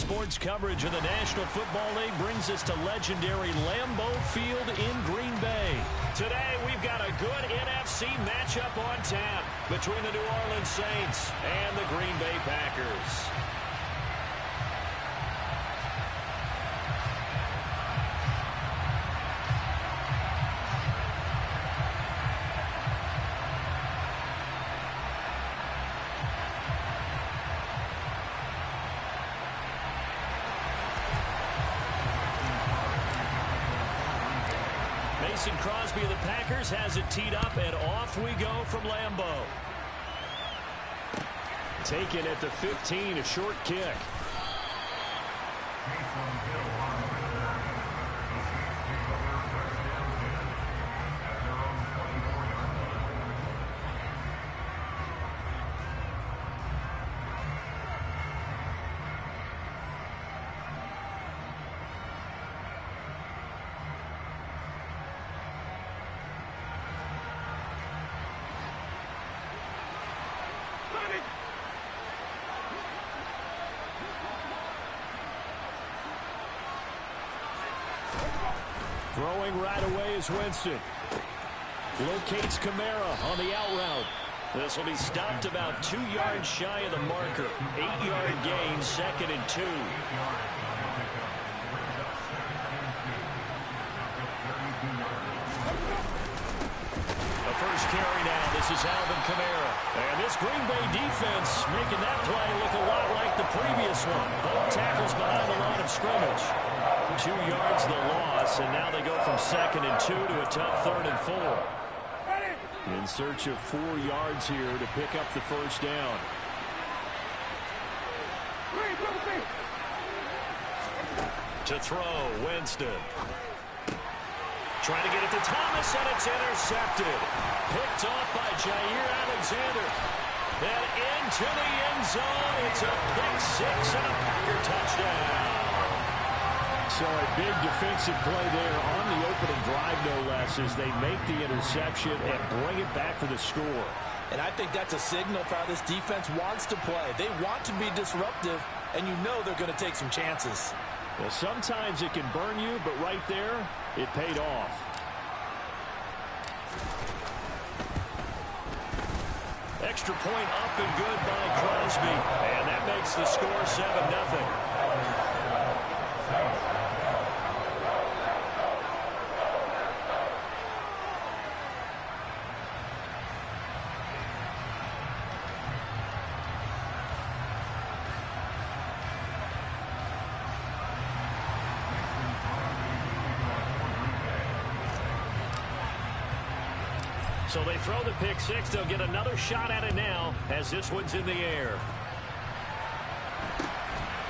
Sports coverage of the National Football League brings us to legendary Lambeau Field in Green Bay. Today, we've got a good NFC matchup on tap between the New Orleans Saints and the Green Bay Packers. Crosby of the Packers has it teed up, and off we go from Lambeau. Taken at the 15, a short kick. Throwing right away is Winston. Locates Kamara on the out route. This will be stopped about 2 yards shy of the marker. 8-yard gain, 2nd and 2. The first carry now. This is Alvin Kamara. And this Green Bay defense making that play look a lot like the previous one. Both tackles behind the line of scrimmage. 2 yards the loss, and now they go from 2nd and 2 to a tough 3rd and 4. In search of 4 yards here to pick up the first down. To throw, Winston. Trying to get it to Thomas, and it's intercepted. Picked off by Jair Alexander. Then into the end zone. It's a pick six and a Packer touchdown. So a big defensive play there on the opening drive, no less, as they make the interception and bring it back for the score. And I think that's a signal for how this defense wants to play. They want to be disruptive, and you know they're going to take some chances. Well, sometimes it can burn you, but right there, it paid off. Extra point up and good by Crosby. And that makes the score 7-0. So they throw the pick six. They'll get another shot at it now as this one's in the air.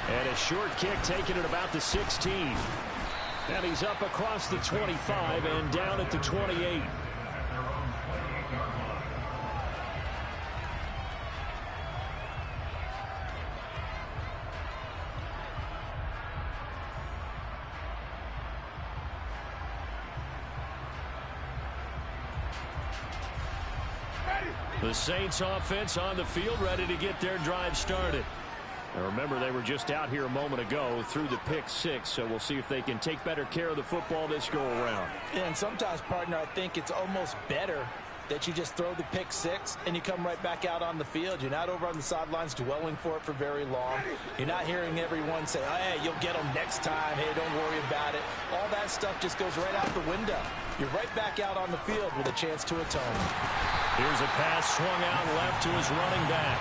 And a short kick taken at about the 16. And he's up across the 25 and down at the 28. The Saints offense on the field, ready to get their drive started. Now remember, they were just out here a moment ago through the pick six, so we'll see if they can take better care of the football this go around. And sometimes, partner, I think it's almost better that you just throw the pick six and you come right back out on the field. You're not over on the sidelines dwelling for it for very long. You're not hearing everyone say, oh, hey, you'll get them next time. Hey, don't worry about it. All that stuff just goes right out the window. You're right back out on the field with a chance to atone. Here's a pass swung out left to his running back.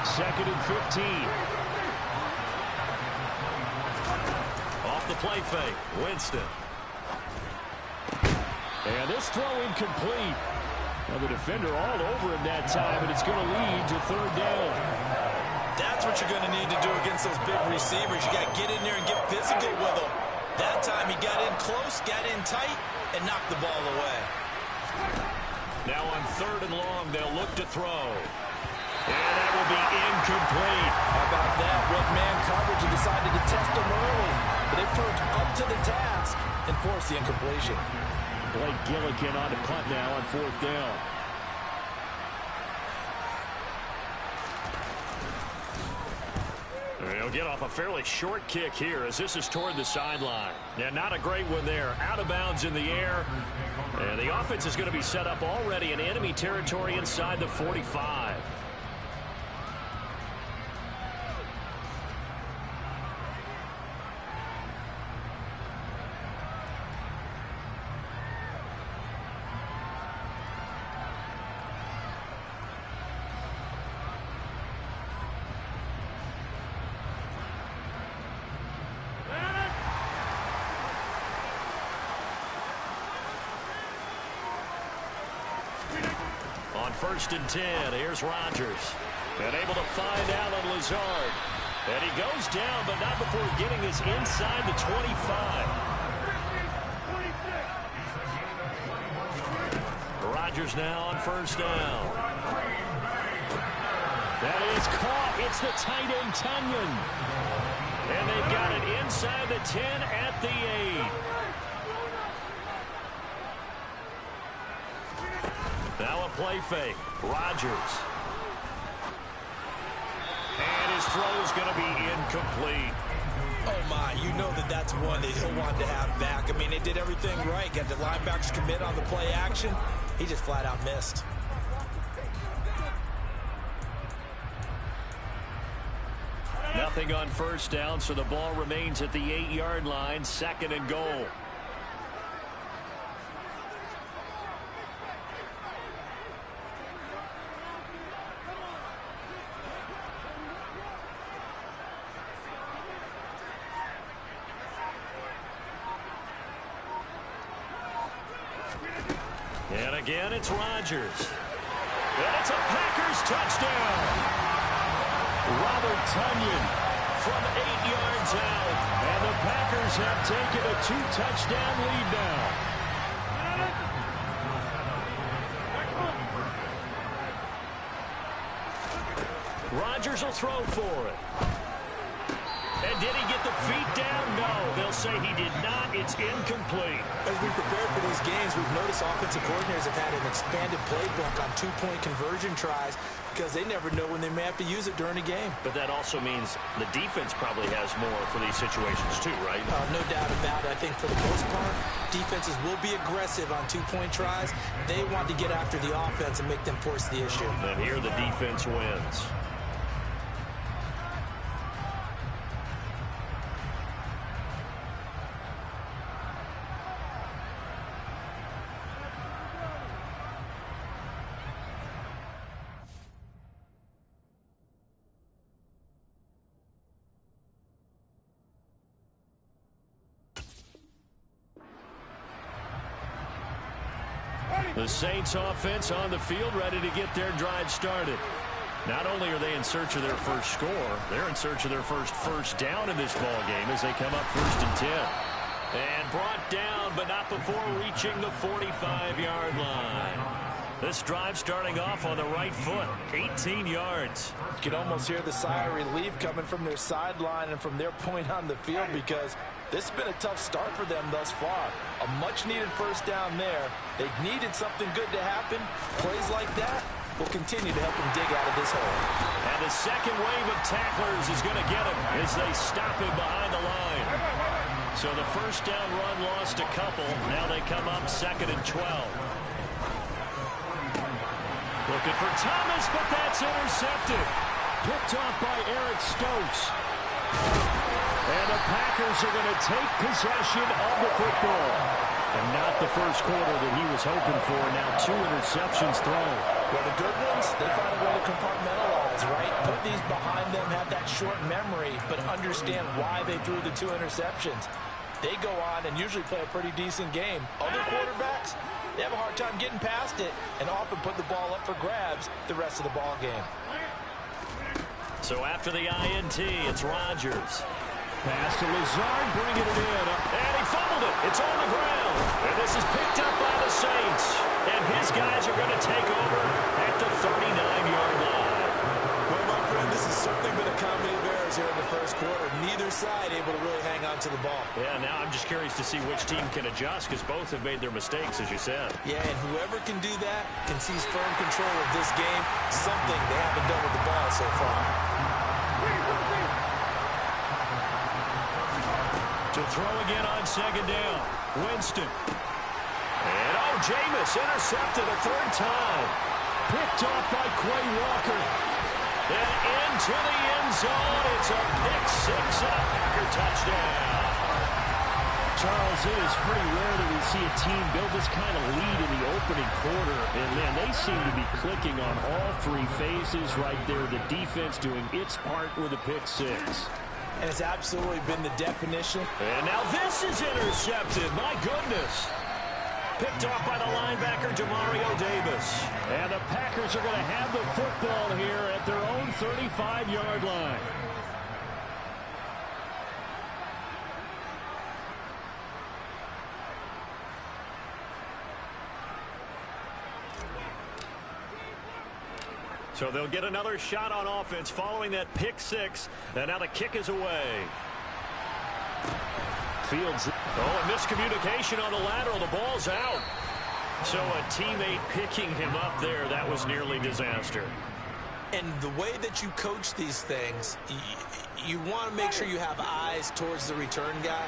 2nd and 15. Off the play fake, Winston. And this throw incomplete. Well, the defender all over him that time, and it's going to lead to 3rd down. That's what you're going to need to do against those big receivers. You got to get in there and get physical with them. That time he got in close, got in tight, and knocked the ball away. Now on 3rd and long, they'll look to throw. And that will be incomplete. How about that? Red man coverage and decided to test them early. But they proved up to the task and forced the incompletion. Blake Gillikin on the punt now on 4th down. They'll Get off a fairly short kick here as this is toward the sideline. Yeah, not a great one there. Out of bounds in the air. And the offense is going to be set up already in enemy territory inside the 45. On 1st and 10, here's Rodgers. And able to find Allen Lazard. And he goes down, but not before getting his inside the 25. Rodgers now on 1st down. That is caught. It's the tight end, Tunyon. And they've got it inside the 10 at the 8. Now a play fake. Rodgers. And his throw is going to be incomplete. Oh, my. You know that's one that he'll want to have back. I mean, they did everything right. Got the linebackers commit on the play action. He just flat out missed. Nothing on 1st down, so the ball remains at the 8-yard line. 2nd and goal. And again, it's Rodgers. And it's a Packers touchdown. Robert Tunyon from 8 yards out. And the Packers have taken a 2-touchdown lead now. Rodgers will throw for it. And did he get the feet down? No, they'll say he did not. It's incomplete. As we prepare for these games, we've noticed offensive coordinators have had an expanded playbook on 2-point conversion tries because they never know when they may have to use it during a game. But that also means the defense probably has more for these situations too, right? No doubt about it. I think for the most part, defenses will be aggressive on 2-point tries. They want to get after the offense and make them force the issue. And here the defense wins. The Saints offense on the field ready to get their drive started. Not only are they in search of their first score, they're in search of their first down in this ball game as they come up 1st and 10. And brought down, but not before reaching the 45-yard line. This drive starting off on the right foot, 18 yards. You can almost hear the sigh of relief coming from their sideline and from their point on the field because this has been a tough start for them thus far. A much-needed 1st down there. They needed something good to happen. Plays like that will continue to help them dig out of this hole. And the second wave of tacklers is going to get him as they stop him behind the line. So the 1st down run lost a couple. Now they come up 2nd and 12. Looking for Thomas, but that's intercepted. Picked off by Eric Stokes. And the Packers are going to take possession of the football. And not the first quarter that he was hoping for. Now 2 interceptions thrown. Well, the good ones, they find a way to compartmentalize, right? Put these behind them, have that short memory, but understand why they threw the 2 interceptions. They go on and usually play a pretty decent game. Other quarterbacks, they have a hard time getting past it and often put the ball up for grabs the rest of the ball game. So after the INT, it's Rodgers. Pass to Lazard, bringing it in. And he fumbled it. It's on the ground. And this is picked up by the Saints. And his guys are going to take over at the 39-yard line. Well, my friend, this is certainly been a comedy of errors here in the first quarter. Neither side able to really hang on to the ball. Yeah, now I'm just curious to see which team can adjust because both have made their mistakes, as you said. Yeah, and whoever can do that can seize firm control of this game. Something they haven't done with the ball so far. To throw again on second down. Winston. And Jameis intercepted a third time. Picked off by Quay Walker. And into the end zone. It's a pick six and a Packer touchdown. Charles, it is pretty rare that we see a team build this kind of lead in the opening quarter. And, man, they seem to be clicking on all three phases right there. The defense doing its part with a pick six. And it's absolutely been the definition. And now this is intercepted. My goodness. Picked off by the linebacker, Demario Davis. And the Packers are going to have the football here at their own 35-yard line. So they'll get another shot on offense following that pick six. And now the kick is away. Fields. Oh, a miscommunication on the lateral. The ball's out. So a teammate picking him up there. That was nearly disaster. And the way that you coach these things, you want to make sure you have eyes towards the return guy,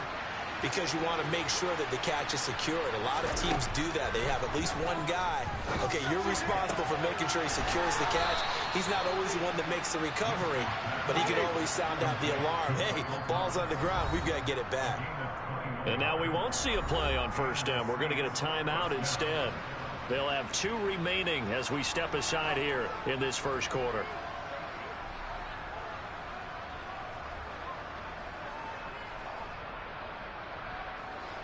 because you want to make sure that the catch is secured. A lot of teams do that. They have at least one guy. Okay, you're responsible for making sure he secures the catch. He's not always the one that makes the recovery, but he can always sound out the alarm. Hey, ball's on the ground. We've got to get it back. And now we won't see a play on first down. We're going to get a timeout instead. They'll have 2 remaining as we step aside here in this first quarter.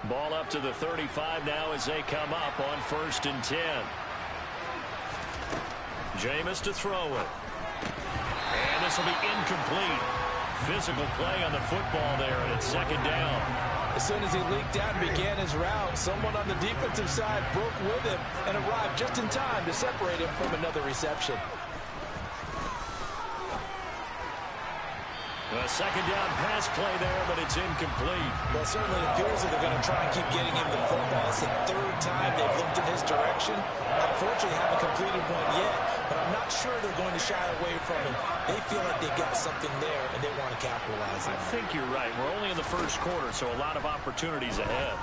Ball up to the 35 now as they come up on 1st and 10. Jameis to throw it. And this will be incomplete. Physical play on the football there, and it's 2nd down. As soon as he leaked out and began his route, someone on the defensive side broke with him and arrived just in time to separate him from another reception. A 2nd down pass play there, but it's incomplete. Well, it certainly appears that they're going to try and keep getting him the football. It's the 3rd time they've looked in his direction. Unfortunately, haven't completed one yet, but I'm not sure they're going to shy away from him. They feel like they've got something there, and they want to capitalize on it. I think you're right. We're only in the first quarter, so a lot of opportunities ahead.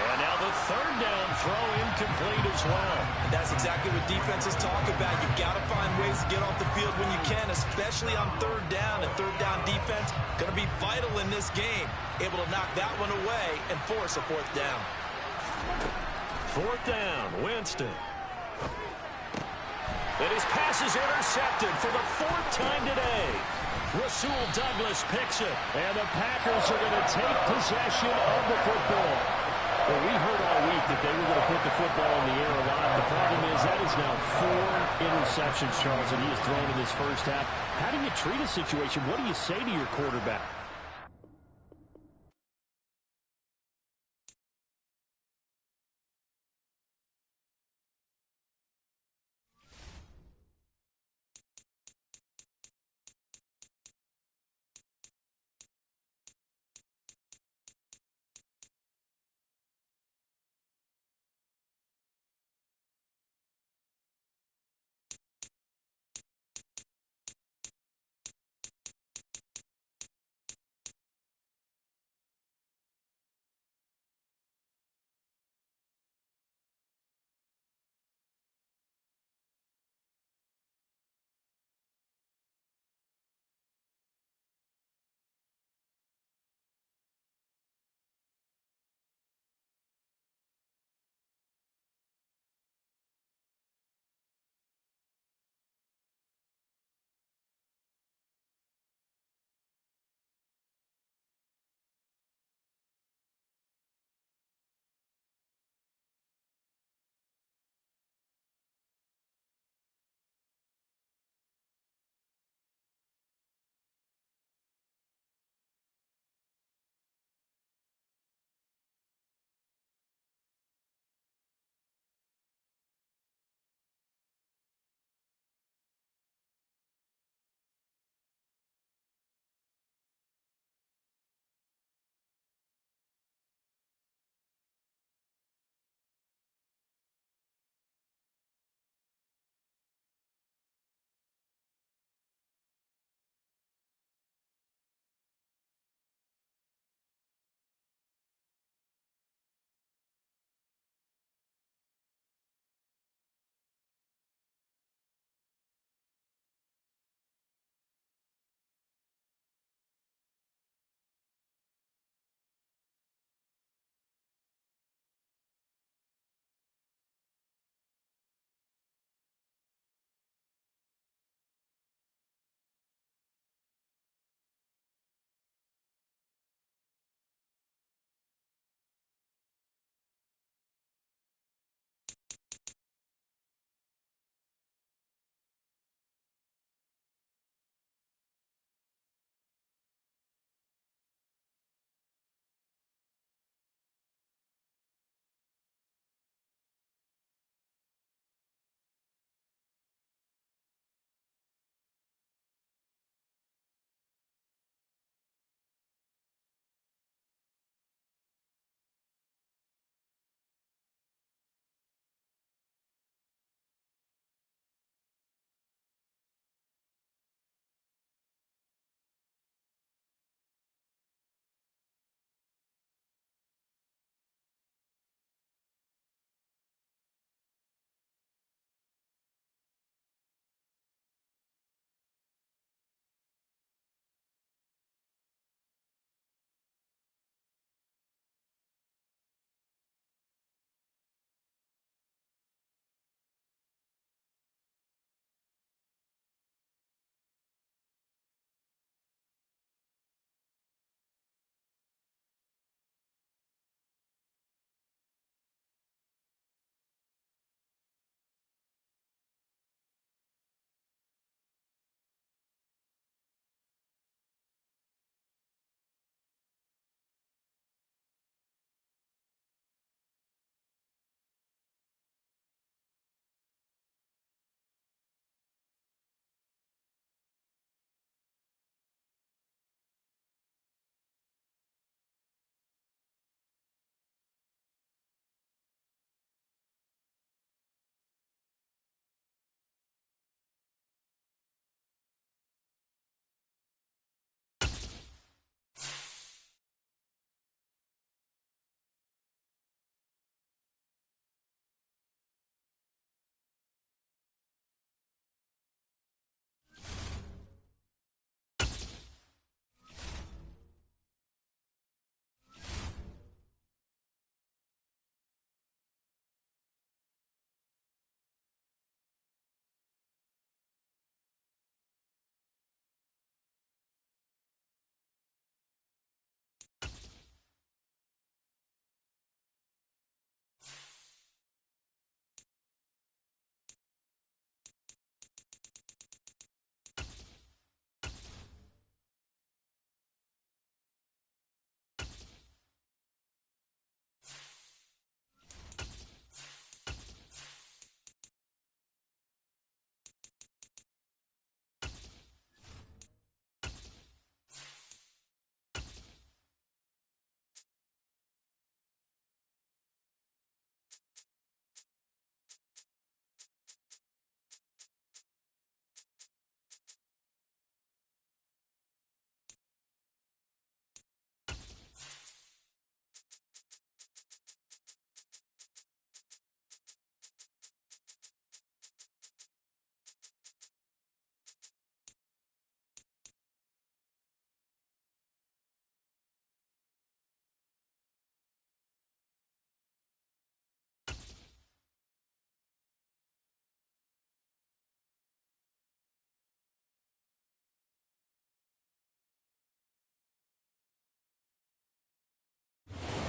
And now the 3rd down throw incomplete as well. And that's exactly what defenses talk about. You've got to find ways to get off the field when you can, especially on 3rd down. And 3rd down defense going to be vital in this game. Able to knock that one away and force a 4th down. 4th down, Winston. And his pass is intercepted for the 4th time today. Rasul Douglas picks it. And the Packers are going to take possession of the football. Well, we heard all week that they were going to put the football in the air a lot. The problem is that is now 4 interceptions, Charles, that he has thrown in this first half. How do you treat a situation? What do you say to your quarterback?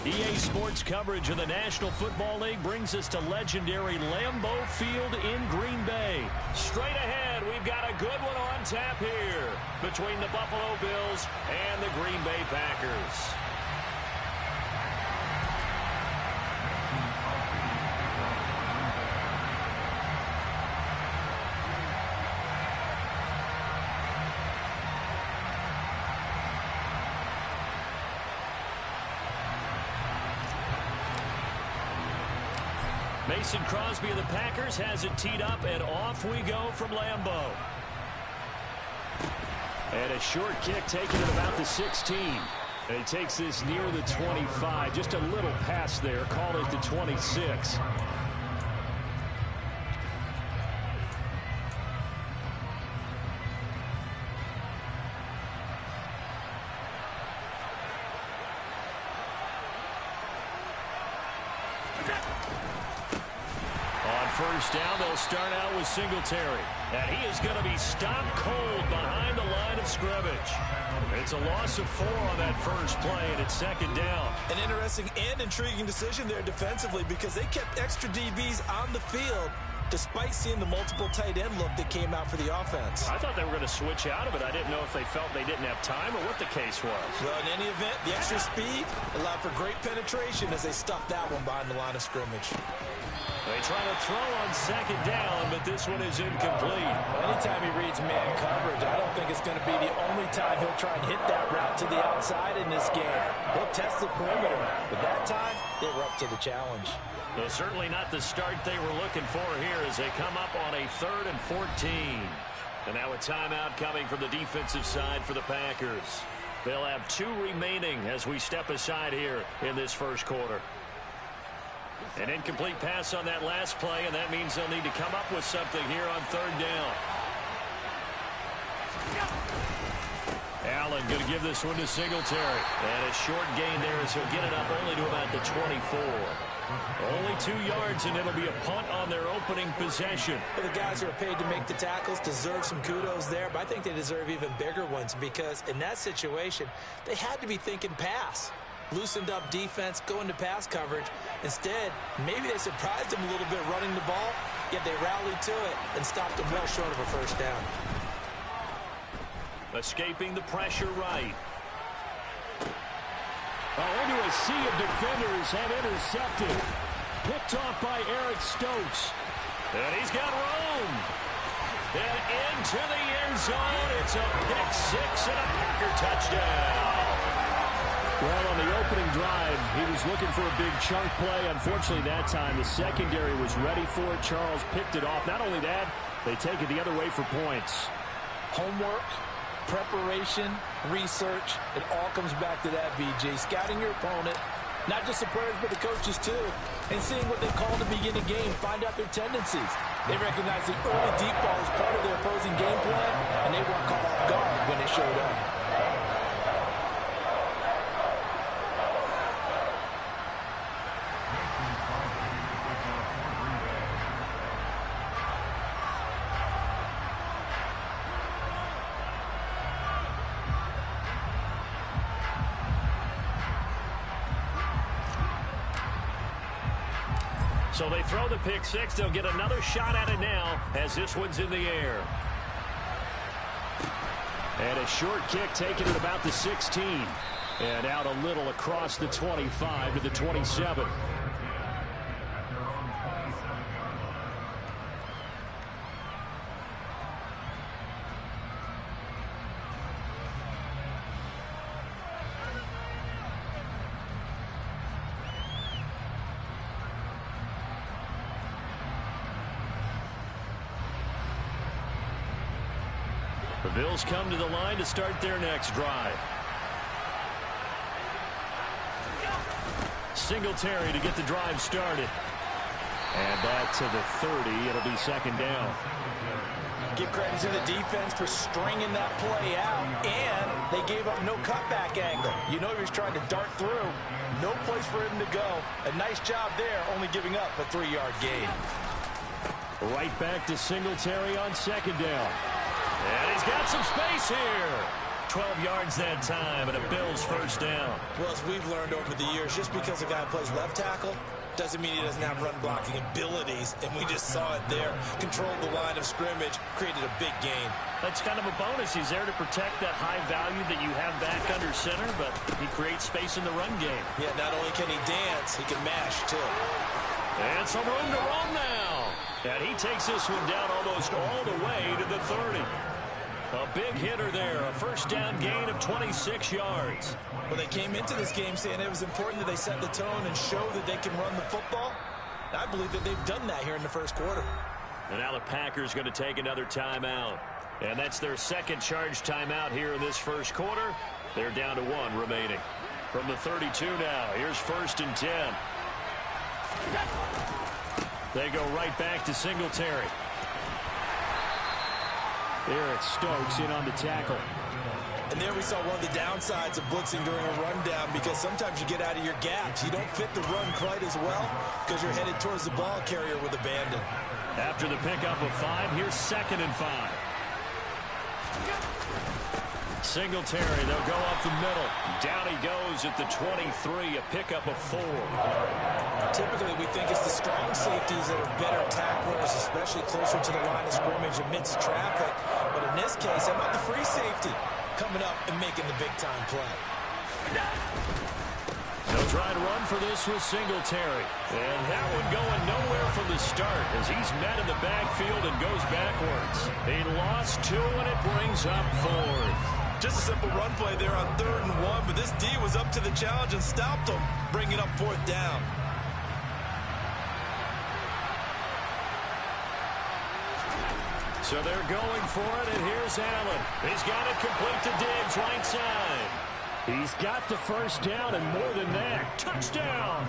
EA Sports coverage of the National Football League brings us to legendary Lambeau Field in Green Bay. Straight ahead, we've got a good one on tap here between the Buffalo Bills and the Green Bay Packers. Mason Crosby of the Packers has it teed up, and off we go from Lambeau. And a short kick taken at about the 16. And he takes this near the 25. Just a little pass there. Call it the 26. First down, they'll start out with Singletary. And he is going to be stopped cold behind the line of scrimmage. It's a loss of 4 on that first play, and it's second down. An interesting and intriguing decision there defensively because they kept extra DBs on the field despite seeing the multiple tight end look that came out for the offense. I thought they were going to switch out of it. I didn't know if they felt they didn't have time or what the case was. Well, in any event, the extra speed allowed for great penetration as they stuffed that one behind the line of scrimmage. They try to throw on second down, but this one is incomplete. Anytime he reads man coverage, I don't think it's going to be the only time he'll try and hit that route to the outside in this game. He'll test the perimeter, but that time, they were up to the challenge. Though certainly not the start they were looking for here as they come up on a 3rd and 14. And now a timeout coming from the defensive side for the Packers. They'll have 2 remaining as we step aside here in this first quarter. An incomplete pass on that last play, and that means they'll need to come up with something here on 3rd down. Allen going to give this one to Singletary. And a short gain there as he'll get it up only to about the 24. Only 2 yards, and it'll be a punt on their opening possession. Well, the guys who are paid to make the tackles deserve some kudos there, but I think they deserve even bigger ones because in that situation, they had to be thinking pass. Loosened up defense, going to pass coverage. Instead, maybe they surprised him a little bit running the ball, yet they rallied to it and stopped him well short of a first down. Escaping the pressure right. Into a sea of defenders and intercepted. Picked off by Eric Stokes. And he's got room. And into the end zone. It's a pick 6 and a Packer touchdown. Well, on the opening drive, he was looking for a big chunk play. Unfortunately, that time, the secondary was ready for it. Charles picked it off. Not only that, they take it the other way for points. Homework, preparation, research, it all comes back to that, VJ. Scouting your opponent, not just the players, but the coaches too, and seeing what they call to begin a game, find out their tendencies. They recognize the early deep ball as part of their opposing game plan, and they weren't caught off guard when it showed up. So they throw the pick 6. They'll get another shot at it now as this one's in the air. And a short kick taken at about the 16. And out a little across the 25 to the 27. The Bills come to the line to start their next drive. Singletary to get the drive started. And back to the 30. It'll be second down. Give credit to the defense for stringing that play out, and they gave up no cutback angle. You know he was trying to dart through. No place for him to go. A nice job there, only giving up a 3-yard gain. Right back to Singletary on second down. And he's got some space here. 12 yards that time, and a Bills first down. Well, as we've learned over the years, just because a guy plays left tackle doesn't mean he doesn't have run blocking abilities, and we just saw it there. Controlled the line of scrimmage, created a big gain. That's kind of a bonus. He's there to protect that high value that you have back under center, but he creates space in the run game. Yeah, not only can he dance, he can mash, too. And some room to run now. And he takes this one down almost all the way to the 30. A big hitter there, a first down gain of 26 yards. Well, they came into this game saying it was important that they set the tone and show that they can run the football. I believe that they've done that here in the first quarter. And now the Packers going to take another timeout. And that's their second charge timeout here in this first quarter. They're down to 1 remaining. From the 32 now, here's 1st and 10. They go right back to Singletary. Eric Stokes in on the tackle. And there we saw one of the downsides of blitzing during a rundown, because sometimes you get out of your gaps. You don't fit the run quite as well because you're headed towards the ball carrier with abandon. After the pickup of 5, here's 2nd and 5. Singletary, they'll go up the middle. Down he goes at the 23, a pickup of 4. Typically, we think it's the strong safeties that are better tacklers, especially closer to the line of scrimmage amidst traffic. But in this case, how about the free safety coming up and making the big-time play? They'll try to run for this with Singletary. And that one going nowhere from the start as he's met in the backfield and goes backwards. He lost 2, and it brings up 4th. Just a simple run play there on 3rd and 1, but this D was up to the challenge and stopped him, bringing up 4th down. So they're going for it, and here's Allen. He's got it complete to Diggs, right side. He's got the first down, and more than that, touchdown.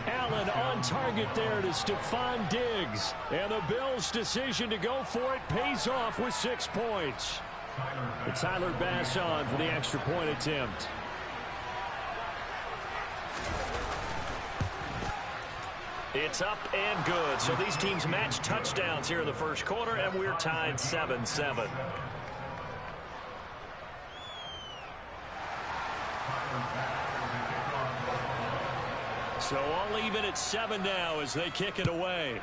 Allen on target there to Stephon Diggs. And the Bills' decision to go for it pays off with 6 points. It's Tyler Bass on for the extra point attempt. It's up and good. So these teams match touchdowns here in the first quarter, and we're tied 7-7. So all even at 7 now as they kick it away.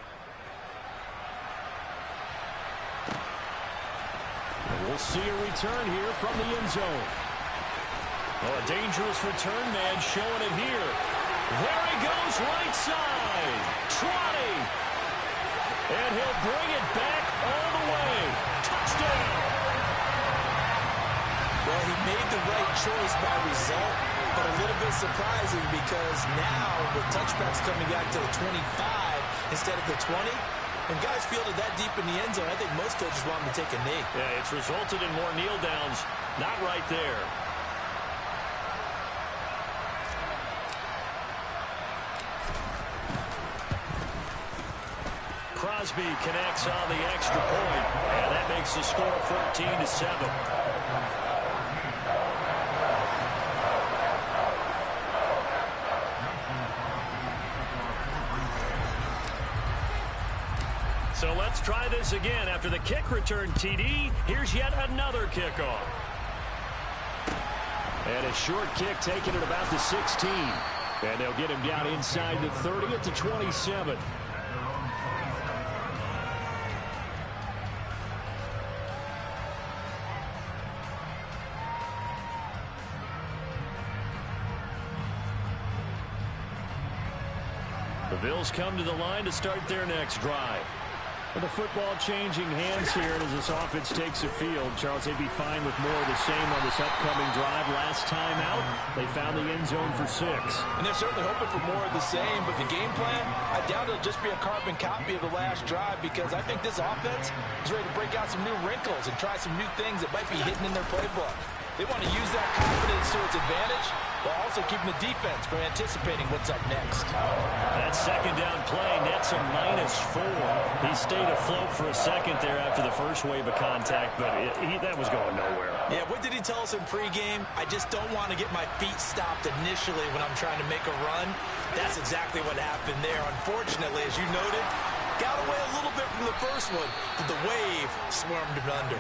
And we'll see a return here from the end zone. Oh, a dangerous return man showing it here. There he goes, right side. 20. And he'll bring it back all the way. Touchdown. Well, he made the right choice by result, but a little bit surprising because now with touchbacks coming back to the 25 instead of the 20, when guys fielded that deep in the end zone, I think most coaches want them to take a knee. Yeah, it's resulted in more kneel downs. Not right there. Crosby connects on the extra point, and that makes the score 14-7. So let's try this again. After the kick return TD, here's yet another kickoff. And a short kick taken at about the 16. And they'll get him down inside the 30 at the 27. The Bills come to the line to start their next drive. And the football changing hands here as this offense takes the field. Charles, they'd be fine with more of the same on this upcoming drive. Last time out, they found the end zone for 6. And they're certainly hoping for more of the same, but the game plan, I doubt it'll just be a carbon copy of the last drive, because I think this offense is ready to break out some new wrinkles and try some new things that might be hidden in their playbook. They want to use that confidence to its advantage, while also keeping the defense from anticipating what's up next. That second down play nets a -4. He stayed afloat for a second there after the first wave of contact, but that was going nowhere. Yeah, what did he tell us in pregame? I just don't want to get my feet stopped initially when I'm trying to make a run. That's exactly what happened there. Unfortunately, as you noted, Got away a little bit from the first one, but the wave swarmed him under.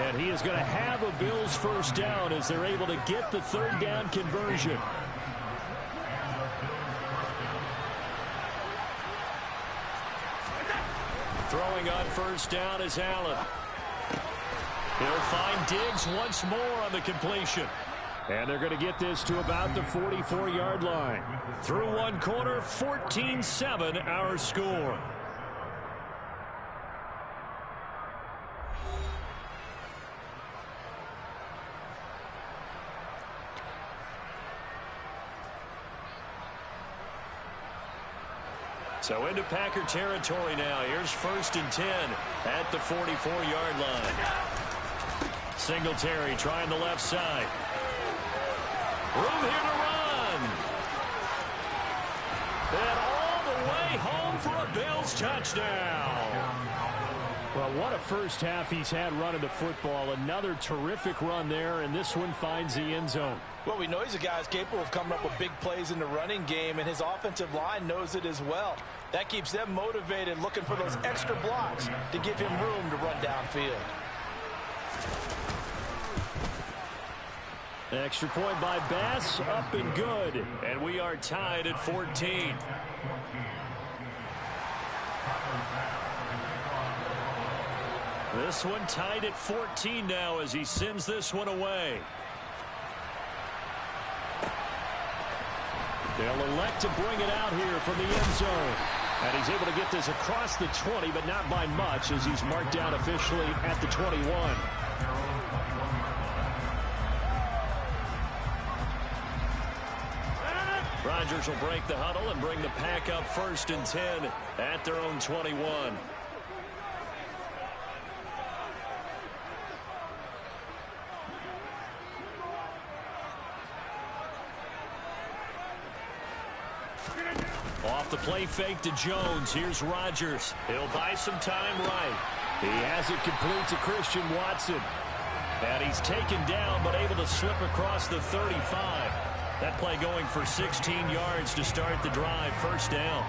And he is going to have a Bills first down as they're able to get the third down conversion. Throwing on first down is Allen. He'll find Diggs once more on the completion. And they're going to get this to about the 44-yard line. Through one quarter, 14-7 our score. So into Packer territory now. Here's 1st and 10 at the 44-yard line. Singletary trying the left side. Room here to run. And all the way home for a Bills touchdown. Well, what a first half he's had running the football. Another terrific run there, and this one finds the end zone. Well, we know he's a guy who's capable of coming up with big plays in the running game, and his offensive line knows it as well. That keeps them motivated, looking for those extra blocks to give him room to run downfield. Extra point by Bass, up and good. And we are tied at 14. This one tied at 14 now as he sends this one away. They'll elect to bring it out here from the end zone. And he's able to get this across the 20, but not by much as he's marked down officially at the 21. Rodgers will break the huddle and bring the pack up 1st and 10 at their own 21. Off the play fake to Jones. Here's Rodgers. He'll buy some time right. He has it complete to Christian Watson. And he's taken down but able to slip across the 35. That play going for 16 yards to start the drive. 1st down.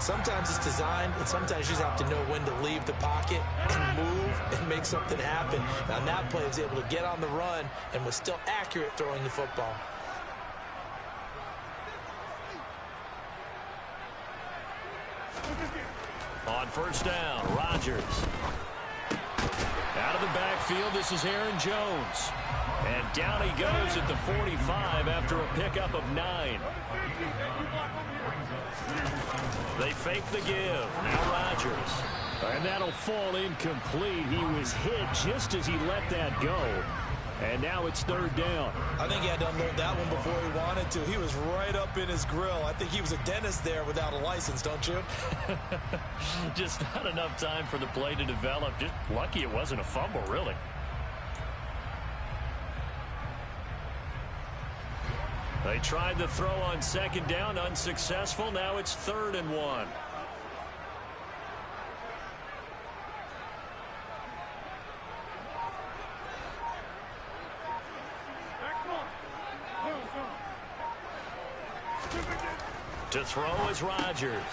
Sometimes it's designed, and sometimes you just have to know when to leave the pocket and move and make something happen. Now, that play was able to get on the run and was still accurate throwing the football. On 1st down, Rodgers. Out of the backfield, this is Aaron Jones. And down he goes at the 45 after a pickup of 9. They fake the give. Now Rodgers. And that'll fall incomplete. He was hit just as he let that go. And now it's 3rd down. I think he had to unload that one before he wanted to. He was right up in his grill. I think he was a dentist there without a license, don't you? Just not enough time for the play to develop. Just lucky it wasn't a fumble, really. They tried the throw on 2nd down, unsuccessful. Now it's 3rd and 1. To throw is Rodgers.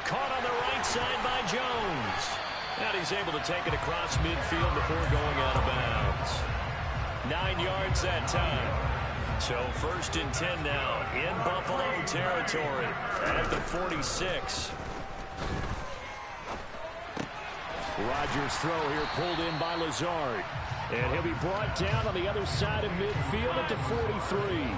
Caught on the right side by Jones. And he's able to take it across midfield before going out of bounds. 9 yards that time. So 1st and 10 now in Buffalo territory at the 46. Rodgers' throw here pulled in by Lazard. And he'll be brought down on the other side of midfield at the 43.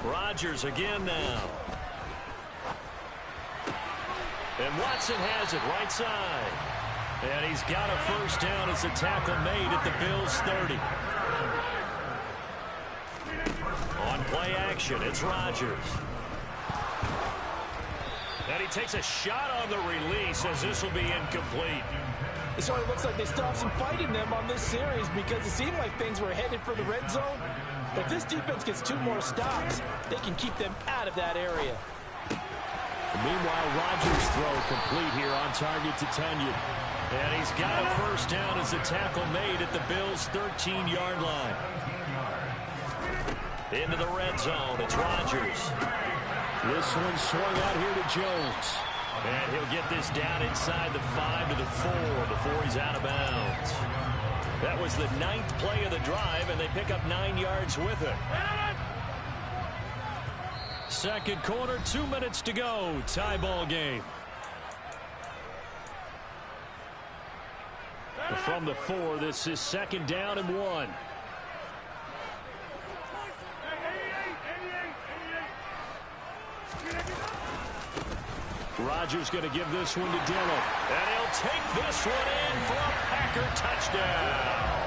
Rodgers again now. And Watson has it right side. And he's got a 1st down as the tackle made at the Bills' 30. On play action, it's Rodgers. And he takes a shot on the release as this will be incomplete. It sort of looks like they still have some fight in them on this series because it seemed like things were headed for the red zone. But if this defense gets 2 more stops, they can keep them out of that area. Meanwhile, Rodgers' throw complete here on target to Tunyon. And he's got a 1st down as the tackle made at the Bills' 13-yard line. Into the red zone, it's Rodgers. This one swung out here to Jones. And he'll get this down inside the 5 to the 4 before he's out of bounds. That was the 9th play of the drive, and they pick up 9 yards with it. Second quarter, 2 minutes to go. Tie ball game. From the 4, this is 2nd down and 1. Rodgers going to give this one to Dillon. And he'll take this one in for a Packer touchdown.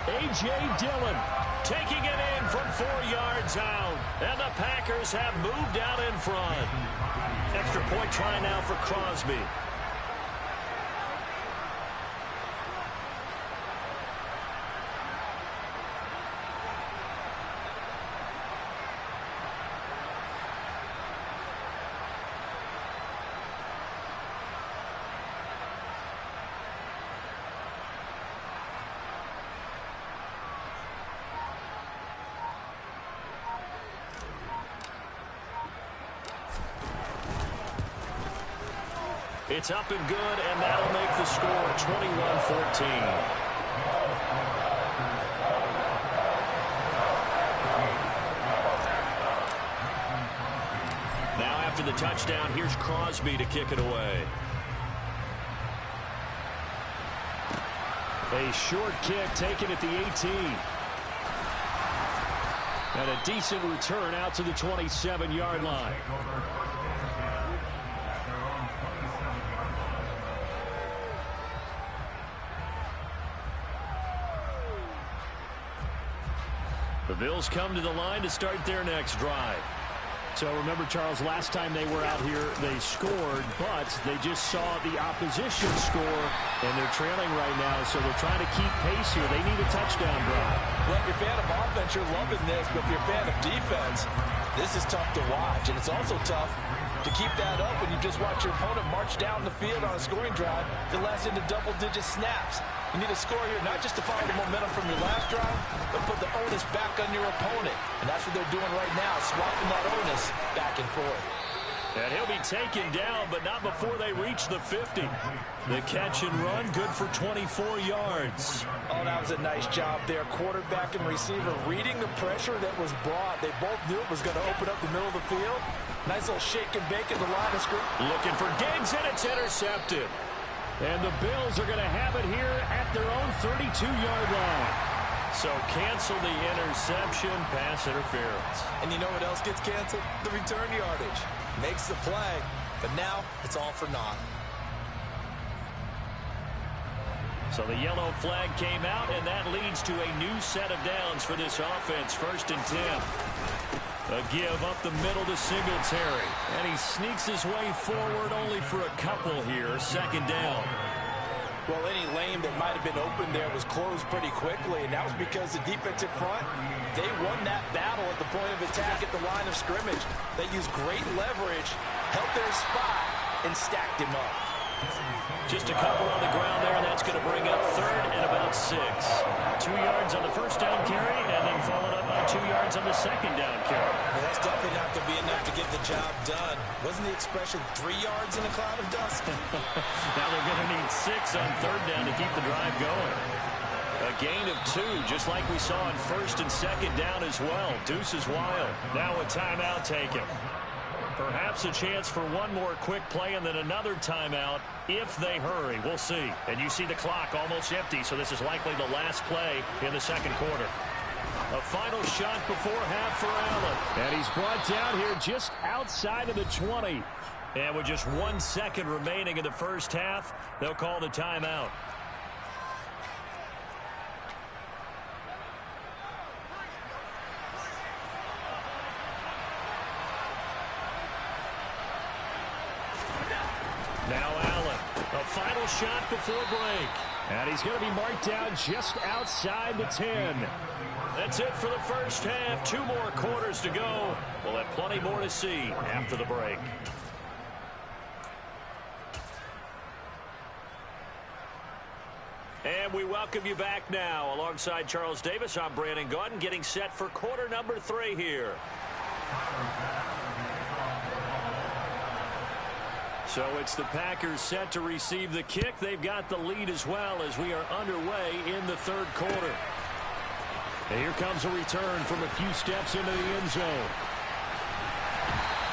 A.J. Dillon taking it in from 4 yards out. And the Packers have moved out in front. Extra point try now for Crosby. It's up and good, and that'll make the score 21-14. Now after the touchdown, here's Crosby to kick it away. A short kick taken at the 18. And a decent return out to the 27-yard line. The Bills come to the line to start their next drive. So remember, Charles, last time they were out here, they scored, but they just saw the opposition score, and they're trailing right now, so they're trying to keep pace here. They need a touchdown drive. Well, if you're a fan of offense, you're loving this, but if you're a fan of defense, this is tough to watch, and it's also tough to keep that up when you just watch your opponent march down the field on a scoring drive that lasts into double-digit snaps. You need a score here, not just to follow the momentum from your last drive, but put the onus back on your opponent. And that's what they're doing right now, swapping that onus back and forth. And he'll be taken down, but not before they reach the 50. The catch and run, good for 24 yards. Oh, that was a nice job there. Quarterback and receiver reading the pressure that was brought. They both knew it was going to open up the middle of the field. Nice little shake and bake in the line of scrimmage. Looking for Diggs, and it's intercepted. And the Bills are going to have it here at their own 32-yard line. So cancel the interception, pass interference. And you know what else gets canceled? The return yardage. Makes the play, but now it's all for naught. So the yellow flag came out, and that leads to a new set of downs for this offense. 1st and 10. A give up the middle to Singletary. And he sneaks his way forward only for a couple here. 2nd down. Well, any lane that might have been open there was closed pretty quickly, and that was because the defensive front, they won that battle at the point of attack at the line of scrimmage. They used great leverage, held their spot, and stacked him up. Just a couple on the ground there, and that's going to bring up 3rd and about 6. 2 yards on the 1st down carry, and then followed up on 2 yards on the 2nd down carry. Well, that's definitely not going to be enough to get the job done. Wasn't the expression 3 yards in a cloud of dust? Now they're going to need 6 on 3rd down to keep the drive going. A gain of 2, just like we saw on 1st and 2nd down as well. Deuce is wild. Now a timeout taken. Perhaps a chance for one more quick play and then another timeout if they hurry. We'll see. And you see the clock almost empty, so this is likely the last play in the 2nd quarter. A final shot before half for Allen. And he's brought down here just outside of the 20. And with just 1 second remaining in the first half, they'll call the timeout. Now Allen, a final shot before break. And he's going to be marked down just outside the 10. That's it for the first half. 2 more quarters to go. We'll have plenty more to see after the break. And we welcome you back now. Alongside Charles Davis, I'm Brandon Gaudin, getting set for quarter number 3 here. So it's the Packers set to receive the kick. They've got the lead as well as we are underway in the third quarter. And here comes a return from a few steps into the end zone.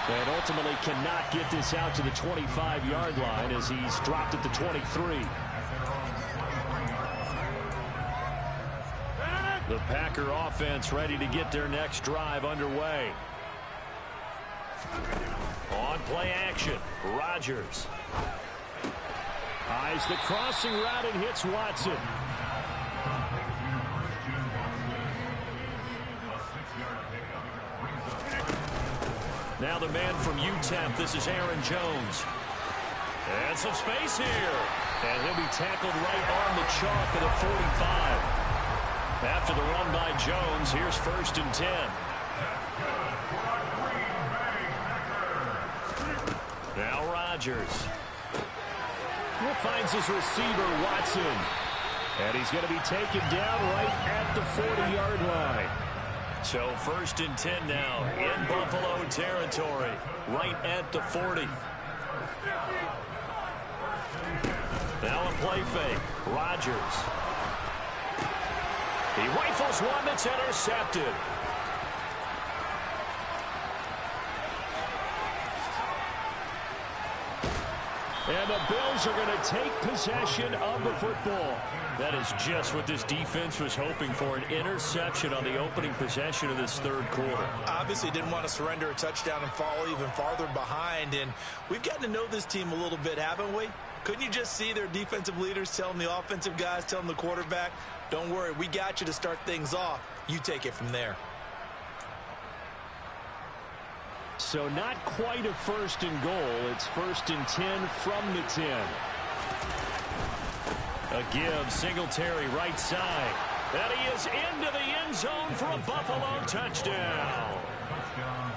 And ultimately cannot get this out to the 25-yard line as he's dropped at the 23. The Packer offense ready to get their next drive underway. On play action, Rodgers. Eyes the crossing route and hits Watson. Now the man from UTEP, this is Aaron Jones. And some space here. And he'll be tackled right on the chalk of the 45. After the run by Jones, here's 1st and 10. Now Rodgers. Finds his receiver, Watson. And he's going to be taken down right at the 40-yard line. So 1st and 10 now in Buffalo territory, right at the 40. Now a play fake. Rodgers. He rifles one that's intercepted. And the Bills are going to take possession of the football. That is just what this defense was hoping for, an interception on the opening possession of this third quarter. Obviously didn't want to surrender a touchdown and fall even farther behind. And we've gotten to know this team a little bit, haven't we? Couldn't you just see their defensive leaders telling the offensive guys, telling the quarterback, don't worry, we got you to start things off. You take it from there. So not quite a 1st and goal. It's 1st and 10 from the 10. A give, Singletary right side. And he is into the end zone for a Buffalo touchdown.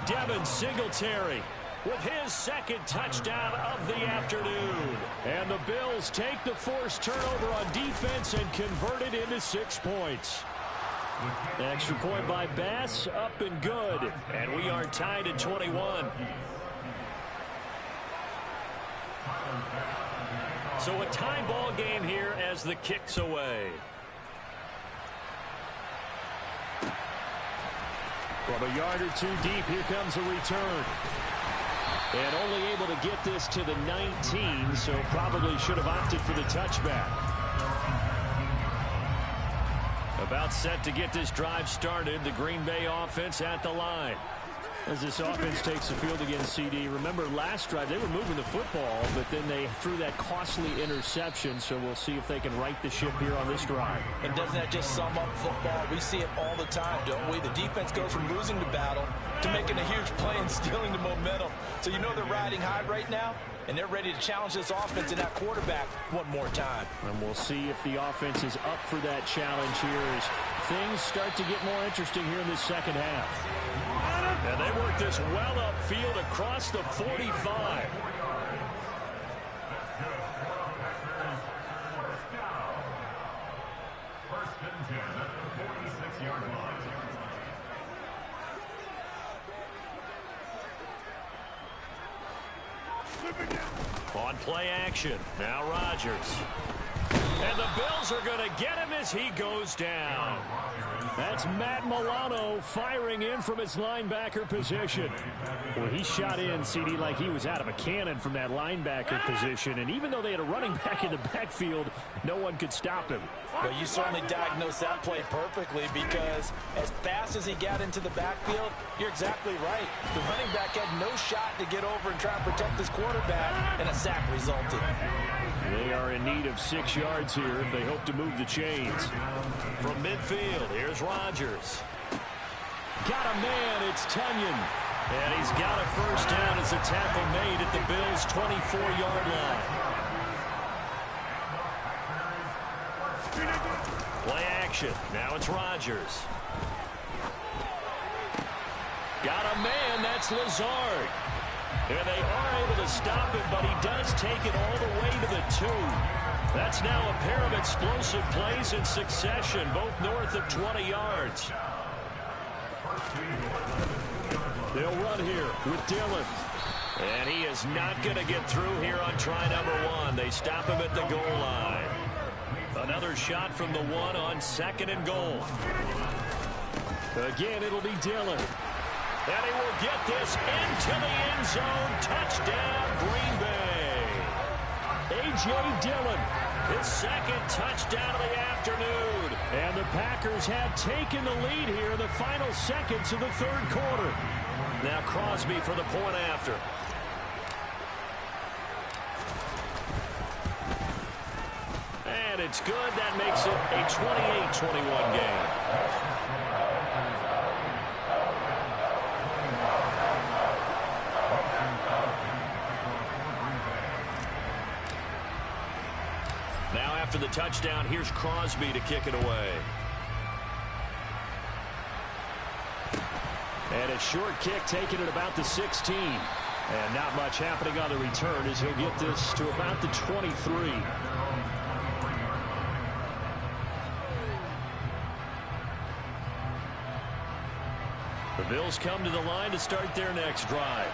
Devin Singletary with his 2nd touchdown of the afternoon. And the Bills take the forced turnover on defense and convert it into 6 points. Extra point by Bass, up and good. And we are tied at 21. So a tie ball game here as the kick's away. From a yard or 2 deep, here comes a return. And only able to get this to the 19, so probably should have opted for the touchback. About set to get this drive started, the Green Bay offense at the line. As this offense takes the field against CD, remember last drive they were moving the football, but then they threw that costly interception, so we'll see if they can right the ship here on this drive. And doesn't that just sum up football? We see it all the time, don't we? The defense goes from losing the battle to making a huge play and stealing the momentum. So you know they're riding high right now, and they're ready to challenge this offense and that quarterback one more time. And we'll see if the offense is up for that challenge here as things start to get more interesting here in this second half. And they work this well upfield across the 45. On play action, now Rodgers. And the Bills are going to get him as he goes down. That's Matt Milano firing in from his linebacker position. Well, he shot in, CD, like he was out of a cannon from that linebacker position. And even though they had a running back in the backfield, no one could stop him. Well, you certainly diagnosed that play perfectly because as fast as he got into the backfield, you're exactly right. The running back had no shot to get over and try and protect his quarterback, and a sack resulted. They are in need of 6 yards here if they hope to move the chains. From midfield, here's Rodgers. Got a man, it's Tunyon. And he's got a first down as a tackle made at the Bills' 24-yard line. Play action. Now it's Rodgers. Got a man, that's Lazard. And they are able to stop him, but he does take it all the way to the 2. That's now a pair of explosive plays in succession, both north of 20 yards. They'll run here with Dillon. And he is not going to get through here on try number 1. They stop him at the goal line. Another shot from the 1 on 2nd and goal. Again, it'll be Dillon. And he will get this into the end zone. Touchdown, Green Bay. A.J. Dillon. His 2nd touchdown of the afternoon. And the Packers have taken the lead here in the final seconds of the 3rd quarter. Now Crosby for the point after. And it's good. That makes it a 28-21 game. Now after the touchdown, here's Crosby to kick it away. And a short kick taken at about the 16. And not much happening on the return as he'll get this to about the 23. The Bills come to the line to start their next drive.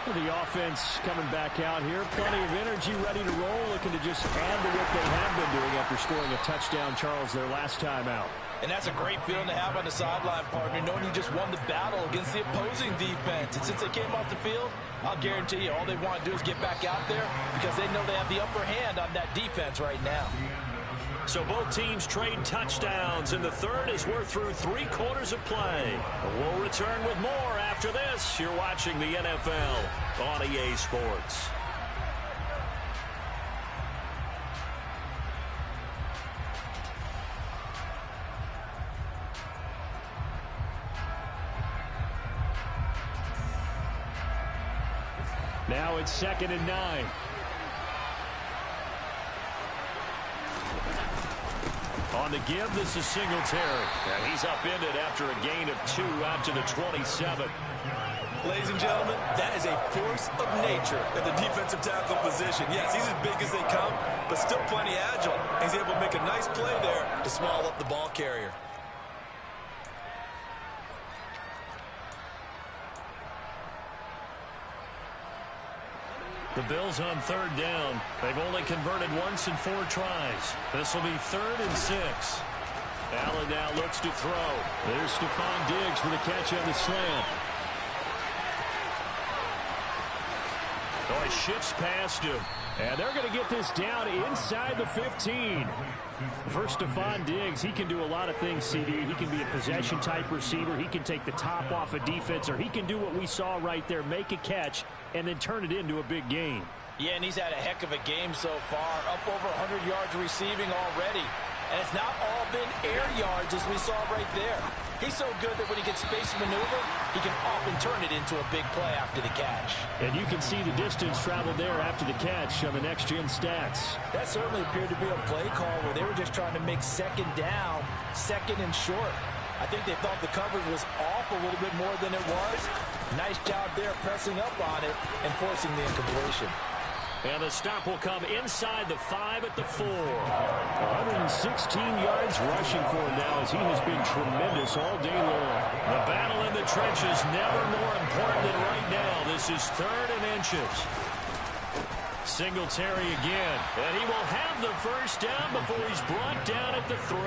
The offense coming back out here. Plenty of energy, ready to roll, looking to just add to what they have been doing after scoring a touchdown, Charles, their last time out. And that's a great feeling to have on the sideline, partner, knowing you just won the battle against the opposing defense. And since they came off the field, I'll guarantee you all they want to do is get back out there because they know they have the upper hand on that defense right now. So both teams trade touchdowns, and the 3rd as we're through 3 quarters of play. We'll return with more after this. You're watching the NFL on EA Sports. Now it's 2nd and 9. On the give, this is Singletary. And he's upended after a gain of 2 out to the 27. Ladies and gentlemen, that is a force of nature at the defensive tackle position. Yes, he's as big as they come, but still plenty agile. He's able to make a nice play there to swallow up the ball carrier. The Bills on 3rd down. They've only converted once in 4 tries. This will be 3rd and 6. Allen now looks to throw. There's Stephon Diggs for the catch on the slant. Oh, he shifts past him. And they're going to get this down inside the 15. For Stephon Diggs, he can do a lot of things, CD. He can be a possession-type receiver. He can take the top off a defense, or he can do what we saw right there, make a catch, and then turn it into a big game. Yeah, and he's had a heck of a game so far, up over 100 yards receiving already. And it's not all been air yards as we saw right there. He's so good that when he gets space to maneuver, he can often turn it into a big play after the catch. And you can see the distance traveled there after the catch on the next-gen stats. That certainly appeared to be a play call where they were just trying to make 2nd down, 2nd and short. I think they thought the coverage was off a little bit more than it was. Nice job there pressing up on it and forcing the incompletion. And the stop will come inside the 5 at the 4. 116 yards rushing for him now as he has been tremendous all day long. The battle in the trenches never more important than right now. This is 3rd and inches. Singletary again. And he will have the first down before he's brought down at the 3.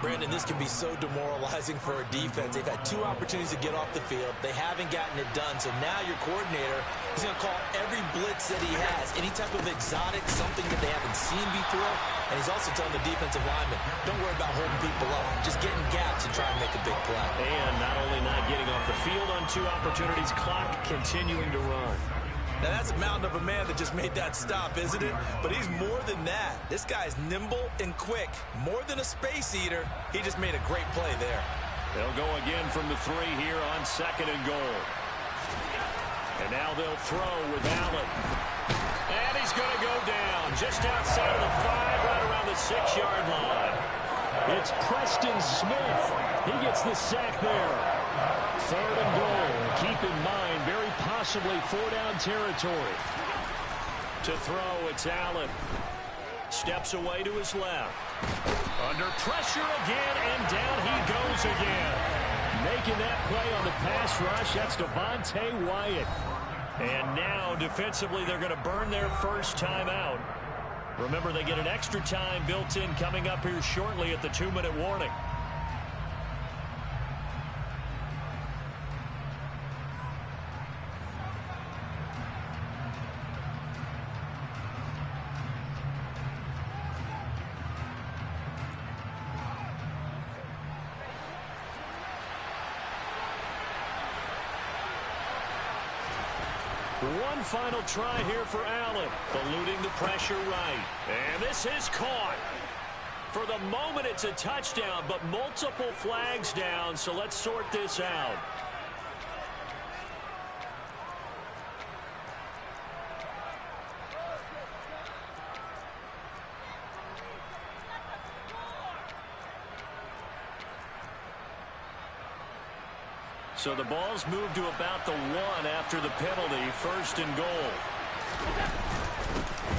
Brandon, this can be so demoralizing for a defense. They've had 2 opportunities to get off the field. They haven't gotten it done. So now your coordinator is going to call every blitz that he has, any type of exotic, something that they haven't seen before. And he's also telling the defensive lineman, don't worry about holding people up. Just get in gaps and try and make a big play. And not only not getting off the field on 2 opportunities, clock continuing to run. Now, that's a mountain of a man that just made that stop, isn't it? But he's more than that. This guy's nimble and quick. More than a space eater, he just made a great play there. They'll go again from the 3 here on 2nd and goal. And now they'll throw with Allen. And he's going to go down just outside of the 5, right around the 6-yard line. It's Preston Smith. He gets the sack there. 3rd and goal. Keep in mind, very possibly 4-down territory. To throw, it's Allen. Steps away to his left. Under pressure again, and down he goes again. Making that play on the pass rush, that's Devontae Wyatt. And now, defensively, they're going to burn their first time out. Remember, they get an extra time built in coming up here shortly at the 2-minute warning. One final try here for Allen. Eluding the pressure right. And this is caught. For the moment, it's a touchdown, but multiple flags down, so let's sort this out. So the ball's moved to about the 1 after the penalty. 1st and goal.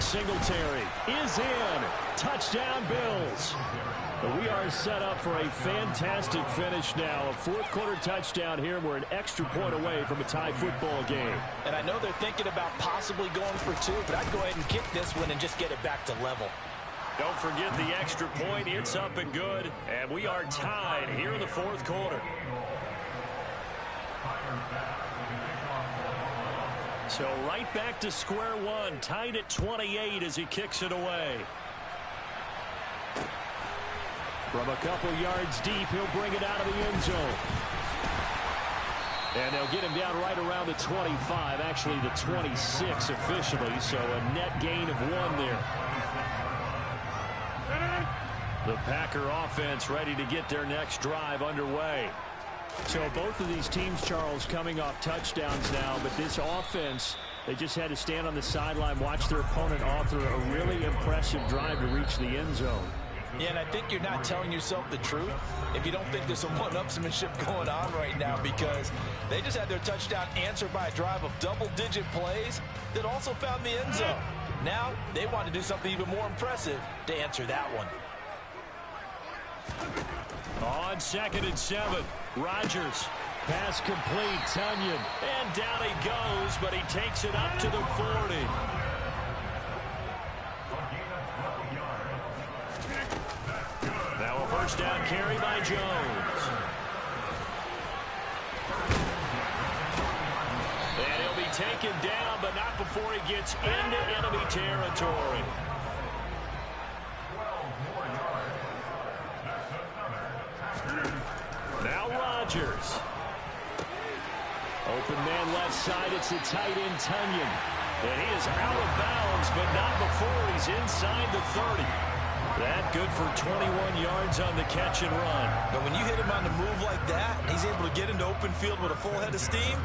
Singletary is in. Touchdown, Bills. We are set up for a fantastic finish now. A 4th-quarter touchdown here. We're an extra point away from a tie football game. And I know they're thinking about possibly going for 2, but I'd go ahead and kick this one and just get it back to level. Don't forget the extra point. It's up and good. And we are tied here in the 4th quarter. So right back to square one, tied at 28 as he kicks it away. From a couple yards deep, he'll bring it out of the end zone. And they'll get him down right around the 25, actually the 26 officially, so a net gain of 1 there. The Packer offense ready to get their next drive underway. So both of these teams, Charles, coming off touchdowns now, but this offense, they just had to stand on the sideline, watch their opponent author a really impressive drive to reach the end zone. Yeah, and I think you're not telling yourself the truth if you don't think there's some one-upsmanship going on right now, because they just had their touchdown answered by a drive of double-digit plays that also found the end zone. Now they want to do something even more impressive to answer that one. On 2nd and 7, Rodgers. Pass complete, Tunyon. And down he goes, but he takes it up to the 40. Now a first down carry by Jones. And he'll be taken down, but not before he gets into enemy territory. Now Rodgers. Open man left side, it's the tight end Tunyon. And he is out of bounds, but not before he's inside the 30. That good for 21 yards on the catch and run. But when you hit him on the move like that, he's able to get into open field with a full head of steam.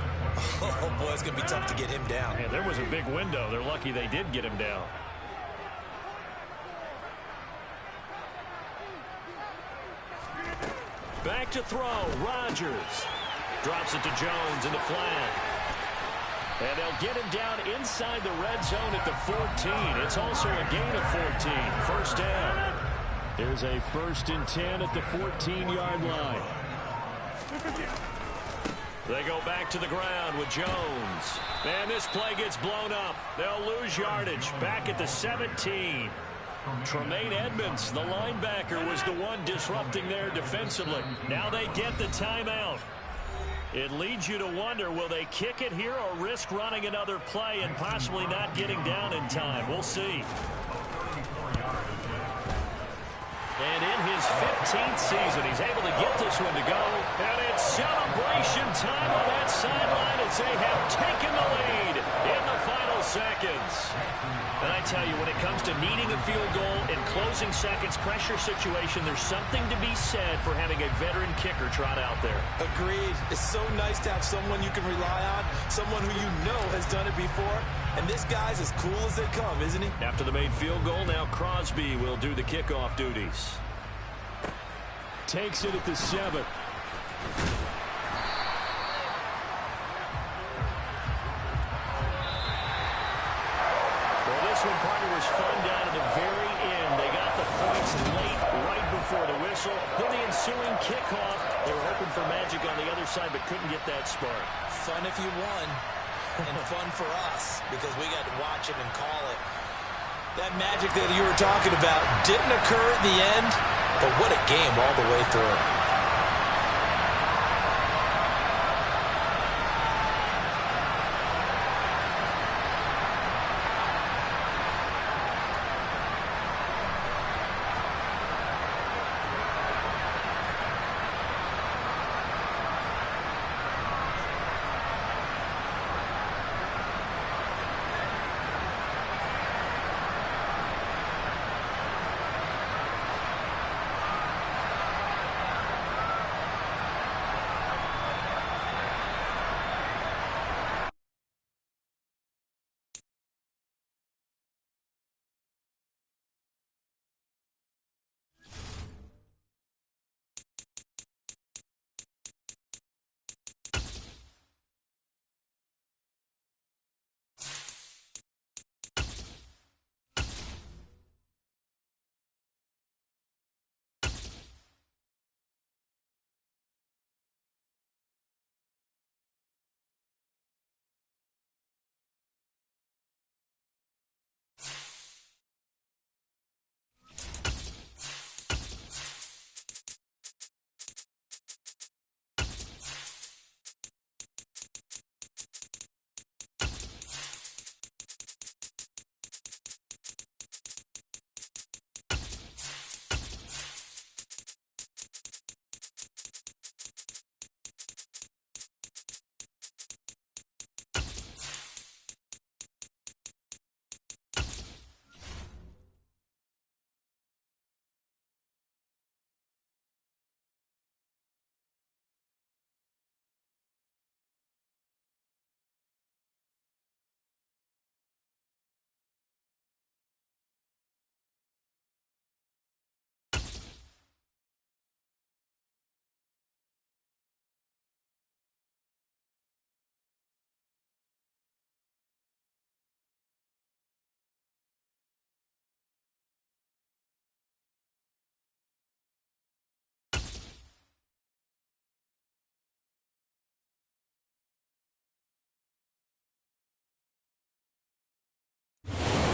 Oh, boy, it's going to be tough to get him down. And there was a big window. They're lucky they did get him down. Back to throw. Rodgers drops it to Jones in the flat. And they'll get him down inside the red zone at the 14. It's also a gain of 14. First down. There's a 1st and 10 at the 14-yard line. They go back to the ground with Jones. And this play gets blown up. They'll lose yardage. Back at the 17. Tremaine Edmonds, the linebacker, was the one disrupting there defensively. Now they get the timeout. It leads you to wonder, will they kick it here or risk running another play and possibly not getting down in time? We'll see. And in his 15th season, he's able to get this one to go. And it's celebration time on that sideline as they have taken the lead in the final seconds. And I tell you, when it comes to needing a field goal in closing seconds, pressure situation, there's something to be said for having a veteran kicker trot out there. Agreed. It's so nice to have someone you can rely on, someone who you know has done it before. And this guy's as cool as they come, isn't he? After the made field goal, now Crosby will do the kickoff duties. Takes it at the 7. This one, partner, was fun down to the very end. They got the points late, right before the whistle. Then the ensuing kickoff. They were hoping for magic on the other side, but couldn't get that spark. Fun if you won, and fun for us, because we got to watch it and call it. That magic that you were talking about didn't occur at the end, but what a game all the way through.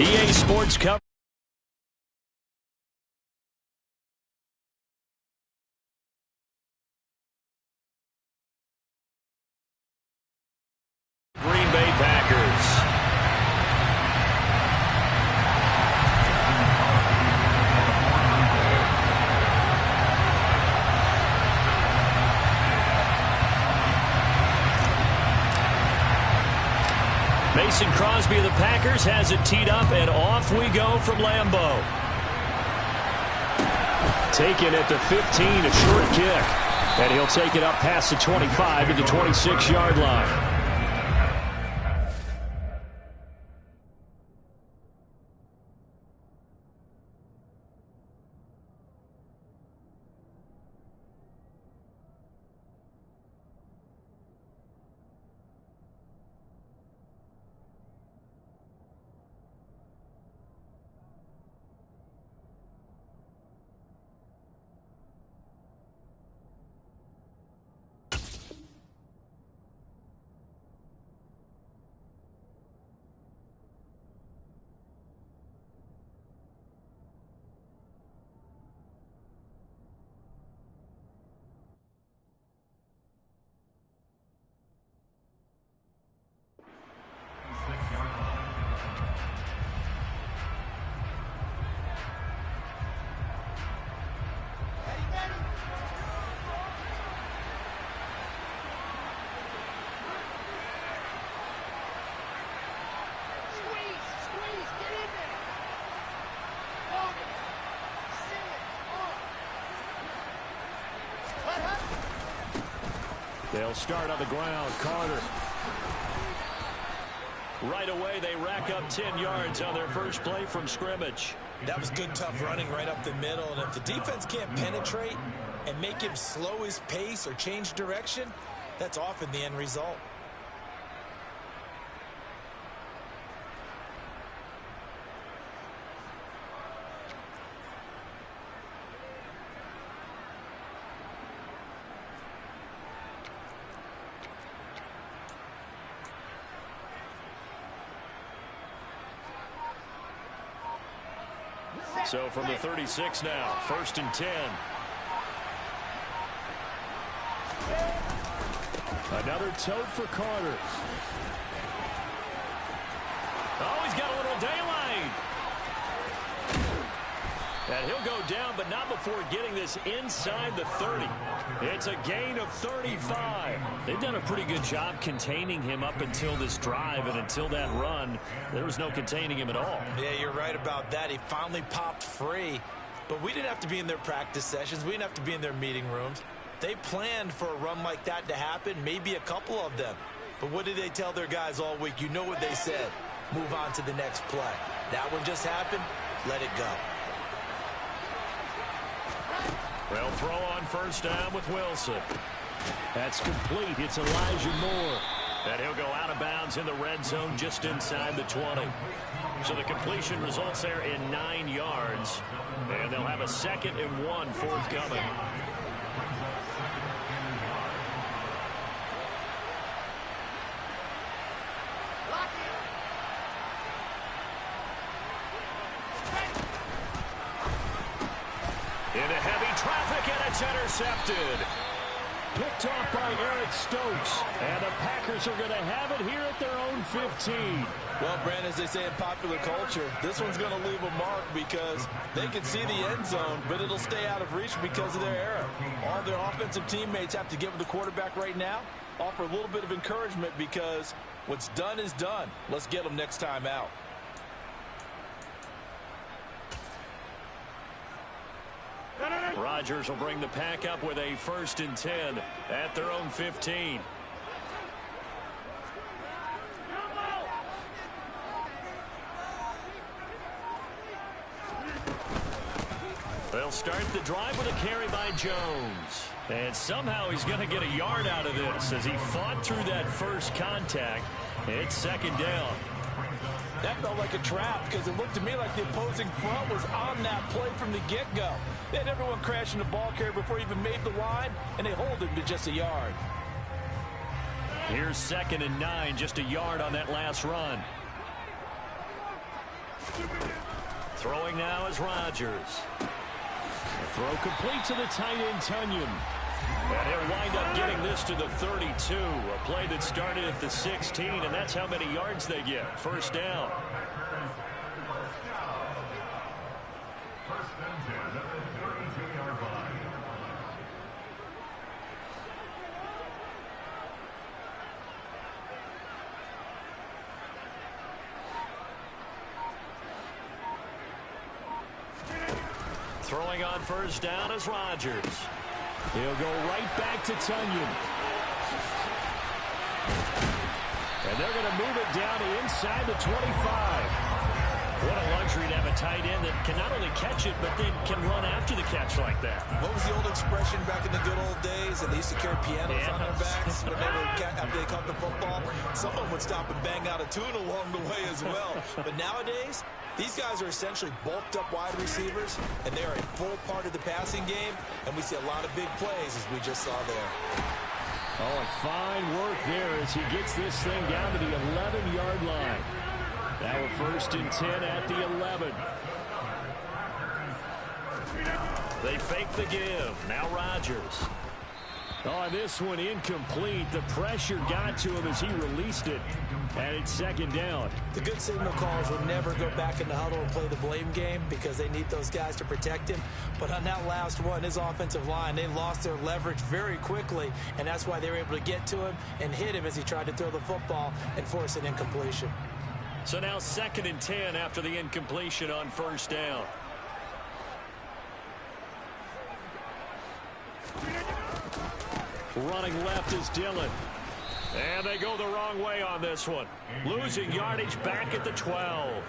EA Sports Cup. Green Bay Packers. Mason Crosby of the Packers has it teed up, and off we go from Lambeau. Taken at the 15, a short kick. And he'll take it up past the 25 to the 26-yard line. They'll start on the ground. Carter. Right away, they rack up 10 yards on their first play from scrimmage. That was good, tough running right up the middle. And if the defense can't penetrate and make him slow his pace or change direction, that's often the end result. So from the 36 now, 1st and 10. Another tote for Carter. Oh, he's got a little daylight. And he'll go down, but not before getting this inside the 30. It's a gain of 35. They've done a pretty good job containing him up until this drive, and until that run, there was no containing him at all. Yeah, you're right about that. He finally popped free, but we didn't have to be in their practice sessions. We didn't have to be in their meeting rooms. They planned for a run like that to happen, maybe a couple of them. But what did they tell their guys all week? You know what they said. Move on to the next play. That one just happened. Let it go. They'll throw on 1st down with Wilson. That's complete. It's Elijah Moore. And he'll go out of bounds in the red zone just inside the 20. So the completion results there in 9 yards. And they'll have a 2nd and 1 forthcoming. Into heavy traffic, and it's intercepted. Picked off by Eric Stokes. And the Packers are going to have it here at their own 15. Well, Brandon, as they say in popular culture, this one's going to leave a mark because they can see the end zone, but it'll stay out of reach because of their error. All their offensive teammates have to give the quarterback right now, offer a little bit of encouragement because what's done is done. Let's get them next time out. Rodgers will bring the pack up with a 1st and 10 at their own 15. They'll start the drive with a carry by Jones. And somehow he's going to get a yard out of this as he fought through that first contact. It's 2nd down. That felt like a trap because it looked to me like the opposing front was on that play from the get-go. They had everyone crashing the ball carrier before he even made the line, and they hold him to just a yard. Here's 2nd and 9, just a yard on that last run. Throwing now is Rodgers. The throw complete to the tight end, Tunyon. And he'll wind up getting this to the 32. A play that started at the 16, and that's how many yards they get. 1st down. Throwing on 1st down is Rodgers. He'll go right back to Tunyon. And they're going to move it down to inside the 25. What a luxury to have a tight end that can not only catch it, but then can run after the catch like that. What was the old expression back in the good old days? And they used to carry pianos on their backs when after they caught the football. Someone would stop and bang out a tune along the way as well. But nowadays, these guys are essentially bulked up wide receivers, and they are a full part of the passing game, and we see a lot of big plays as we just saw there. Oh, and fine work there as he gets this thing down to the 11-yard line. Now a 1st and 10 at the 11. They fake the give. Now Rodgers. Oh, this one incomplete. The pressure got to him as he released it. And it's 2nd down. The good signal callers will never go back in the huddle and play the blame game because they need those guys to protect him. But on that last one, his offensive line, they lost their leverage very quickly, and that's why they were able to get to him and hit him as he tried to throw the football and force an incompletion. So now 2nd and 10 after the incompletion on 1st down. Running left is Dillon. And they go the wrong way on this one. Losing yardage back at the 12.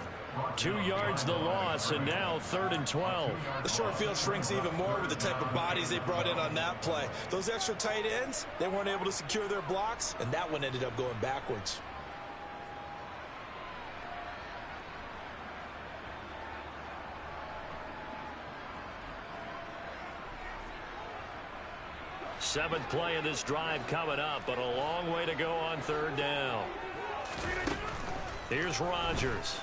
2 yards the loss, and now 3rd and 12. The short field shrinks even more with the type of bodies they brought in on that play. Those extra tight ends, they weren't able to secure their blocks, and that one ended up going backwards. Seventh play of this drive coming up, but a long way to go on 3rd down. Here's Rodgers.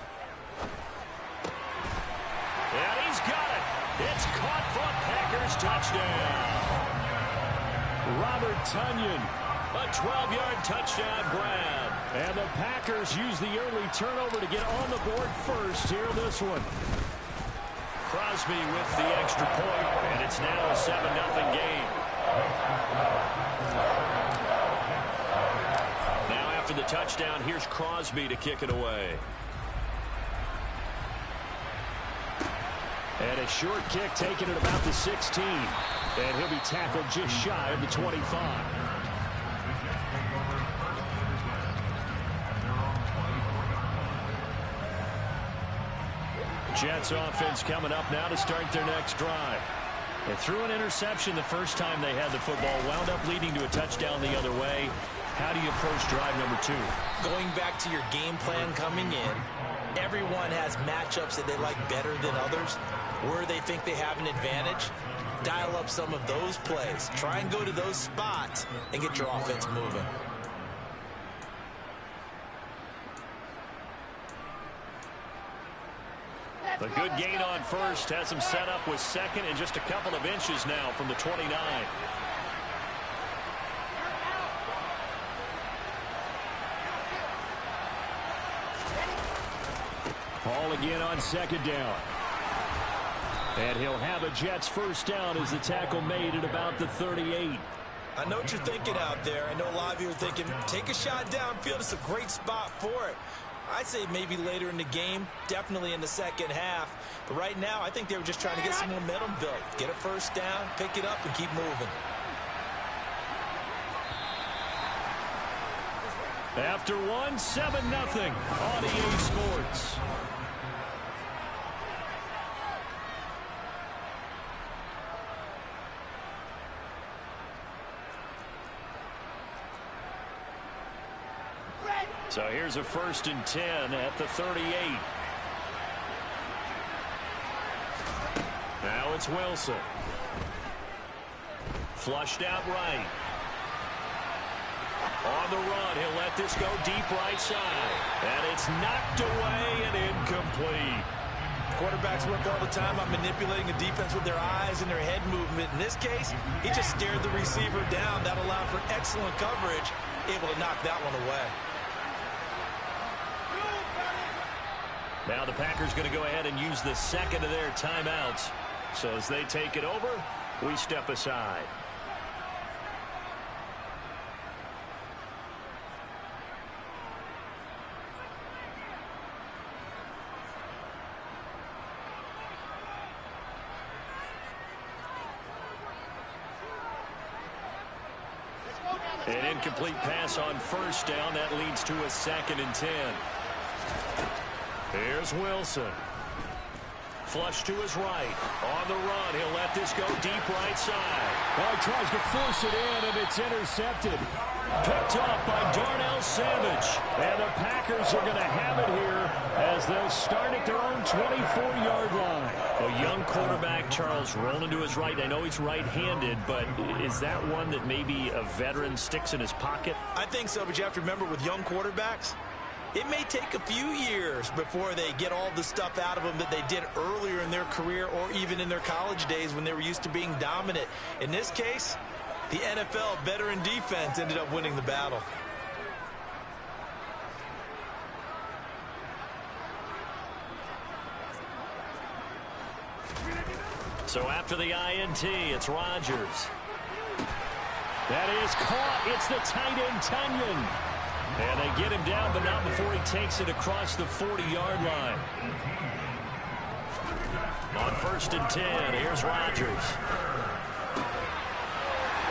And he's It's caught for a Packers touchdown. Robert Tonyan. A 12-yard touchdown grab. And the Packers use the early turnover to get on the board first here in this one. Crosby with the extra point, and it's now a 7-0 game. Now after the touchdown, here's Crosby to kick it away. And a short kick taken at about the 16. And he'll be tackled just shy of the 25. Jets offense coming up now to start their next drive. They threw an interception the first time they had the football, wound up leading to a touchdown the other way. How do you approach drive number 2? Going back to your game plan coming in, everyone has matchups that they like better than others, where they think they have an advantage. Dial up some of those plays. Try and go to those spots and get your offense moving. A good gain on first has him set up with second and just a couple of inches now from the 29. Ball again on second down. And he'll have a Jets first down as the tackle made at about the 38. I know what you're thinking out there. I know a lot of you are thinking, take a shot downfield. It's a great spot for it. I'd say maybe later in the game, definitely in the second half. But right now, I think they were just trying to get some momentum built. Get a first down, pick it up, and keep moving. After one, 7-0 on EA Sports. So here's a 1st and 10 at the 38. Now it's Wilson. Flushed out right. On the run, he'll let this go deep right side. And it's knocked away and incomplete. Quarterbacks work all the time on manipulating a defense with their eyes and their head movement. In this case, he just stared the receiver down. That allowed for excellent coverage, able to knock that one away. Now the Packers going to go ahead and use the second of their timeouts. So as they take it over, we step aside. An incomplete pass on first down. That leads to a 2nd and 10. Here's Wilson. Flush to his right. On the run, he'll let this go deep right side. Well, he tries to force it in, and it's intercepted. Picked off by Darnell Savage. And the Packers are going to have it here as they'll start at their own 24-yard line. A young quarterback, Charles, rolling to his right. I know he's right-handed, but is that one that maybe a veteran sticks in his pocket? I think so, but you have to remember with young quarterbacks, it may take a few years before they get all the stuff out of them that they did earlier in their career or even in their college days when they were used to being dominant. In this case, the NFL veteran defense ended up winning the battle. So after the INT, it's Rodgers. That is caught. It's the tight end, Tonyan. And they get him down, but not before he takes it across the 40-yard line. On 1st and 10, here's Rodgers.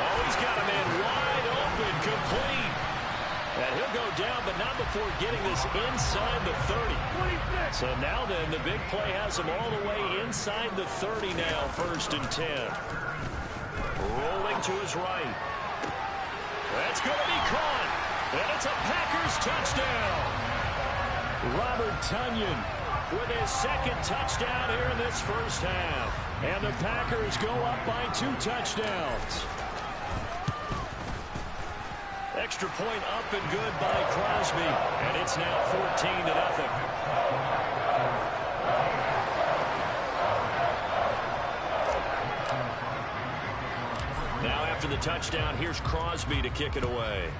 Oh, he's got a man wide open, complete. And he'll go down, but not before getting this inside the 30. So now then, the big play has him all the way inside the 30 now, 1st and 10. Rolling to his right. That's going to be caught. And it's a Packers touchdown. Robert Tonyan with his 2nd touchdown here in this first half. And the Packers go up by 2 touchdowns. Extra point up and good by Crosby. And it's now 14-0. after the touchdown, here's Crosby to kick it away.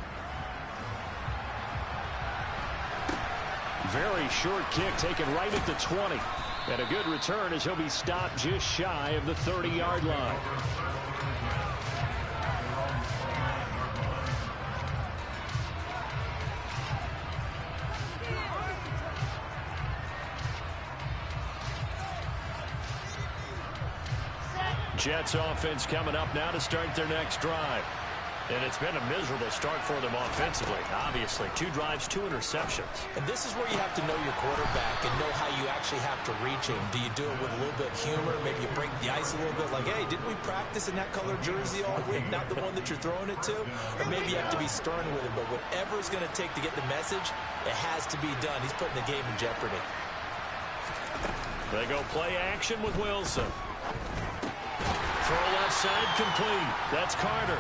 Very short kick taken right at the 20. And a good return as he'll be stopped just shy of the 30-yard line. Jets offense coming up now to start their next drive. And it's been a miserable start for them offensively. Obviously, 2 drives, 2 interceptions. And this is where you have to know your quarterback and know how you actually have to reach him. Do you do it with a little bit of humor? Maybe you break the ice a little bit like, hey, didn't we practice in that color jersey all week? Not the one that you're throwing it to? Or maybe you have to be stern with him. But whatever it's going to take to get the message, it has to be done. He's putting the game in jeopardy. They go play action with Wilson. Throw left side complete. That's Carter.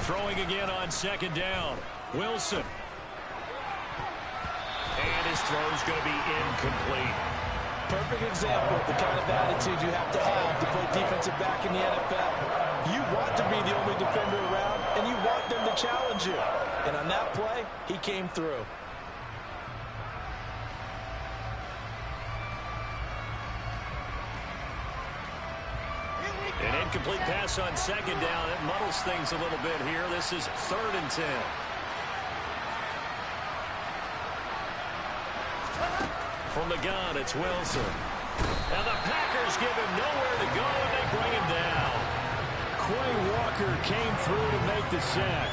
Throwing again on second down. Wilson. And his throw's going to be incomplete. Perfect example of the kind of attitude you have to play defensive back in the NFL. You want to be the only defender around, and you want them to challenge you. And on that play, he came through. An incomplete pass on second down. It muddles things a little bit here. This is 3rd and 10. From the gun, it's Wilson. And the Packers give him nowhere to go, and they bring him down. Quay Walker came through to make the sack.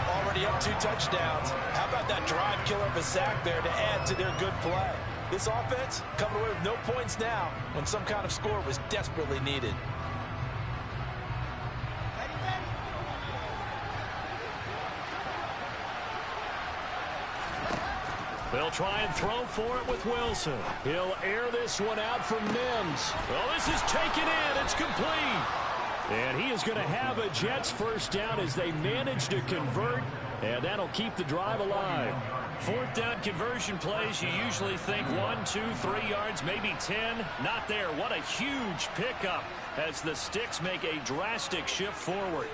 Already up 2 touchdowns. How about that drive killer of a sack there to add to their good play? This offense coming away with no points now when some kind of score was desperately needed. They'll try and throw for it with Wilson. He'll air this one out from Mims. Well, this is taken in. It's complete. And he is going to have a Jets first down as they manage to convert, and that'll keep the drive alive. 4th down conversion plays, you usually think 1, 2, 3 yards, maybe 10. Not there. What a huge pickup as the Sticks make a drastic shift forward.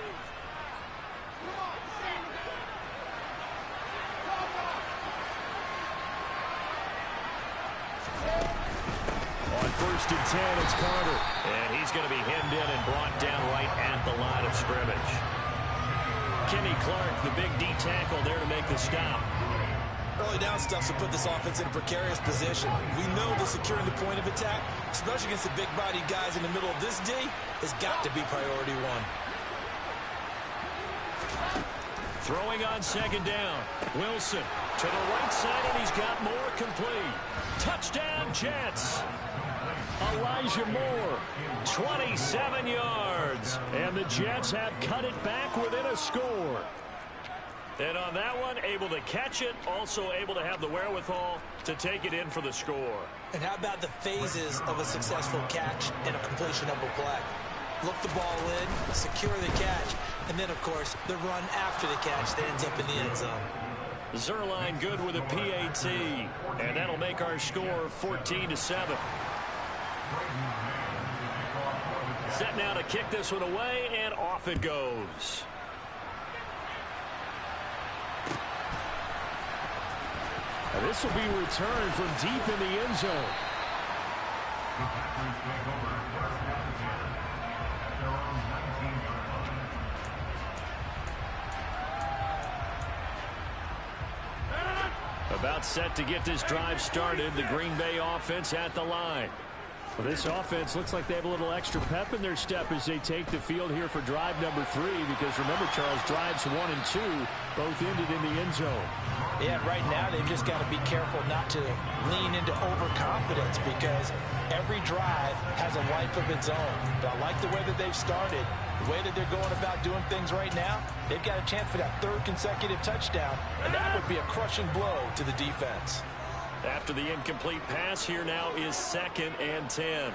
On 1st and 10, it's Carter. And he's going to be hemmed in and brought down right at the line of scrimmage. Kenny Clark, the big D tackle there to make the stop. Early down stuff to put this offense in a precarious position. We know that securing the point of attack, especially against the big-bodied guys in the middle of this D, has got to be priority 1. Throwing on second down. Wilson to the right side, and he's got more complete. Touchdown, Jets. Elijah Moore. 27 yards. And the Jets have cut it back within a score. And on that one, able to catch it, also able to have the wherewithal to take it in for the score. And how about the phases of a successful catch and a completion of a play? Look the ball in, secure the catch, and then, of course, the run after the catch that ends up in the end zone. Zerline good with a PAT, and that'll make our score 14-7. Set now to kick this one away, and off it goes. And this will be returned from deep in the end zone. About set to get this drive started, the Green Bay offense at the line. Well, this offense looks like they have a little extra pep in their step as they take the field here for drive number 3, because remember, Charles, drives 1 and 2 both ended in the end zone. Yeah, right now they've just got to be careful not to lean into overconfidence, because every drive has a life of its own. But I like the way that they've started, the way that they're going about doing things right now. They've got a chance for that 3rd consecutive touchdown, and that would be a crushing blow to the defense. After the incomplete pass, here now is 2nd and 10.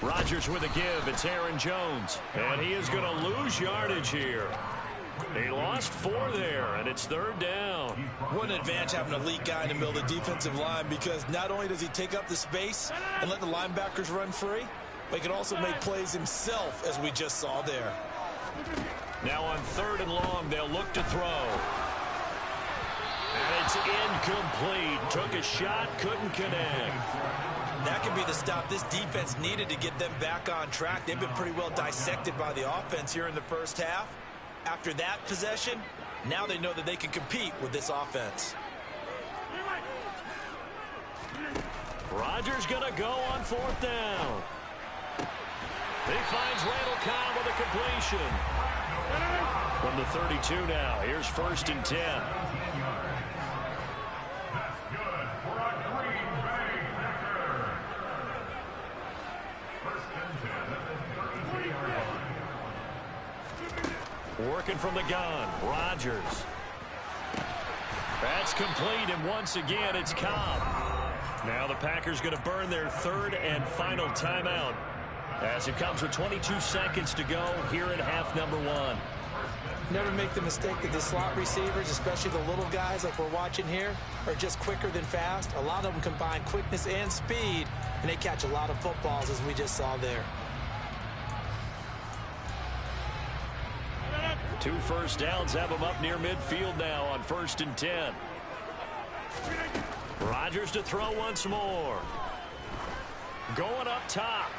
Rodgers with a give. It's Aaron Jones. And he is going to lose yardage here. He lost 4 there, and it's 3rd down. What an advantage having a elite guy in the middle of the defensive line, because not only does he take up the space and let the linebackers run free, but he can also make plays himself, as we just saw there. Now on 3rd and long, they'll look to throw. And it's incomplete. Took a shot, couldn't connect. That could be the stop this defense needed to get them back on track. They've been pretty well dissected by the offense here in the first half. After that possession, now they know that they can compete with this offense. Rodgers going to go on 4th down. He finds Randall Cobb with a completion. From the 32 now, here's 1st and 10. Working from the gun, Rodgers. That's complete, and once again, it's Cobb. Now the Packers going to burn their 3rd and final timeout, as it comes with 22 seconds to go here in half number 1. Never make the mistake that the slot receivers, especially the little guys like we're watching here, are just quicker than fast. A lot of them combine quickness and speed, and they catch a lot of footballs, as we just saw there. 2 first downs have them up near midfield now on 1st and 10. Rodgers to throw once more. Going up top.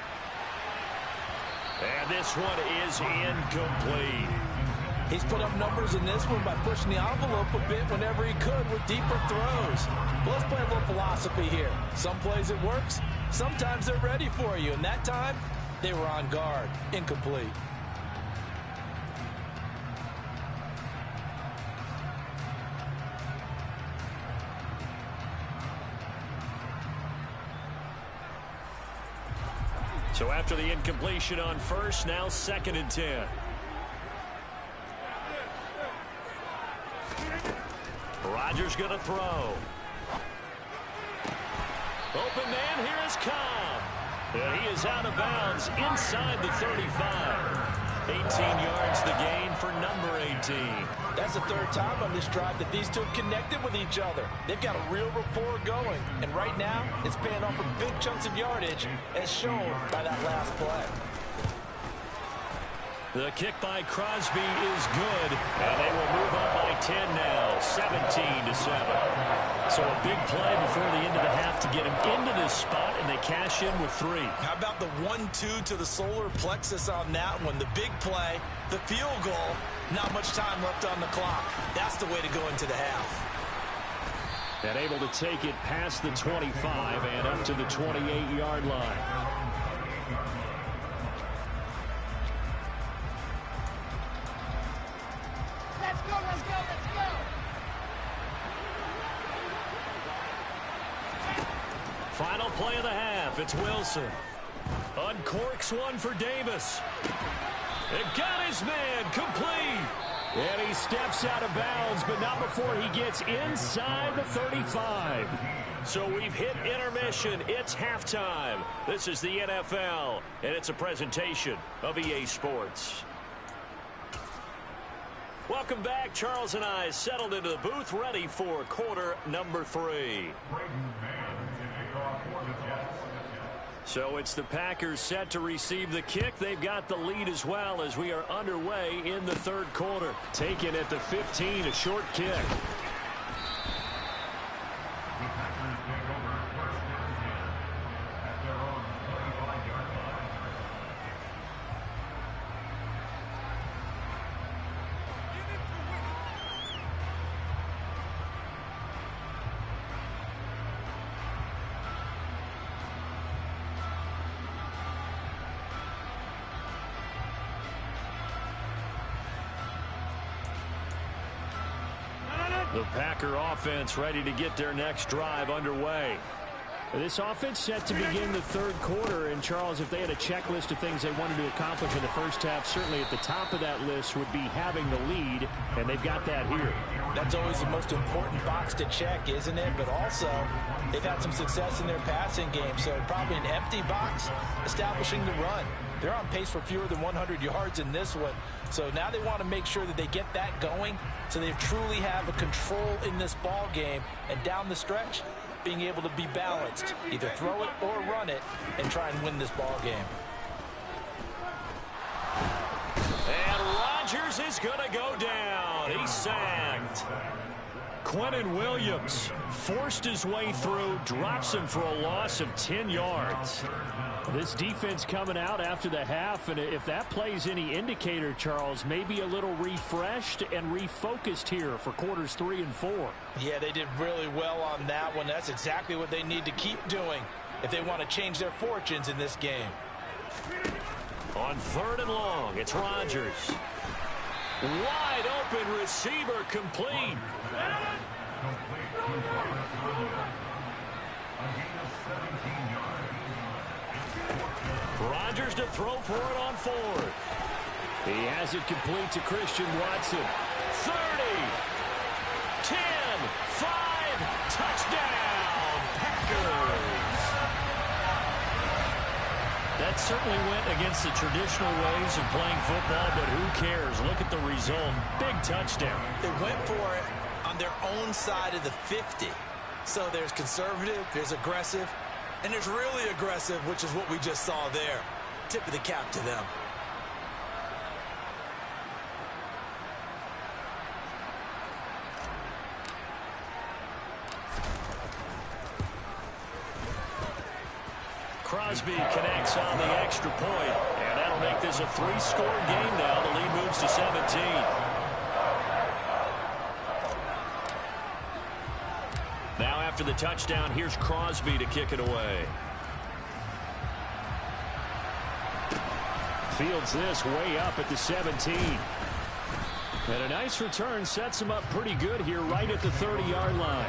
And this one is incomplete. He's put up numbers in this one by pushing the envelope a bit whenever he could with deeper throws. But let's play a little philosophy here. Some plays it works. Sometimes they're ready for you. And that time, they were on guard. Incomplete. So after the incompletion on 1st, now 2nd and 10. Rodgers going to throw. Open man, here is Cobb. And he is out of bounds inside the 35. 18 yards the gain for number 18. That's the 3rd time on this drive that these two have connected with each other. They've got a real rapport going. And right now, it's paying off for big chunks of yardage, as shown by that last play. The kick by Crosby is good, and they will move up by 10 now, 17-7. So a big play before the end of the half to get him into this spot, and they cash in with 3. How about the 1-2 to the solar plexus on that one? The big play, the field goal, not much time left on the clock. That's the way to go into the half. And able to take it past the 25 and up to the 28-yard line. Final play of the half. It's Wilson. Uncorks one for Davis. It got his man complete. And he steps out of bounds, but not before he gets inside the 35. So we've hit intermission. It's halftime. This is the NFL, and it's a presentation of EA Sports. Welcome back. Charles and I settled into the booth, ready for quarter number 3. So it's the Packers set to receive the kick. They've got the lead as well as we are underway in the 3rd quarter. Taken at the 15, a short kick. The Packer offense ready to get their next drive underway. This offense set to begin the third quarter. And, Charles, if they had a checklist of things they wanted to accomplish in the first half, certainly at the top of that list would be having the lead, and they've got that here. That's always the most important box to check, isn't it? But also, they've had some success in their passing game, so probably an empty box establishing the run. They're on pace for fewer than 100 yards in this one, so now they want to make sure that they get that going so they truly have a control in this ball game, and down the stretch, being able to be balanced, either throw it or run it, and try and win this ball game. And Rodgers is going to go down. He's sacked. Quentin Williams forced his way through, drops him for a loss of 10 yards. This defense coming out after the half, and if that plays any indicator, Charles, maybe a little refreshed and refocused here for quarters 3 and 4. Yeah, they did really well on that one. That's exactly what they need to keep doing if they want to change their fortunes in this game. On 3rd and long, it's Rodgers. Wide open receiver complete. Rodgers to throw for it on 4th. He has it complete to Christian Watson. 30, 10, 5, touchdown, Packers. That certainly went against the traditional ways of playing football, but who cares? Look at the result. Big touchdown. They went for it on their own side of the 50. So there's conservative, there's aggressive, and there's really aggressive, which is what we just saw there. Tip of the cap to them. Crosby connects on the extra point, and that'll make this a 3-score game now. The lead moves to 17. Now after the touchdown, here's Crosby to kick it away. Fields this way up at the 17. And a nice return sets him up pretty good here right at the 30-yard line.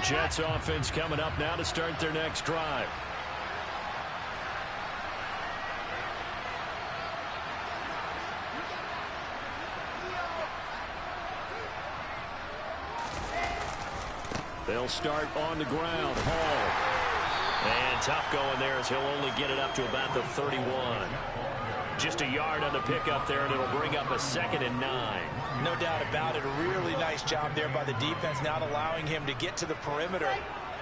Jets offense coming up now to start their next drive. They'll start on the ground. Hall. And tough going there as he'll only get it up to about the 31. Just a yard on the pickup there, and it'll bring up a 2nd and 9. No doubt about it. A really nice job there by the defense, not allowing him to get to the perimeter.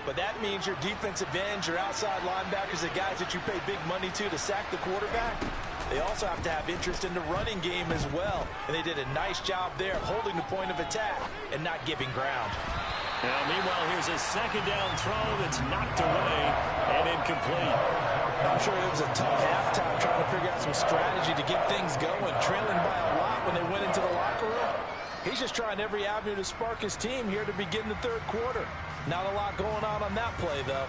But that means your defensive ends, your outside linebackers, the guys that you pay big money to sack the quarterback, they also have to have interest in the running game as well. And they did a nice job there of holding the point of attack and not giving ground. Now, meanwhile, here's a 2nd down throw that's knocked away and incomplete. I'm sure it was a tough halftime trying to figure out some strategy to get things going, trailing by a lot when they went into the locker room. He's just trying every avenue to spark his team here to begin the 3rd quarter. Not a lot going on that play, though.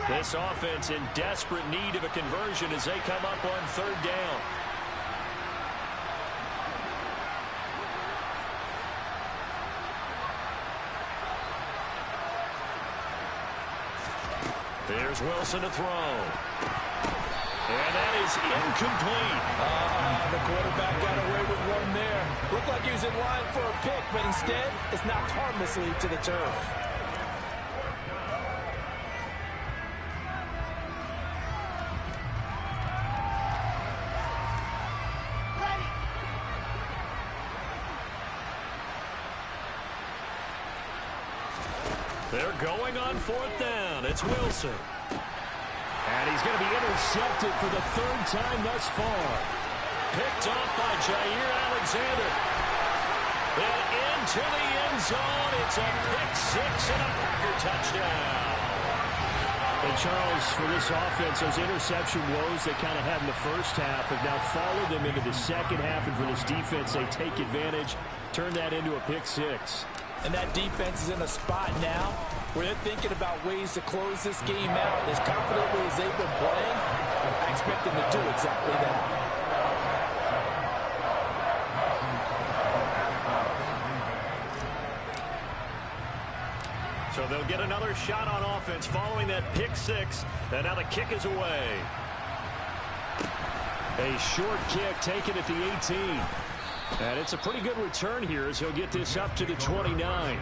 This offense in desperate need of a conversion as they come up on 3rd down. There's Wilson to throw. And that is incomplete. The quarterback got away with one there. Looked like he was in line for a pick, but instead, it's knocked harmlessly to the turf. They're going on 4th down. It's Wilson. And he's going to be intercepted for the 3rd time thus far. Picked off by Jair Alexander. And into the end zone. It's a pick 6 and a Packer touchdown. And Charles, for this offense, those interception woes they kind of had in the first half have now followed them into the second half. And for this defense, they take advantage, turn that into a pick six. And that defense is in a spot now where they're thinking about ways to close this game out. As confidently as they've been playing, I expect them to do exactly that. So they'll get another shot on offense following that pick six. And now the kick is away. A short kick taken at the 18. And it's a pretty good return here as he'll get this up to the 29.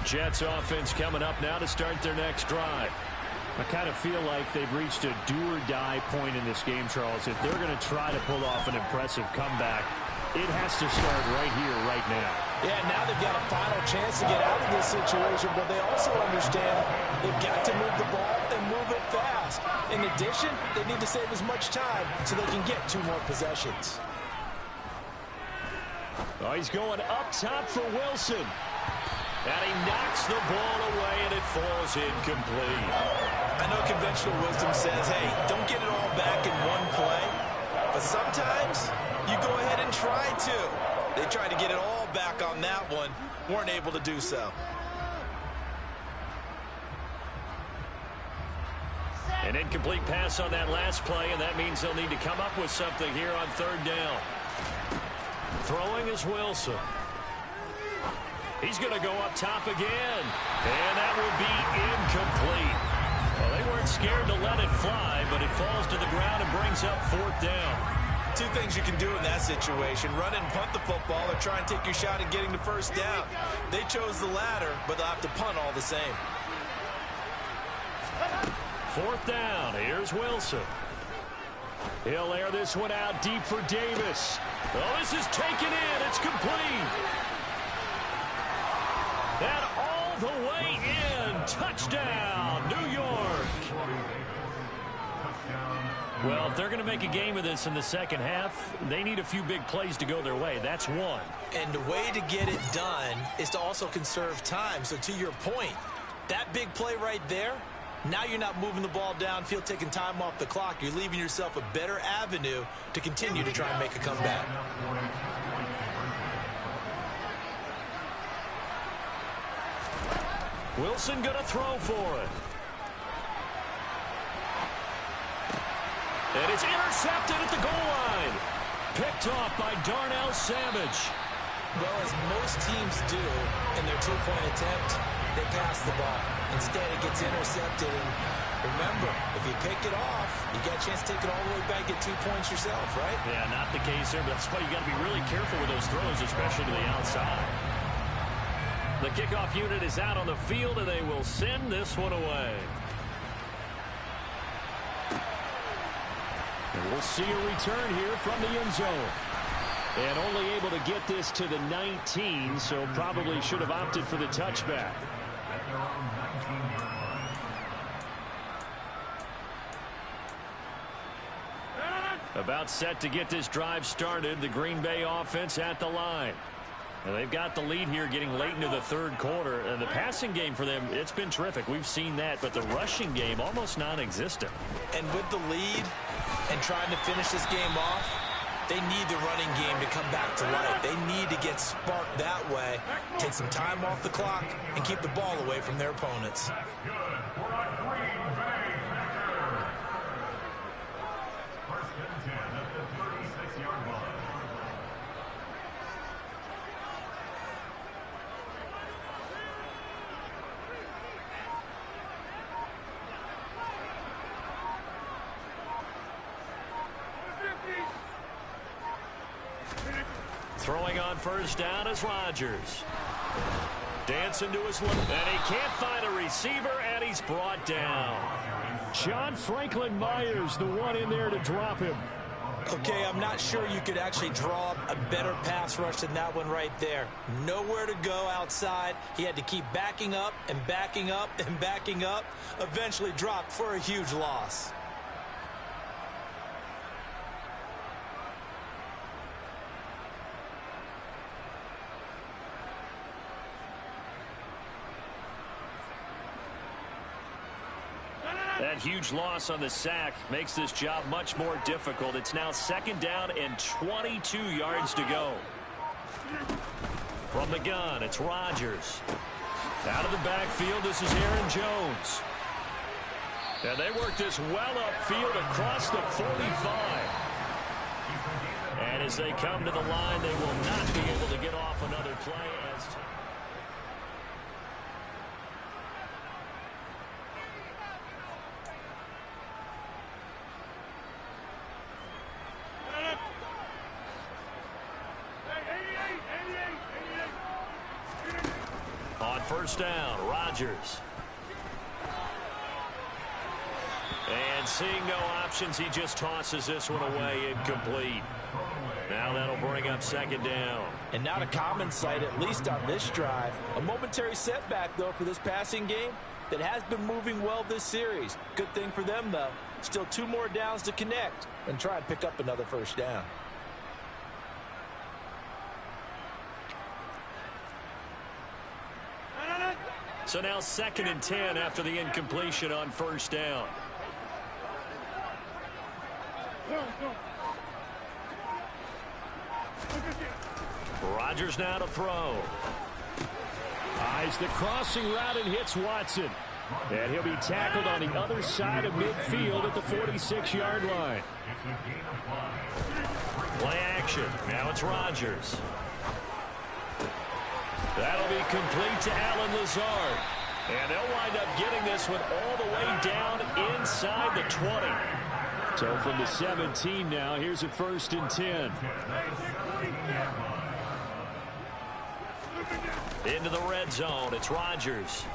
Jets offense coming up now to start their next drive. I kind of feel like they've reached a do-or-die point in this game, Charles. If they're going to try to pull off an impressive comeback, it has to start right here, right now. Yeah, now they've got a final chance to get out of this situation, but they also understand they've got to move the ball and move it fast. In addition, they need to save as much time so they can get 2 more possessions. Oh, he's going up top for Wilson. And he knocks the ball away, and it falls incomplete. I know conventional wisdom says, hey, don't get it all back in one play. But sometimes you go ahead and try to. They tried to get it all back on that one. Weren't able to do so. An incomplete pass on that last play, and that means they'll need to come up with something here on third down. Throwing is Wilson. He's going to go up top again. And that will be incomplete. Well, they weren't scared to let it fly, but it falls to the ground and brings up fourth down. 2 things you can do in that situation. Run and punt the football or try and take your shot at getting the first down. They chose the latter, but they'll have to punt all the same. Fourth down. Here's Wilson. He'll air this one out deep for Davis. Oh, this is taken in. It's complete. And all the way in. Touchdown, New York. Well, if they're going to make a game of this in the second half, they need a few big plays to go their way. That's one. And the way to get it done is to also conserve time. So to your point, that big play right there, now you're not moving the ball downfield, taking time off the clock. You're leaving yourself a better avenue to continue to try and make a comeback. Wilson going to throw for it. And it's intercepted at the goal line. Picked off by Darnell Savage. Well, as most teams do in their 2-point attempt, they pass the ball. Instead, it gets intercepted. And remember, if you pick it off, you got a chance to take it all the way back, get 2 points yourself, right? Yeah, not the case there, but that's why you got to be really careful with those throws, especially to the outside. The kickoff unit is out on the field, and they will send this one away. And we'll see a return here from the end zone. And only able to get this to the 19, so probably should have opted for the touchback. About set to get this drive started, the Green Bay offense at the line. And they've got the lead here getting late into the third quarter. And the passing game for them, it's been terrific. We've seen that, but the rushing game almost non-existent. And with the lead and trying to finish this game off, they need the running game to come back to life. They need to get sparked that way, take some time off the clock, and keep the ball away from their opponents. Throwing on first down is Rodgers. Dancing to his left, and he can't find a receiver, and he's brought down. John Franklin Myers, the one in there to drop him. Okay, I'm not sure you could actually draw up a better pass rush than that one right there. Nowhere to go outside. He had to keep backing up and backing up and backing up. Eventually dropped for a huge loss. That huge loss on the sack makes this job much more difficult. It's now 2nd down and 22 yards to go. From the gun, it's Rodgers. Out of the backfield, this is Aaron Jones. And they work this well upfield across the 45. And as they come to the line, they will not be able to get off another play as on 1st down, Rodgers. And seeing no options, he just tosses this one away, incomplete. Now that'll bring up 2nd down. And not a common sight, at least on this drive. A momentary setback, though, for this passing game that has been moving well this series. Good thing for them, though. Still 2 more downs to connect and try and pick up another 1st down. So now 2nd and 10 after the incompletion on 1st down. Rodgers now to throw. Eyes the crossing route and hits Watson. And he'll be tackled on the other side of midfield at the 46-yard line. Play action. Now it's Rodgers. That'll be complete to Allen Lazard. And they'll wind up getting this one all the way down inside the 20. So from the 17 now, here's a 1st and 10. Into the red zone, it's Rodgers.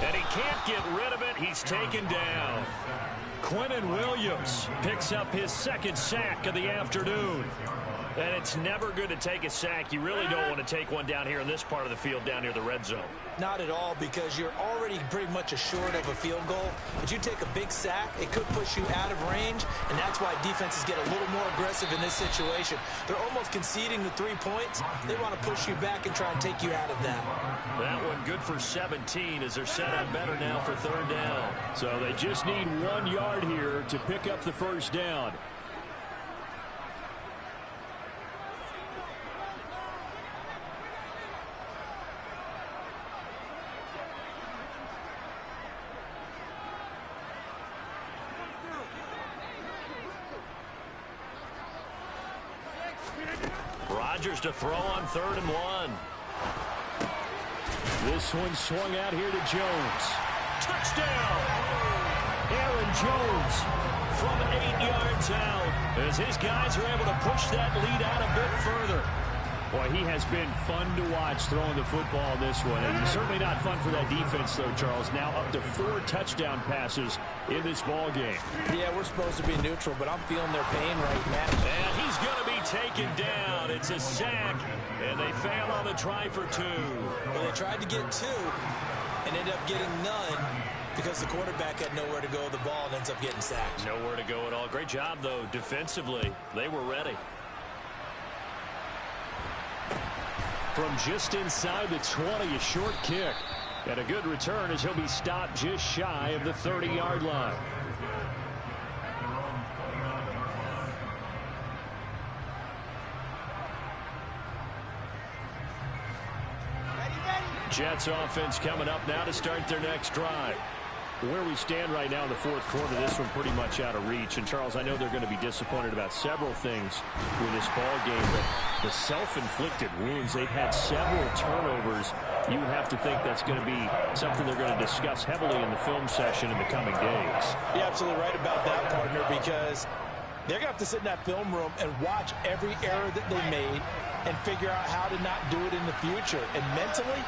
And he can't get rid of it. He's taken down. Quentin Williams picks up his 2nd sack of the afternoon. And it's never good to take a sack. You really don't want to take one down here in this part of the field down near the red zone. Not at all, because you're already pretty much assured of a field goal. But you take a big sack, it could push you out of range, and that's why defenses get a little more aggressive in this situation. They're almost conceding the 3 points. They want to push you back and try and take you out of that. That one good for 17 as they're set up better now for 3rd down. So they just need 1 yard here to pick up the 1st down. Rodgers to throw on 3rd and 1. This one swung out here to Jones. Touchdown! Aaron Jones from 8 yards out as his guys are able to push that lead out a bit further. Boy, he has been fun to watch throwing the football in this one. And he's certainly not fun for that defense, though, Charles. Now up to 4 touchdown passes in this ball game. Yeah, we're supposed to be neutral, but I'm feeling their pain right now. And he's going to be taken down. It's a sack, and they fail on the try for 2. Well, they tried to get 2 and ended up getting none because the quarterback had nowhere to go with the ball and ends up getting sacked. Nowhere to go at all. Great job, though, defensively. They were ready. From just inside the 20, a short kick. And a good return as he'll be stopped just shy of the 30-yard line. Jets offense coming up now to start their next drive. Where we stand right now in the 4th quarter, this one pretty much out of reach. And, Charles, I know they're going to be disappointed about several things with this ball game, but the self-inflicted wounds, they've had several turnovers. You have to think that's going to be something they're going to discuss heavily in the film session in the coming days. You're absolutely right about that, partner, because they're going to have to sit in that film room and watch every error that they made and figure out how to not do it in the future. And mentally,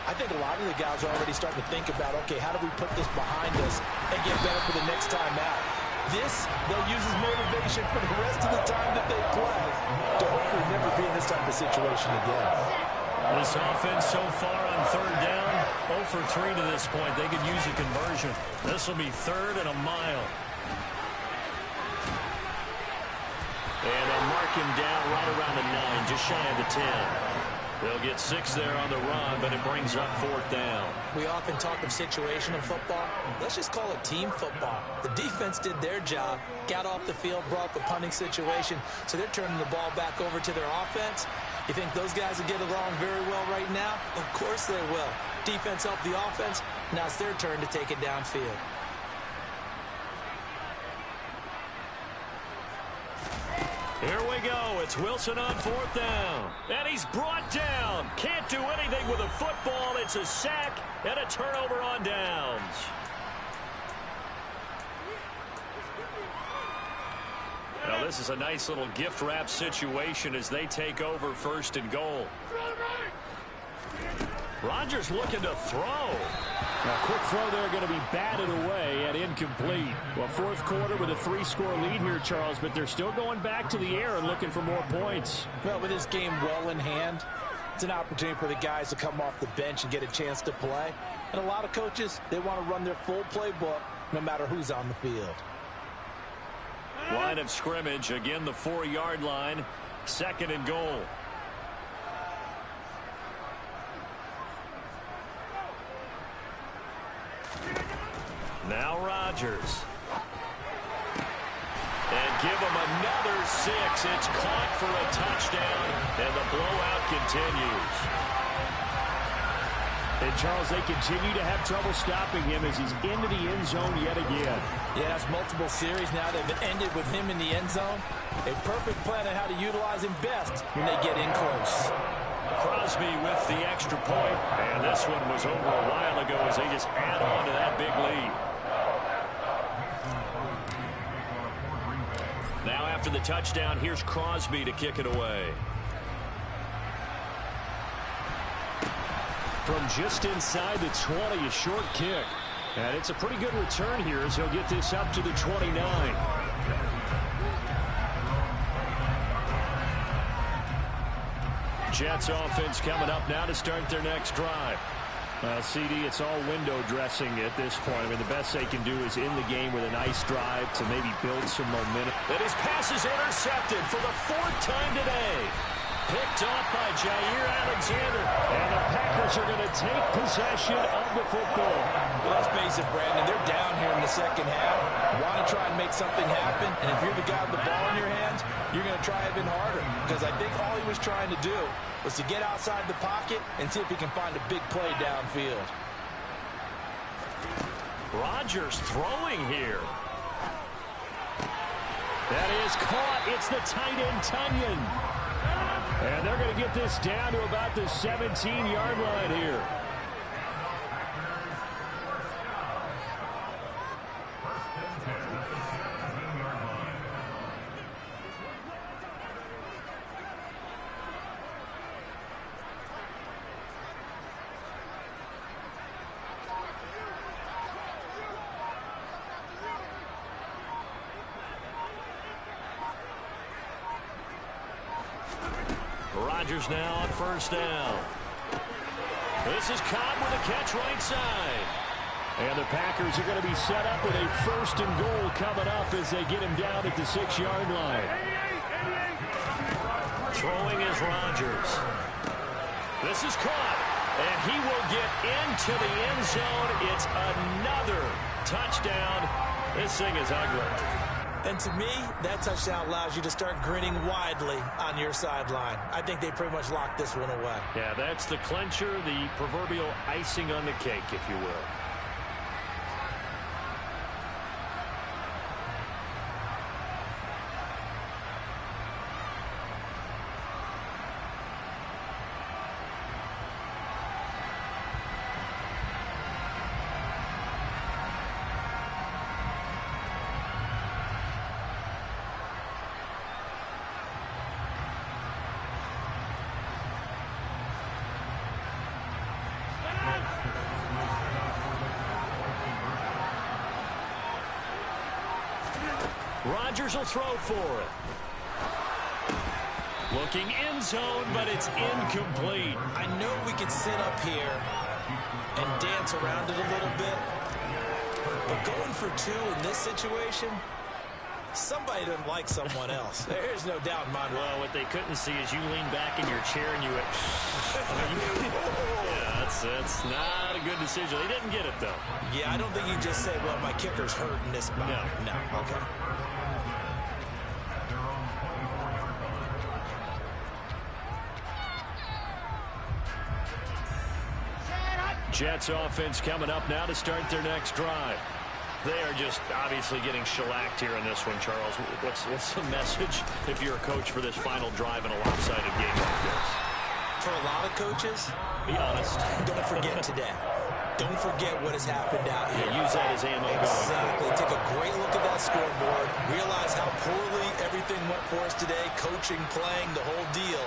I think a lot of the guys are already starting to think about, okay, how do we put this behind us and get better for the next time out? This, they'll use as motivation for the rest of the time that they play to hopefully never be in this type of situation again. This offense so far on 3rd down, 0 for 3 to this point. They could use a conversion. This will be 3rd and a mile. And they'll mark him down right around the 9, just shy of the 10. They'll get 6 there on the run, but it brings up 4th down. We often talk of situational football. Let's just call it team football. The defense did their job, got off the field, brought the punting situation, so they're turning the ball back over to their offense. You think those guys will get along very well right now? Of course they will. Defense helped the offense. Now it's their turn to take it downfield. Here we go. It's Wilson on 4th down. And he's brought down. Can't do anything with a football. It's a sack and a turnover on downs. Now this is a nice little gift wrap situation as they take over 1st and goal. Rodgers looking to throw. A quick throw there going to be batted away and incomplete. Well, 4th quarter with a 3-score lead here, Charles, but they're still going back to the air and looking for more points. Well, with this game well in hand, it's an opportunity for the guys to come off the bench and get a chance to play. And a lot of coaches, they want to run their full playbook no matter who's on the field. Line of scrimmage, again the 4-yard line, 2nd and goal. Now Rodgers. And give him another 6. It's caught for a touchdown, and the blowout continues. And, Charles, they continue to have trouble stopping him as he's into the end zone yet again. Yeah, that's multiple series now. They've ended with him in the end zone. A perfect plan on how to utilize him best when they get in close. Crosby with the extra point, and this one was over a while ago as they just add on to that big lead. Now after the touchdown, here's Crosby to kick it away. From just inside the 20, a short kick. And it's a pretty good return here as he'll get this up to the 29. Jets offense coming up now to start their next drive. CD, it's all window dressing at this point. I mean, the best they can do is in the game with a nice drive to maybe build some momentum. And his pass is intercepted for the 4th time today. Picked off by Jair Alexander. And the Packers are going to take possession of the football. Well, let's face it, Brandon. They're down here in the second half. Want to try and make something happen. And if you're the guy with the ball in your hands, you're going to try even harder. Because I think all he was trying to do was to get outside the pocket and see if he can find a big play downfield. Rodgers throwing here. That is caught. It's the tight end, Tunyon. And they're going to get this down to about the 17-yard line here. Rodgers now on 1st down. This is Cobb with a catch right side. And the Packers are going to be set up with a 1st and goal coming up as they get him down at the 6-yard line. Throwing is Rodgers. This is caught. And he will get into the end zone. It's another touchdown. This thing is ugly. And to me, that touchdown allows you to start grinning widely on your sideline. I think they pretty much locked this one away. Yeah, that's the clincher, the proverbial icing on the cake, if you will. Rodgers will throw for it. Looking end zone, but it's incomplete. I know we can sit up here and dance around it a little bit, but going for 2 in this situation Somebody doesn't like someone else. There's no doubt in my mind. Well, what they couldn't see is you lean back in your chair and you went, yeah, that's not a good decision. They didn't get it, though. Yeah, I don't think you just say, well, my kicker's hurt in this spot. No, okay. Jets offense coming up now to start their next drive. They are just obviously getting shellacked here in this one, Charles. What's the message if you're a coach for this final drive in a lopsided game like this? For a lot of coaches, be honest. Don't forget today. Don't forget what has happened out here. Yeah, use that as ammo. Exactly. Take a great look at that scoreboard. Realize how poorly everything went for us today. Coaching, playing, the whole deal.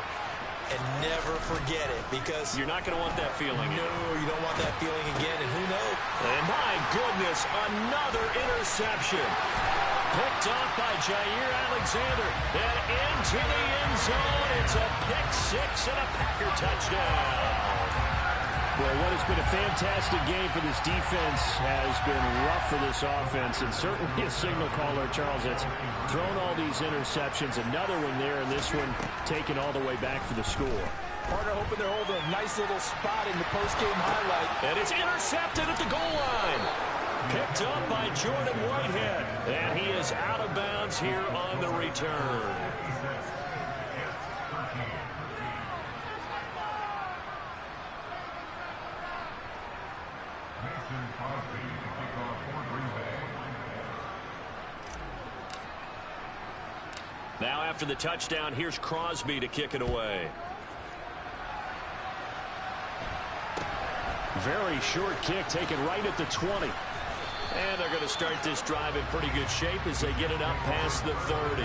And never forget it, because you're not going to want that feeling. No, you don't want that feeling again, and who knows? And my goodness, another interception. Picked off by Jair Alexander. And into the end zone. It's a pick six and a Packer touchdown. Well, what has been a fantastic game for this defense has been rough for this offense, and certainly a signal caller, Charles, that's thrown all these interceptions. Another one there, and this one taken all the way back for the score. Partner hoping they're holding a nice little spot in the post-game highlight. And it's intercepted at the goal line. Picked up by Jordan Whitehead. And he is out of bounds here on the return. Now after the touchdown, here's Crosby to kick it away. Very short kick taken right at the 20. And they're going to start this drive in pretty good shape as they get it up past the 30.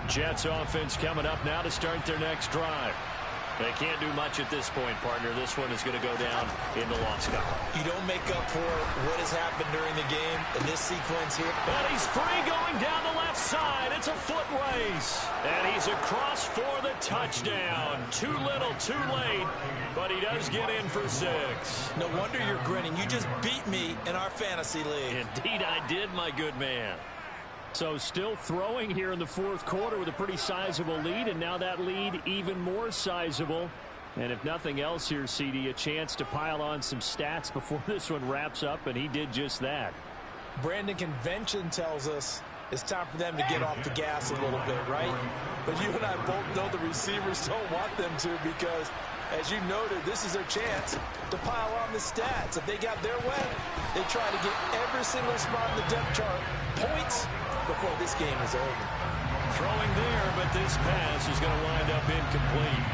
Jets offense coming up now to start their next drive. They can't do much at this point, partner. This one is going to go down in the lost column. You don't make up for what has happened during the game in this sequence here. And he's free going down the left side. It's a foot race. And he's across for the touchdown. Too little, too late. But he does get in for 6. No wonder you're grinning. You just beat me in our fantasy league. Indeed I did, my good man. So still throwing here in the fourth quarter with a pretty sizable lead, and now that lead even more sizable. And if nothing else here, CD, a chance to pile on some stats before this one wraps up, and he did just that. Brandon, convention tells us it's time for them to get off the gas a little bit, right? But you and I both know the receivers don't want them to, because, as you noted, this is their chance to pile on the stats. If they got their way, they try to get every single spot in the depth chart points before this game is over. Throwing there, but this pass is going to wind up incomplete.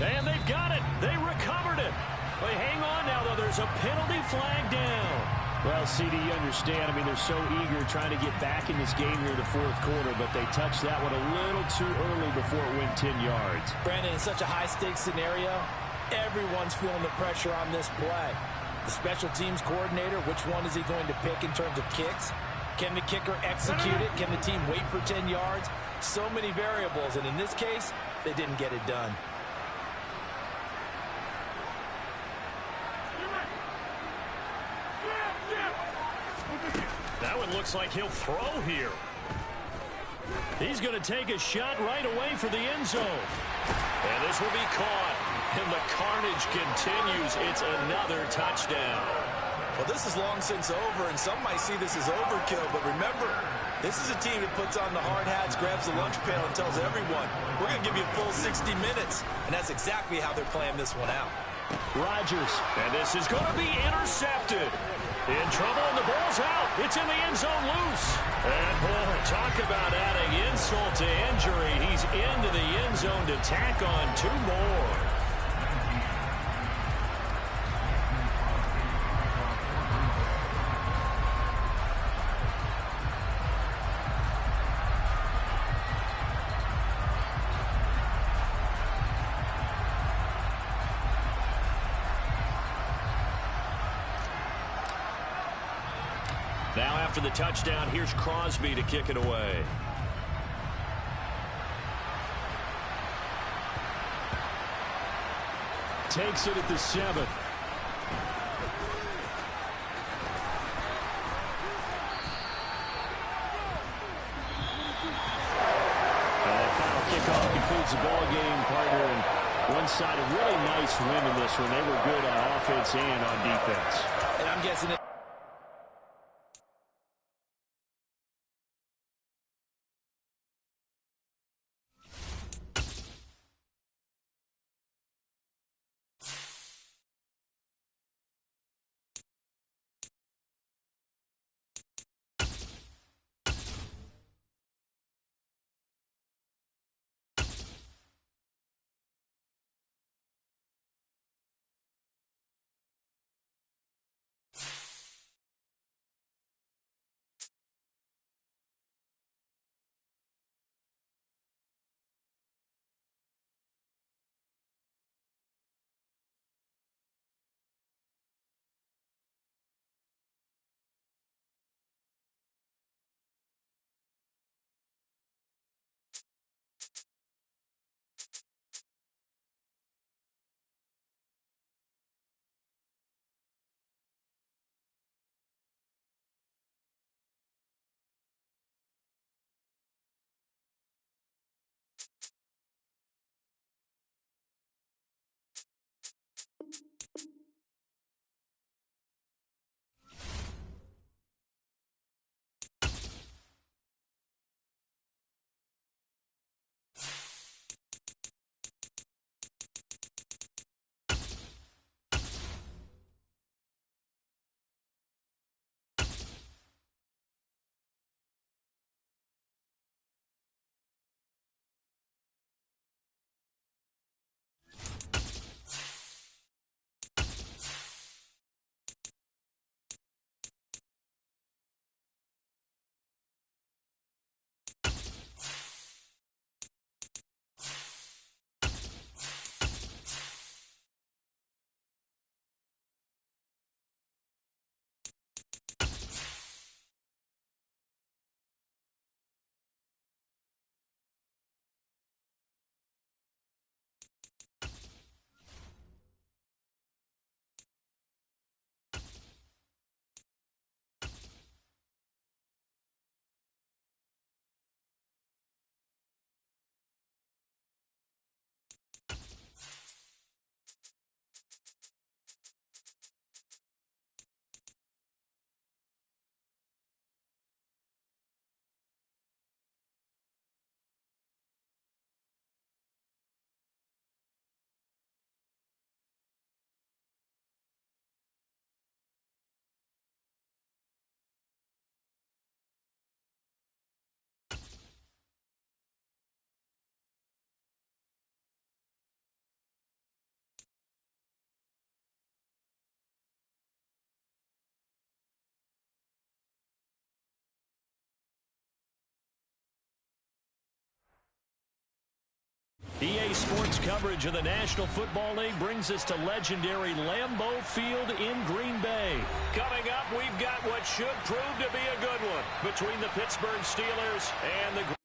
And they've got it. They recovered it. They hang on now, though. There's a penalty flag down. Well, CD, you understand. I mean, they're so eager trying to get back in this game here in the fourth quarter, but they touched that one a little too early before it went 10 yards. Brandon, in such a high-stakes scenario, everyone's feeling the pressure on this play. The special teams coordinator, which one is he going to pick in terms of kicks? Can the kicker execute it? Can the team wait for 10 yards? So many variables, and in this case, they didn't get it done. That one looks like he'll throw here. He's going to take a shot right away for the end zone. And this will be caught. And the carnage continues. It's another touchdown. Well, this is long since over, and some might see this as overkill. But remember, this is a team that puts on the hard hats, grabs the lunch pail, and tells everyone, we're going to give you a full 60 minutes. And that's exactly how they're playing this one out. Rodgers. And this is going to be intercepted. In trouble, and the ball's out. It's in the end zone loose. And, boy, talk about adding insult to injury. He's into the end zone to tack on 2 more. Now after the touchdown, here's Crosby to kick it away. Takes it at the 7. Kickoff concludes the ball game, partner, and one side a really nice win in this one. They were good on offense and on defense. And I'm guessing it. EA Sports coverage of the National Football League brings us to legendary Lambeau Field in Green Bay. Coming up, we've got what should prove to be a good one between the Pittsburgh Steelers and the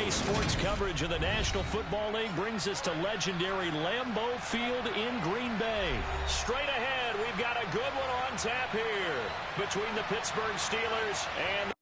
EA Sports coverage of the National Football League brings us to legendary Lambeau Field in Green Bay. Straight ahead, we've got a good one on tap here between the Pittsburgh Steelers and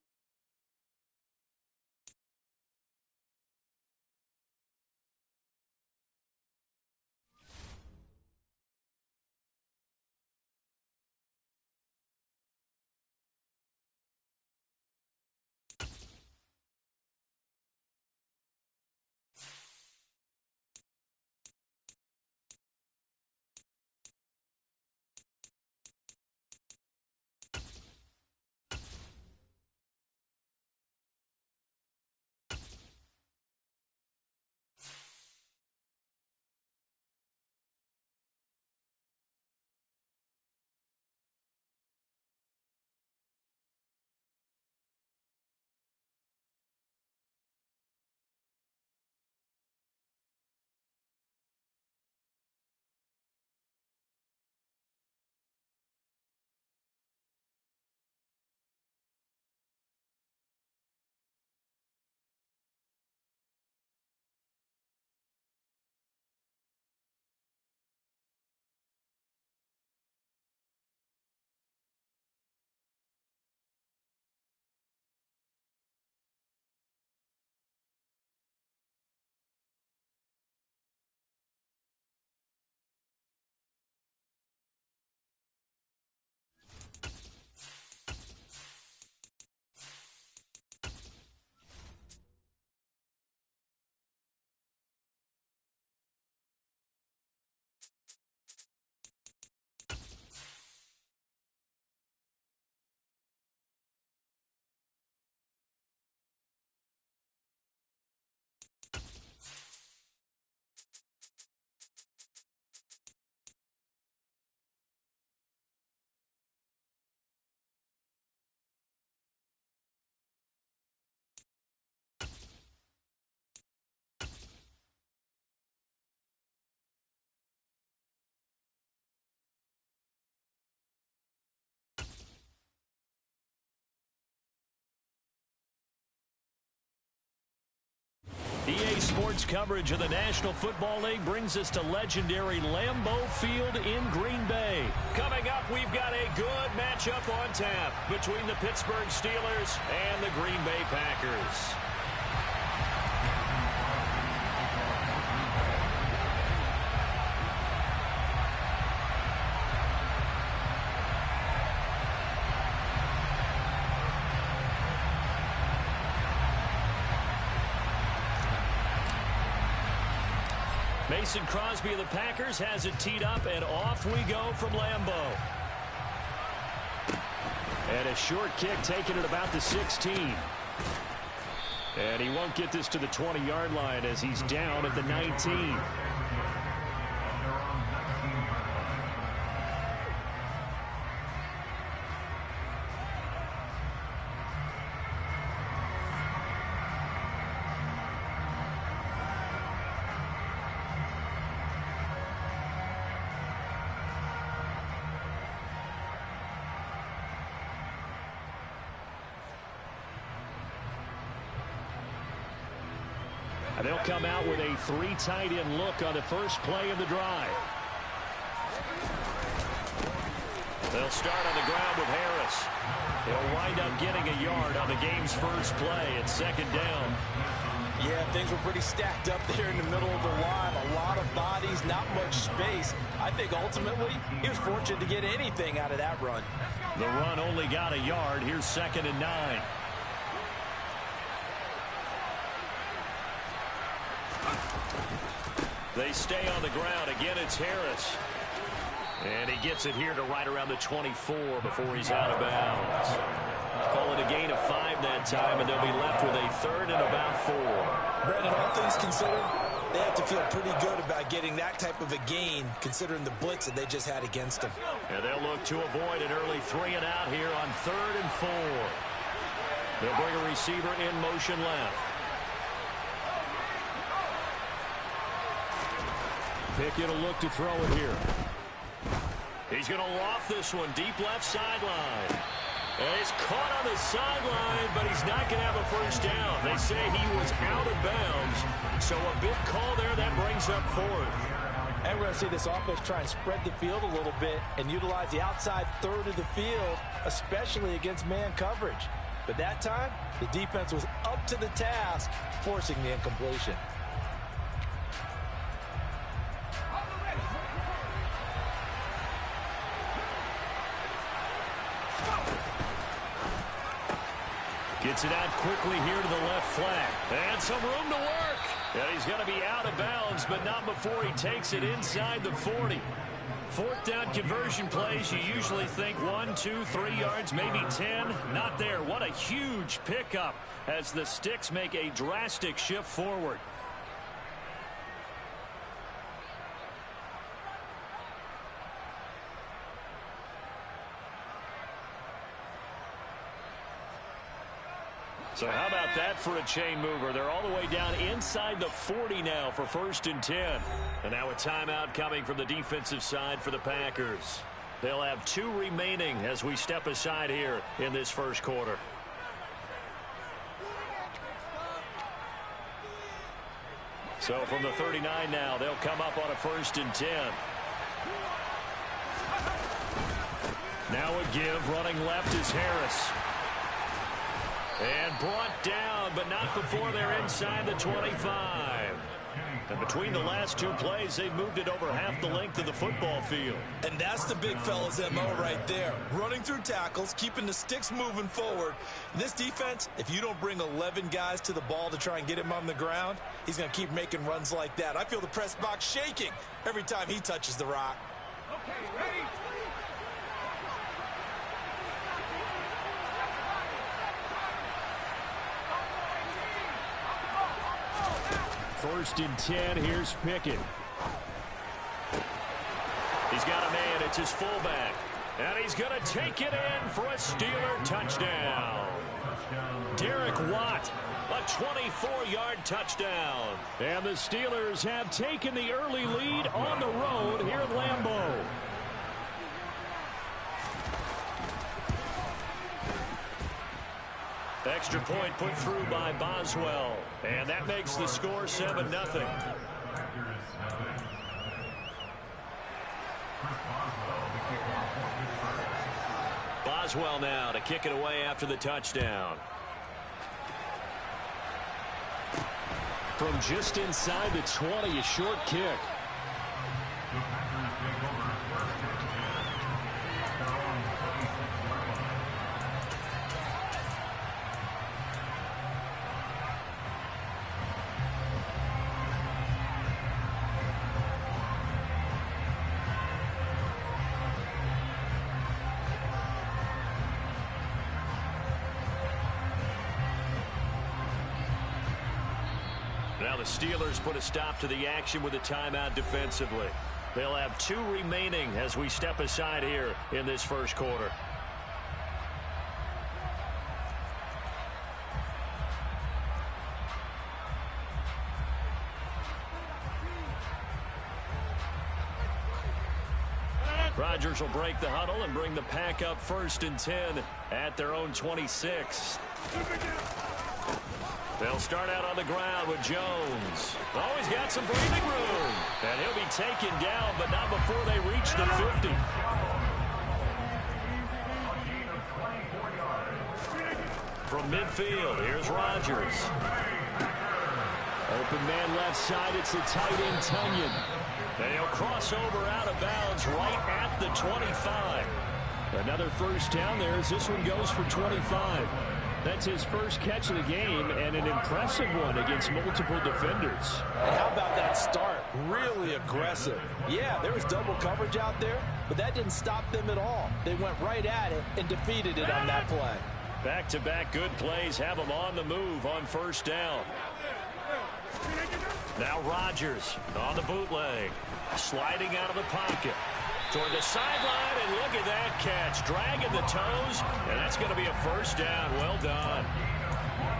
EA Sports coverage of the National Football League brings us to legendary Lambeau Field in Green Bay. Coming up, we've got a good matchup on tap between the Pittsburgh Steelers and the Green Bay Packers. Mason Crosby of the Packers has it teed up, and off we go from Lambeau. And a short kick taken at about the 16. And he won't get this to the 20-yard line as he's down at the 19. And they'll come out with a three tight end look on the first play of the drive. They'll start on the ground with Harris. He'll wind up getting a yard on the game's first play. It's second down. Yeah, things were pretty stacked up there in the middle of the line. A lot of bodies, not much space. I think ultimately he was fortunate to get anything out of that run. The run only got a yard. Here's 2nd and 9. They stay on the ground. Again, it's Harris. And he gets it here to right around the 24 before he's out of bounds. Call it a gain of 5 that time, and they'll be left with a 3rd and about 4. Brandon, all things considered, they have to feel pretty good about getting that type of a gain, considering the blitz that they just had against them. And they'll look to avoid an early 3 and out here on 3rd and 4. They'll bring a receiver in motion left. Pickett will look to throw it here. He's going to loft this one deep left sideline. And he's caught on the sideline, but he's not going to have a first down. They say he was out of bounds, so a big call there. That brings up fourth. And we're going to see this offense try and spread the field a little bit and utilize the outside third of the field, especially against man coverage. But that time, the defense was up to the task, forcing the incompletion. Gets it out quickly here to the left flat. And some room to work. And he's going to be out of bounds, but not before he takes it inside the 40. Fourth down conversion plays, you usually think 1, 2, 3 yards, maybe 10. Not there. What a huge pickup as the Sticks make a drastic shift forward. So how about that for a chain mover? They're all the way down inside the 40 now for 1st and 10. And now a timeout coming from the defensive side for the Packers. They'll have 2 remaining as we step aside here in this first quarter. So from the 39 now, they'll come up on a 1st and 10. Now a give, running left is Harris. And brought down, but not before they're inside the 25. And between the last 2 plays, they've moved it over half the length of the football field. And that's the big fella's MO right there. Running through tackles, keeping the Sticks moving forward. This defense, if you don't bring 11 guys to the ball to try and get him on the ground, he's going to keep making runs like that. I feel the press box shaking every time he touches the rock. Okay, ready? 1st and 10, here's Pickett. He's got a man, it's his fullback. And he's going to take it in for a Steeler touchdown. Derek Watt, a 24-yard touchdown. And the Steelers have taken the early lead on the road here at Lambeau. Extra point put through by Boswell. And that makes the score 7-0. Boswell now to kick it away after the touchdown. From just inside the 20, a short kick. Now the Steelers put a stop to the action with a timeout defensively. They'll have 2 remaining as we step aside here in this first quarter. Rodgers will break the huddle and bring the pack up 1st and 10 at their own 26. They'll start out on the ground with Jones. Oh, he's got some breathing room. And he'll be taken down, but not before they reach the 50. From midfield, here's Rodgers. Open man left side, it's the tight end Tunyon. And he'll cross over out of bounds right at the 25. Another first down there as this one goes for 25. That's his first catch of the game, and an impressive one against multiple defenders. And how about that start? Really aggressive. Yeah, there was double coverage out there, but that didn't stop them at all. They went right at it and defeated it on that play. Back-to-back good plays have them on the move on first down. Now Rodgers on the bootleg, sliding out of the pocket. Toward the sideline, and look at that catch. Dragging the toes, and that's going to be a first down. Well done.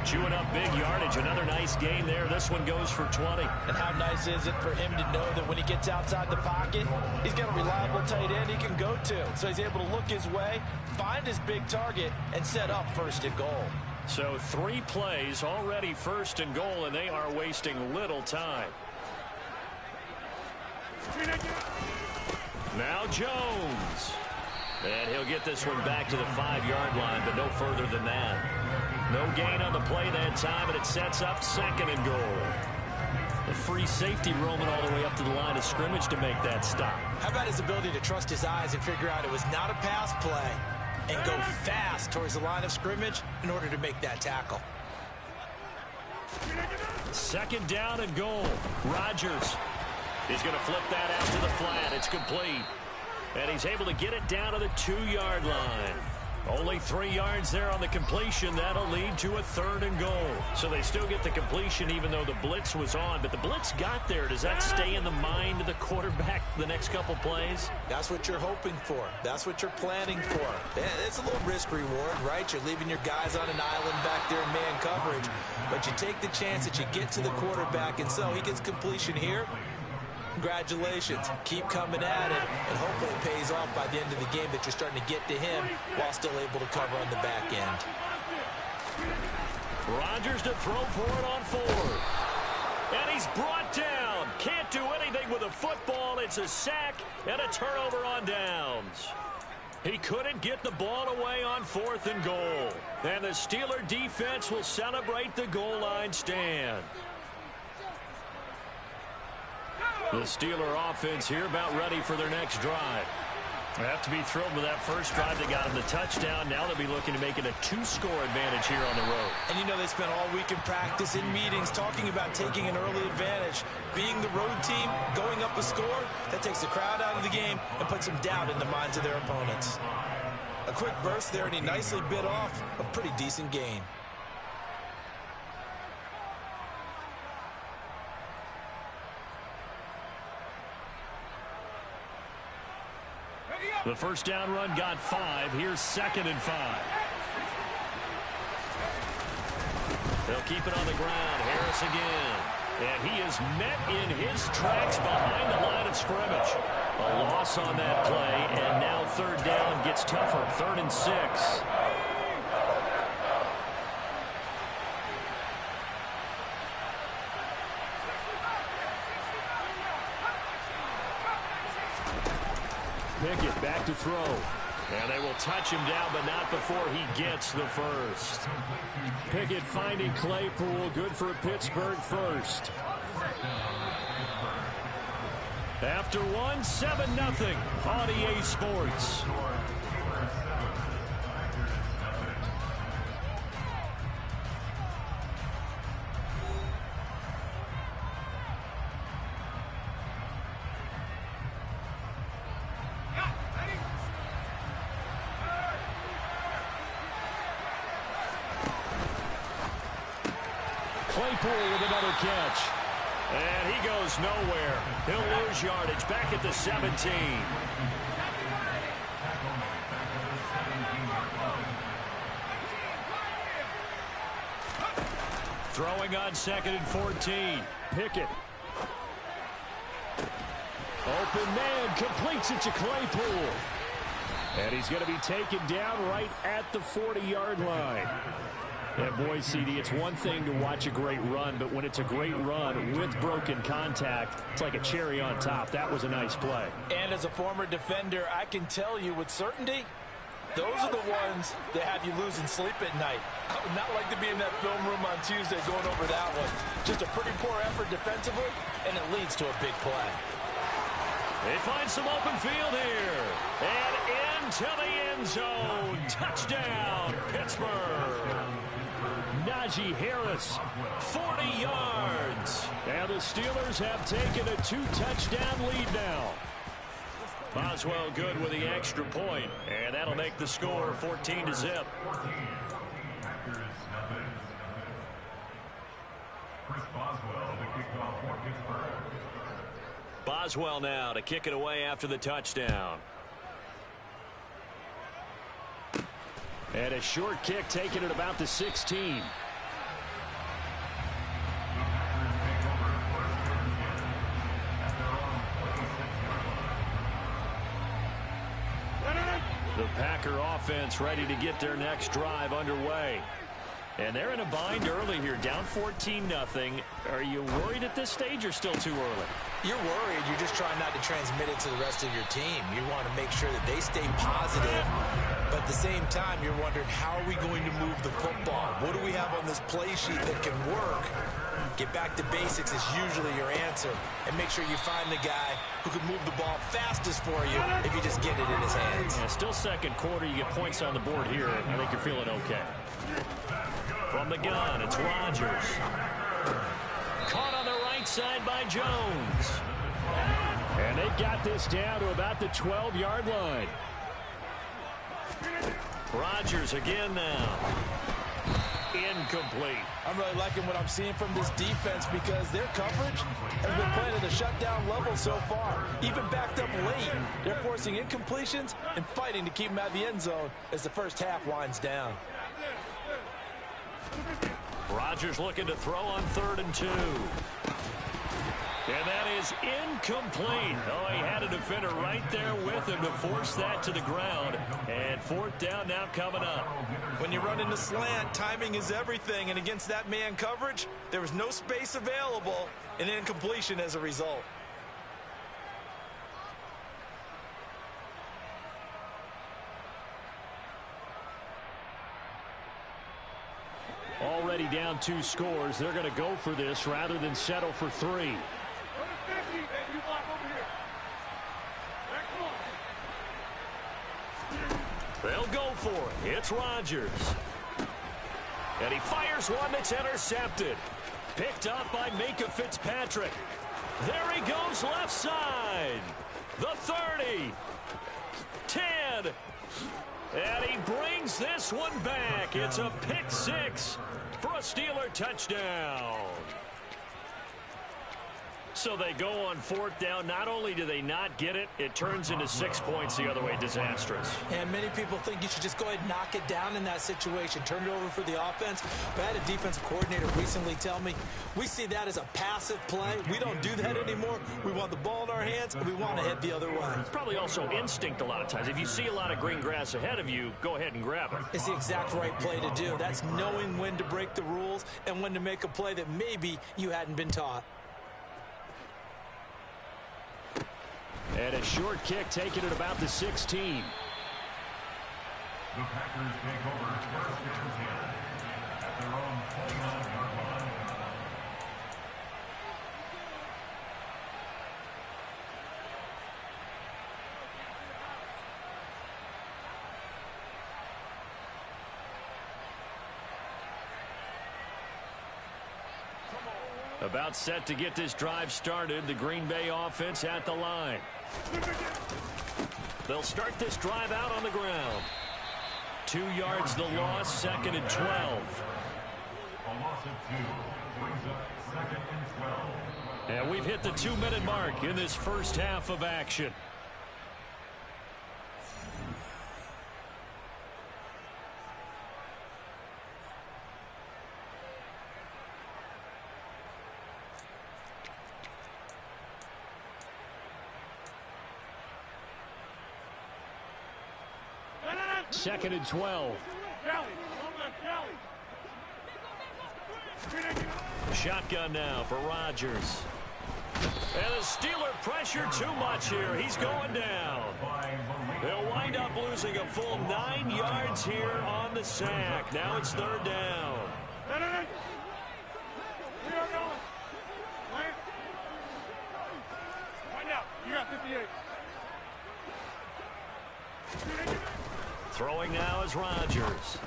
Chewing up big yardage. Another nice gain there. This one goes for 20. And how nice is it for him to know that when he gets outside the pocket, he's got a reliable tight end he can go to. So he's able to look his way, find his big target, and set up first and goal. So 3 plays already first and goal, and they are wasting little time. Now Jones. And he'll get this one back to the 5-yard line, but no further than that. No gain on the play that time, and it sets up second and goal. The free safety roaming all the way up to the line of scrimmage to make that stop. How about his ability to trust his eyes and figure out it was not a pass play and go fast towards the line of scrimmage in order to make that tackle. Second down and goal. Rodgers. He's going to flip that out to the flat. It's complete. And he's able to get it down to the 2-yard line. Only 3 yards there on the completion. That'll lead to a third and goal. So they still get the completion even though the blitz was on. But the blitz got there. Does that stay in the mind of the quarterback the next couple plays? That's what you're hoping for. That's what you're planning for. It's a little risk reward, right? You're leaving your guys on an island back there in man coverage. But you take the chance that you get to the quarterback, and so he gets completion here. Congratulations. Keep coming at it, and hopefully it pays off by the end of the game that you're starting to get to him while still able to cover on the back end. Rodgers to throw for it on 4th. And he's brought down. Can't do anything with a football. It's a sack and a turnover on downs. He couldn't get the ball away on 4th and goal. And the Steeler defense will celebrate the goal line stand. The Steeler offense here about ready for their next drive. They have to be thrilled with that first drive. They got him the touchdown. Now they'll be looking to make it a 2-score advantage here on the road. And you know they spent all week in practice, in meetings, talking about taking an early advantage. Being the road team, going up a score, that takes the crowd out of the game and puts some doubt in the minds of their opponents. A quick burst there, and he nicely bit off a pretty decent gain. The first down run got 5. Here's 2nd and 5. They'll keep it on the ground. Harris again. And he is met in his tracks behind the line of scrimmage. A loss on that play, and now 3rd down gets tougher. 3rd and 6. Pickett back to throw. And they will touch him down, but not before he gets the first. Pickett finding Claypool. Good for a Pittsburgh first. After 1, 7-0 on EA Sports. Claypool with another catch. And he goes nowhere. He'll lose yardage back at the 17. Throwing on 2nd and 14. Pickett. Open man, completes it to Claypool. And he's going to be taken down right at the 40-yard line. And boy, CD, it's one thing to watch a great run, but when it's a great run with broken contact, it's like a cherry on top. That was a nice play. And as a former defender, I can tell you with certainty, those are the ones that have you losing sleep at night. I would not like to be in that film room on Tuesday going over that one. Just a pretty poor effort defensively, and it leads to a big play. They find some open field here. And into the end zone. Touchdown, Pittsburgh. Najee Harris, 40 yards. And the Steelers have taken a 2-touchdown lead now. Boswell good with the extra point, and that'll make the score 14-0. Boswell now to kick it away after the touchdown. And a short kick taken at about the 16. The Packer offense ready to get their next drive underway. And they're in a bind early here, down 14-0. Are you worried at this stage or still too early? You're worried. You're just trying not to transmit it to the rest of your team. You want to make sure that they stay positive. But at the same time, you're wondering, how are we going to move the football? What do we have on this play sheet that can work? Get back to basics is usually your answer. And make sure you find the guy who can move the ball fastest for you if you just get it in his hands. Yeah, still second quarter. You get points on the board here. I think you're feeling okay. From the gun, it's Rodgers. Caught on the right side by Jones. And they've got this down to about the 12-yard line. Rodgers again now. Incomplete. I'm really liking what I'm seeing from this defense because their coverage has been playing at a shutdown level so far. Even backed up late, they're forcing incompletions and fighting to keep them out of the end zone as the first half winds down. Rodgers looking to throw on 3rd and 2. And that is incomplete. Oh, he had a defender right there with him to force that to the ground. And 4th down now coming up. When you run into slant, timing is everything. And against that man coverage, there was no space available, and incompletion as a result. Already down 2 scores. They're going to go for this rather than settle for 3. They'll go for it. It's Rodgers. And he fires one that's intercepted. Picked up by Minka Fitzpatrick. There he goes left side. The 30. 10. And he brings this one back. It's a pick 6 for a Steeler touchdown. So they go on 4th down. Not only do they not get it, it turns into 6 points the other way. Disastrous. And many people think you should just go ahead and knock it down in that situation. Turn it over for the offense. But I had a defensive coordinator recently tell me, we see that as a passive play. We don't do that anymore. We want the ball in our hands, and we want to head the other way. It's probably also instinct a lot of times. If you see a lot of green grass ahead of you, go ahead and grab it. It's the exact right play to do. That's knowing when to break the rules and when to make a play that maybe you hadn't been taught. And a short kick taken at about the 16. The Packers take over 1st and 10 at their own 29-yard line. About set to get this drive started. The Green Bay offense at the line. They'll start this drive out on the ground. 2 yards the loss, 2nd and 12. A loss of 2 brings up 2nd and 12. And we've hit the 2-minute mark in this first half of action. Second and 12. Shotgun now for Rodgers. And the Steeler pressure too much here. He's going down. They'll wind up losing a full 9 yards here on the sack. Now it's 3rd down. You got 58. Throwing now is Rodgers.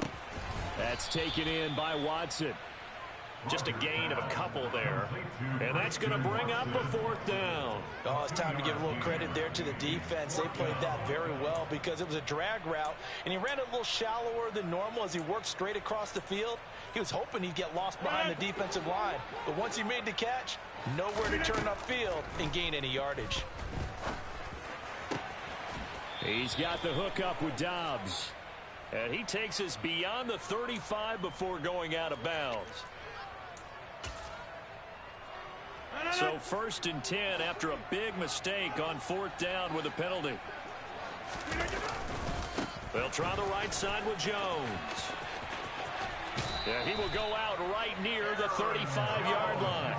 That's taken in by Watson. Just a gain of a couple there. And that's going to bring up a 4th down. Oh, it's time to give a little credit there to the defense. They played that very well because it was a drag route, and he ran it a little shallower than normal as he worked straight across the field. He was hoping he'd get lost behind the defensive line. But once he made the catch, nowhere to turn upfield and gain any yardage. He's got the hook up with Dobbs. And he takes us beyond the 35 before going out of bounds. So 1st and 10 after a big mistake on 4th down with a penalty. They'll try the right side with Jones. Yeah, he will go out right near the 35-yard line.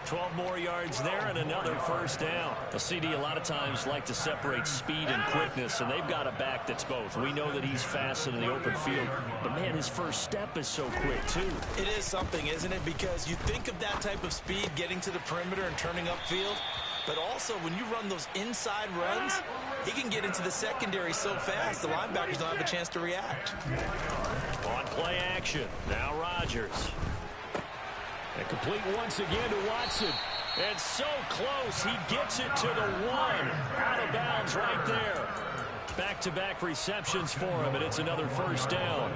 12 more yards there and another first down. A CD a lot of times like to separate speed and quickness, and they've got a back that's both. We know that he's fast in the open field, but, man, his first step is so quick, too. It is something, isn't it? Because you think of that type of speed getting to the perimeter and turning upfield, but also when you run those inside runs, he can get into the secondary so fast the linebackers don't have a chance to react. On play action, now Rodgers. And complete once again to Watson. And so close, he gets it to the 1. Out of bounds right there. Back-to-back receptions for him, and it's another first down.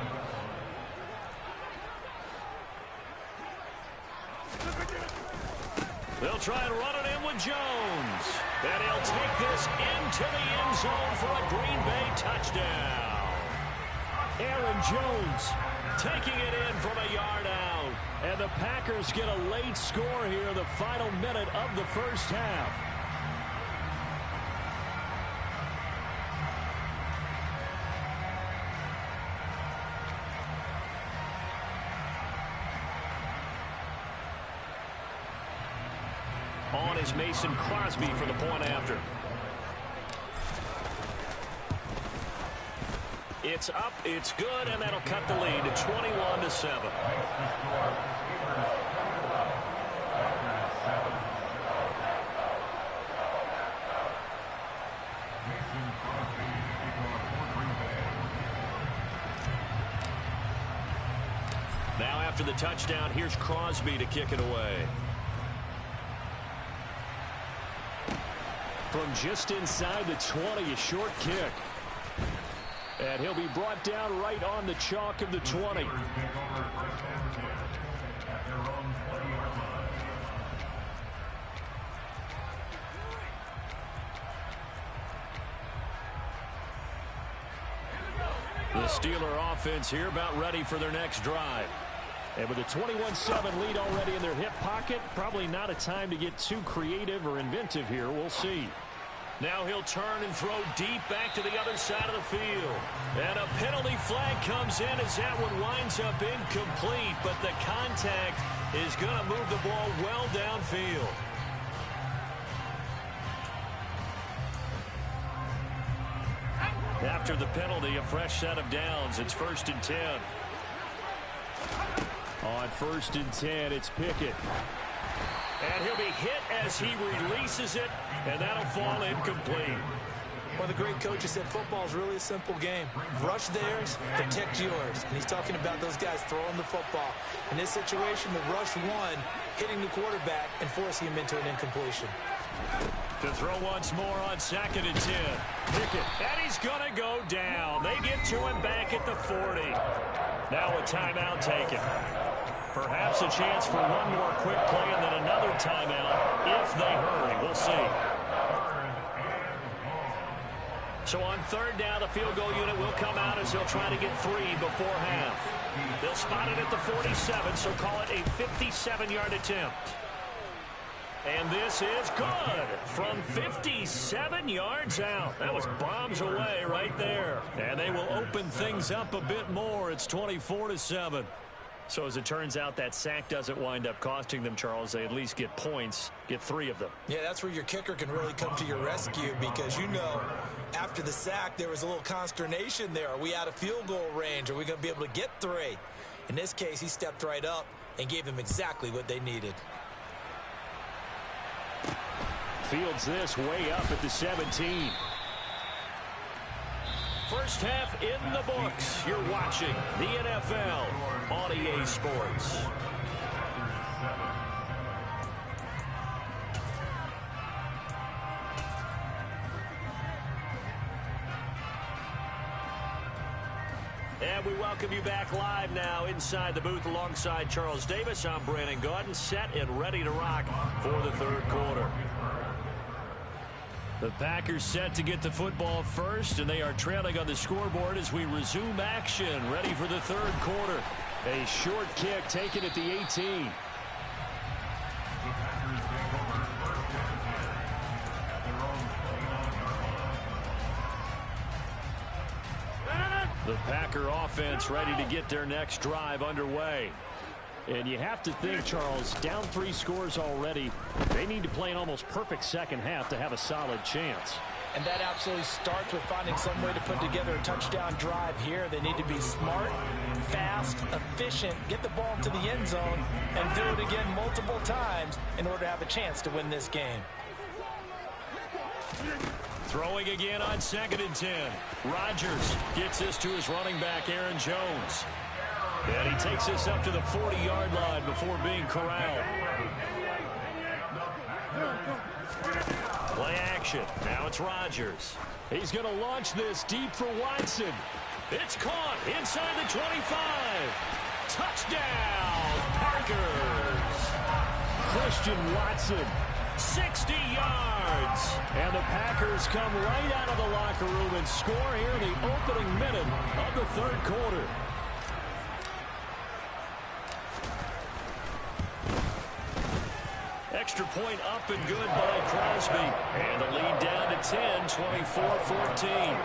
They'll try and run it in with Jones. And he'll take this into the end zone for a Green Bay touchdown. Aaron Jones taking it in from a yard out. And the Packers get a late score here in the final minute of the first half. On is Mason Crosby for the point after. It's up, it's good, and that'll cut the lead to 21-7. Now after the touchdown, here's Crosby to kick it away. From just inside the 20, a short kick. And he'll be brought down right on the chalk of the 20. The Steeler offense here about ready for their next drive. And with a 21-7 lead already in their hip pocket, probably not a time to get too creative or inventive here. We'll see. Now he'll turn and throw deep back to the other side of the field. And a penalty flag comes in as that one winds up incomplete, but the contact is going to move the ball well downfield. After the penalty, a fresh set of downs. It's 1st and 10. On 1st and 10, it's Pickett. And he'll be hit as he releases it, and that'll fall incomplete. One of the great coaches said football is really a simple game. Rush theirs, protect yours. And he's talking about those guys throwing the football. In this situation, the rush one, hitting the quarterback and forcing him into an incompletion. To throw once more on 2nd and 10. Pickett, and he's going to go down. They get to him back at the 40. Now a timeout taken. Perhaps a chance for one more quick play and then another timeout if they hurry. We'll see. So on 3rd down, the field goal unit will come out as they'll try to get 3 before half. They'll spot it at the 47, so call it a 57-yard attempt. And this is good from 57 yards out. That was bombs away right there. And they will open things up a bit more. It's 24-7. So as it turns out, that sack doesn't wind up costing them, Charles. They at least get points, get 3 of them. Yeah, that's where your kicker can really come to your rescue because, you know, after the sack, there was a little consternation there. Are we out of field goal range? Are we going to be able to get 3? In this case, he stepped right up and gave them exactly what they needed. Fields this way up at the 17. First half in the books. You're watching the NFL on EA Sports. And we welcome you back live now inside the booth alongside Charles Davis. I'm Brandon Gaudin, set and ready to rock for the 3rd quarter. The Packers set to get the football first, and they are trailing on the scoreboard as we resume action, ready for the 3rd quarter. A short kick taken at the 18. The Packers take over 1st and 10 at their own 29-yard line. The Packer offense ready to get their next drive underway. And you have to think, Charles, down 3 scores already. They need to play an almost perfect second half to have a solid chance. And that absolutely starts with finding some way to put together a touchdown drive here. They need to be smart, fast, efficient, get the ball into the end zone, and do it again multiple times in order to have a chance to win this game. Throwing again on 2nd and 10. Rodgers gets this to his running back, Aaron Jones. And he takes this up to the 40-yard line before being corralled. Play action. Now it's Rodgers. He's going to launch this deep for Watson. It's caught inside the 25. Touchdown, Packers. Christian Watson. 60 yards. And the Packers come right out of the locker room and score here in the opening minute of the 3rd quarter. Extra point up and good by Crosby. And the lead down to 10, 24-14.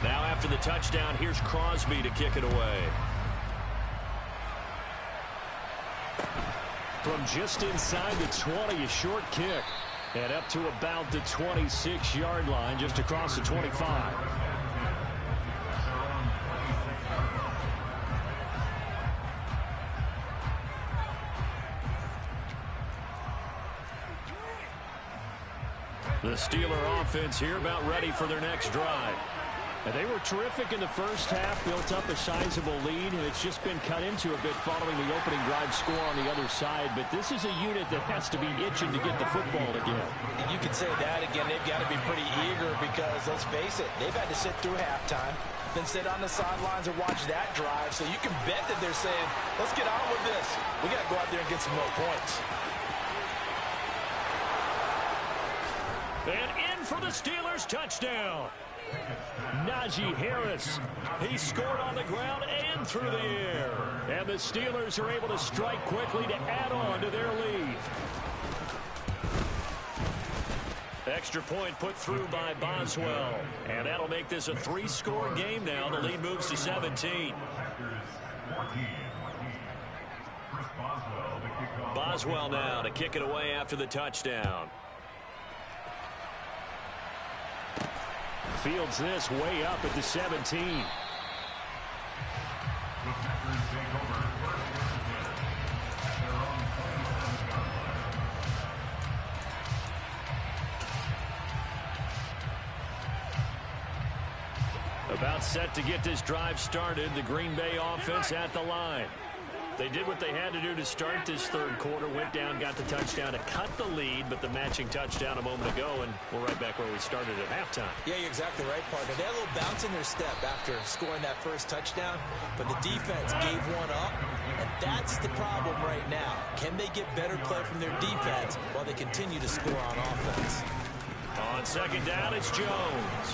Now after the touchdown, here's Crosby to kick it away. From just inside the 20, a short kick. And up to about the 26-yard line, just across the 25. The Steeler offense here about ready for their next drive. And they were terrific in the first half, built up a sizable lead, and it's just been cut into a bit following the opening drive score on the other side. But this is a unit that has to be itching to get the football again. You could say that again. They've got to be pretty eager because, let's face it, they've had to sit through halftime, then sit on the sidelines and watch that drive. So you can bet that they're saying, let's get on with this. We got to go out there and get some more points. And in for the Steelers touchdown. Najee Harris. He scored on the ground and through the air. And the Steelers are able to strike quickly to add on to their lead. Extra point put through by Boswell. And that'll make this a 3-score game now. The lead moves to 17. Boswell now to kick it away after the touchdown. Fields this way up at the 17. About set to get this drive started. The Green Bay offense at the line. They did what they had to do to start this 3rd quarter. Went down, got the touchdown to cut the lead, but the matching touchdown a moment ago, and we're right back where we started at halftime. Yeah, you're exactly right, partner. They had a little bounce in their step after scoring that first touchdown, but the defense gave one up, and that's the problem right now. Can they get better play from their defense while they continue to score on offense? On 2nd down, it's Jones.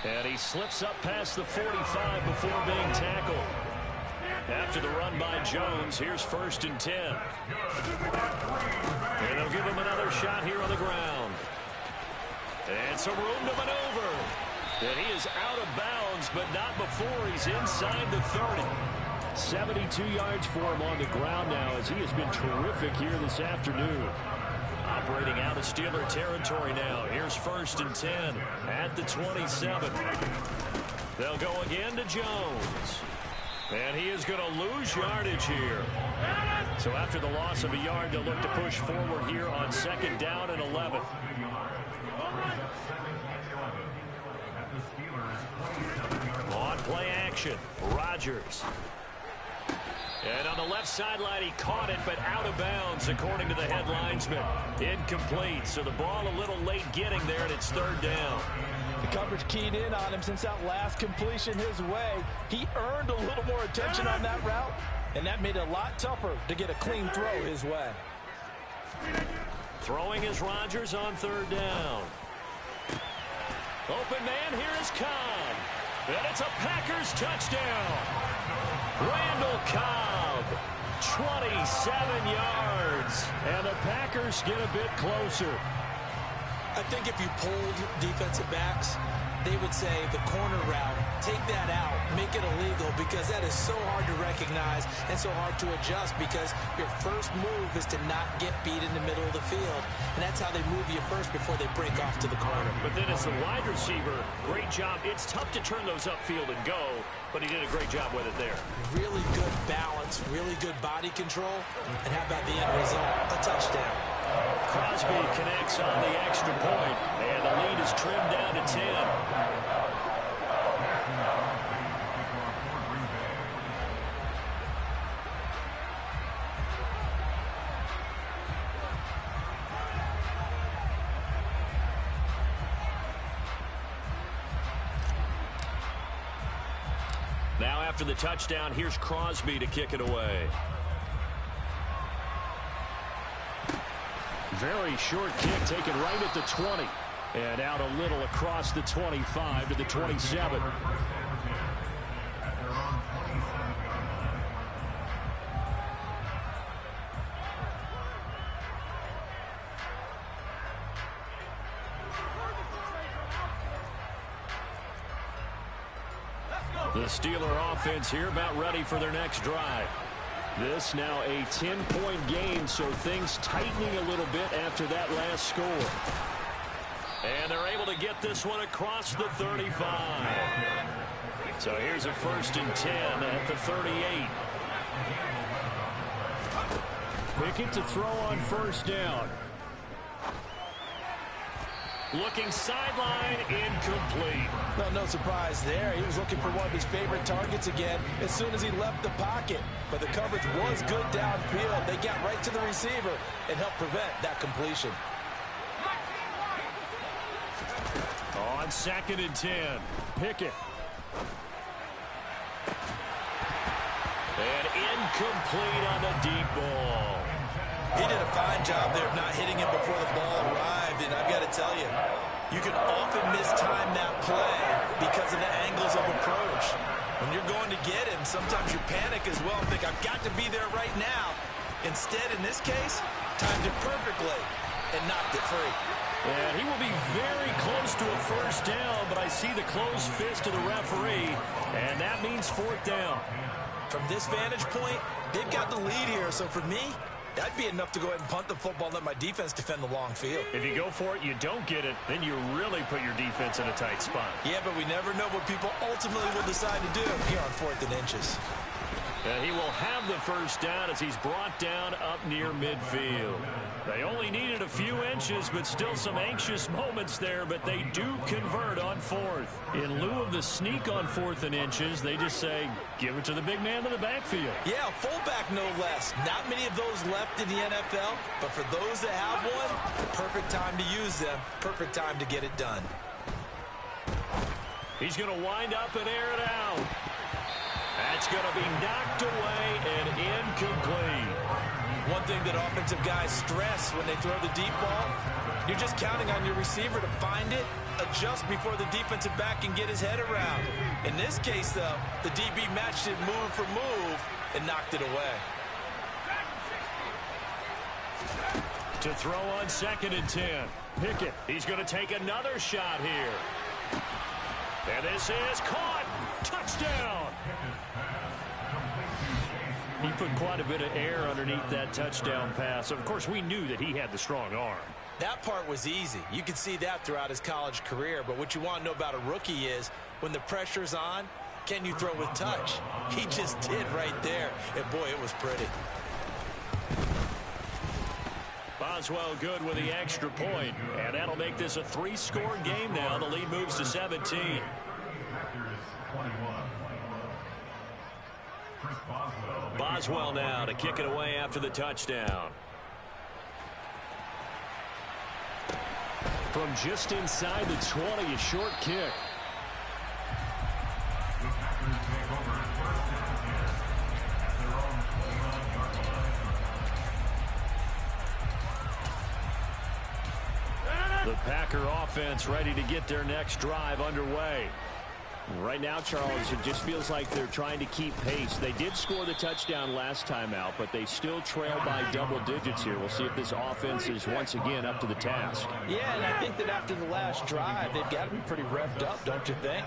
And he slips up past the 45 before being tackled. After the run by Jones, here's 1st and 10. And they'll give him another shot here on the ground. And some room to maneuver. And he is out of bounds, but not before he's inside the 30. 72 yards for him on the ground now as he has been terrific here this afternoon. Operating out of Steeler territory now. Here's 1st and 10 at the 27. They'll go again to Jones. And he is going to lose yardage here. So after the loss of a yard, they'll look to push forward here on 2nd down and 11. On play action, Rodgers. And on the left sideline, he caught it, but out of bounds, according to the head linesman. Incomplete, so the ball a little late getting there, and it's 3rd down. The coverage keyed in on him since that last completion his way. He earned a little more attention on that route, and that made it a lot tougher to get a clean throw his way. Throwing is Rodgers on third down. Open man, here is Cobb. And it's a Packers touchdown. Randall Cobb, 27 yards. And the Packers get a bit closer. I think if you pulled defensive backs, they would say the corner route, take that out, make it illegal, because that is so hard to recognize and so hard to adjust, because your first move is to not get beat in the middle of the field. And that's how they move you first before they break off to the corner. But then as the wide receiver, great job. It's tough to turn those upfield and go, but he did a great job with it there. Really good balance, really good body control. And how about the end result? A touchdown. Crosby connects on the extra point, and the lead is trimmed down to 10. Now after the touchdown, here's Crosby to kick it away. Very short kick taken right at the 20. And out a little across the 25 to the 27. The Steeler offense here about ready for their next drive. This now a 10-point game, so things tightening a little bit after that last score. And they're able to get this one across the 35. So here's a 1st and 10 at the 38. Pickett to throw on first down. Looking sideline, incomplete. No surprise there. He was looking for one of his favorite targets again as soon as he left the pocket. But the coverage was good downfield. They got right to the receiver and helped prevent that completion. On 2nd and 10, Pickett. And incomplete on the deep ball. He did a fine job there of not hitting it before the ball arrived, and I've got to tell you, you can often mistime that play because of the angles of approach. When you're going to get him, sometimes you panic as well and think, I've got to be there right now. Instead, in this case, timed it perfectly and knocked it free. And he will be very close to a first down, but I see the closed fist of the referee, and that means 4th down. From this vantage point, they've got the lead here, so for me, that'd be enough to go ahead and punt the football and let my defense defend the long field. If you go for it, you don't get it, then you really put your defense in a tight spot. Yeah, but we never know what people ultimately will decide to do here on 4th and inches. And he will have the first down as he's brought down up near midfield. They only needed a few inches, but still some anxious moments there, but they do convert on 4th. In lieu of the sneak on 4th and inches, they just say, give it to the big man in the backfield. Yeah, fullback no less. Not many of those left in the NFL, but for those that have one, perfect time to use them, perfect time to get it done. He's going to wind up and air it out. That's going to be knocked away and incomplete. One thing that offensive guys stress when they throw the deep ball, you're just counting on your receiver to find it, adjust before the defensive back can get his head around. In this case, though, the DB matched it move for move and knocked it away. To throw on 2nd and 10, Pickett. He's going to take another shot here. And this is caught. Touchdown. He put quite a bit of air underneath that touchdown pass. Of course, we knew that he had the strong arm. That part was easy. You could see that throughout his college career. But what you want to know about a rookie is when the pressure's on, can you throw with touch? He just did right there. And, boy, it was pretty. Boswell good with the extra point. And that'll make this a 3-score game now. The lead moves to 17. Boswell now to kick it away after the touchdown. From just inside the 20, a short kick. The Packer offense ready to get their next drive underway. Right now, Charles, it just feels like they're trying to keep pace. They did score the touchdown last time out, but they still trail by double digits here. We'll see if this offense is once again up to the task. Yeah, and I think that after the last drive, they've got to be pretty revved up, don't you think?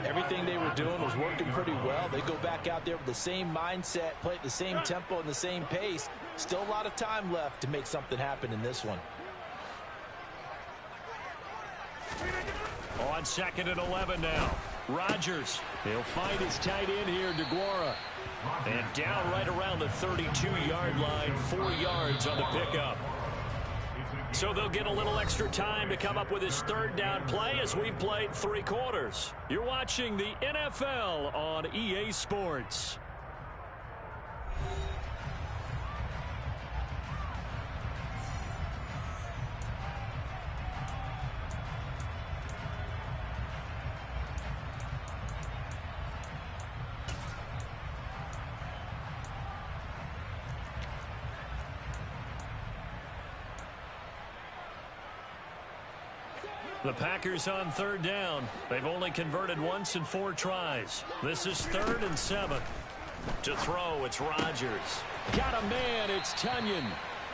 Everything they were doing was working pretty well. They go back out there with the same mindset, play at the same tempo and the same pace. Still a lot of time left to make something happen in this one. On 2nd and 11 now. Rodgers. He'll find his tight end here, DeGuara. And down right around the 32-yard line, 4 yards on the pickup. So they'll get a little extra time to come up with his third down play as we've played 3 quarters. You're watching the NFL on EA Sports. The Packers on 3rd down. They've only converted once in 4 tries. This is 3rd and 7. To throw, it's Rodgers. Got a man, it's Tunyon.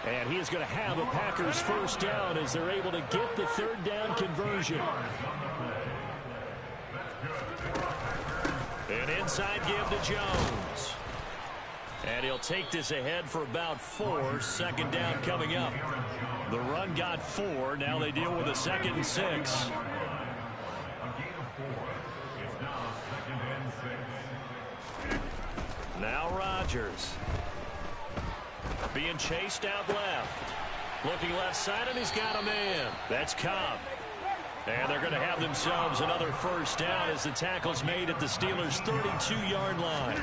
And he is going to have a Packers first down as they're able to get the 3rd down conversion. An inside give to Jones. And he'll take this ahead for about 4. 2nd down coming up. The run got 4. Now they deal with a 2nd and 6. Now Rodgers. Being chased out left. Looking left side, and he's got a man. That's Cobb. And they're going to have themselves another first down as the tackle's made at the Steelers' 32-yard line.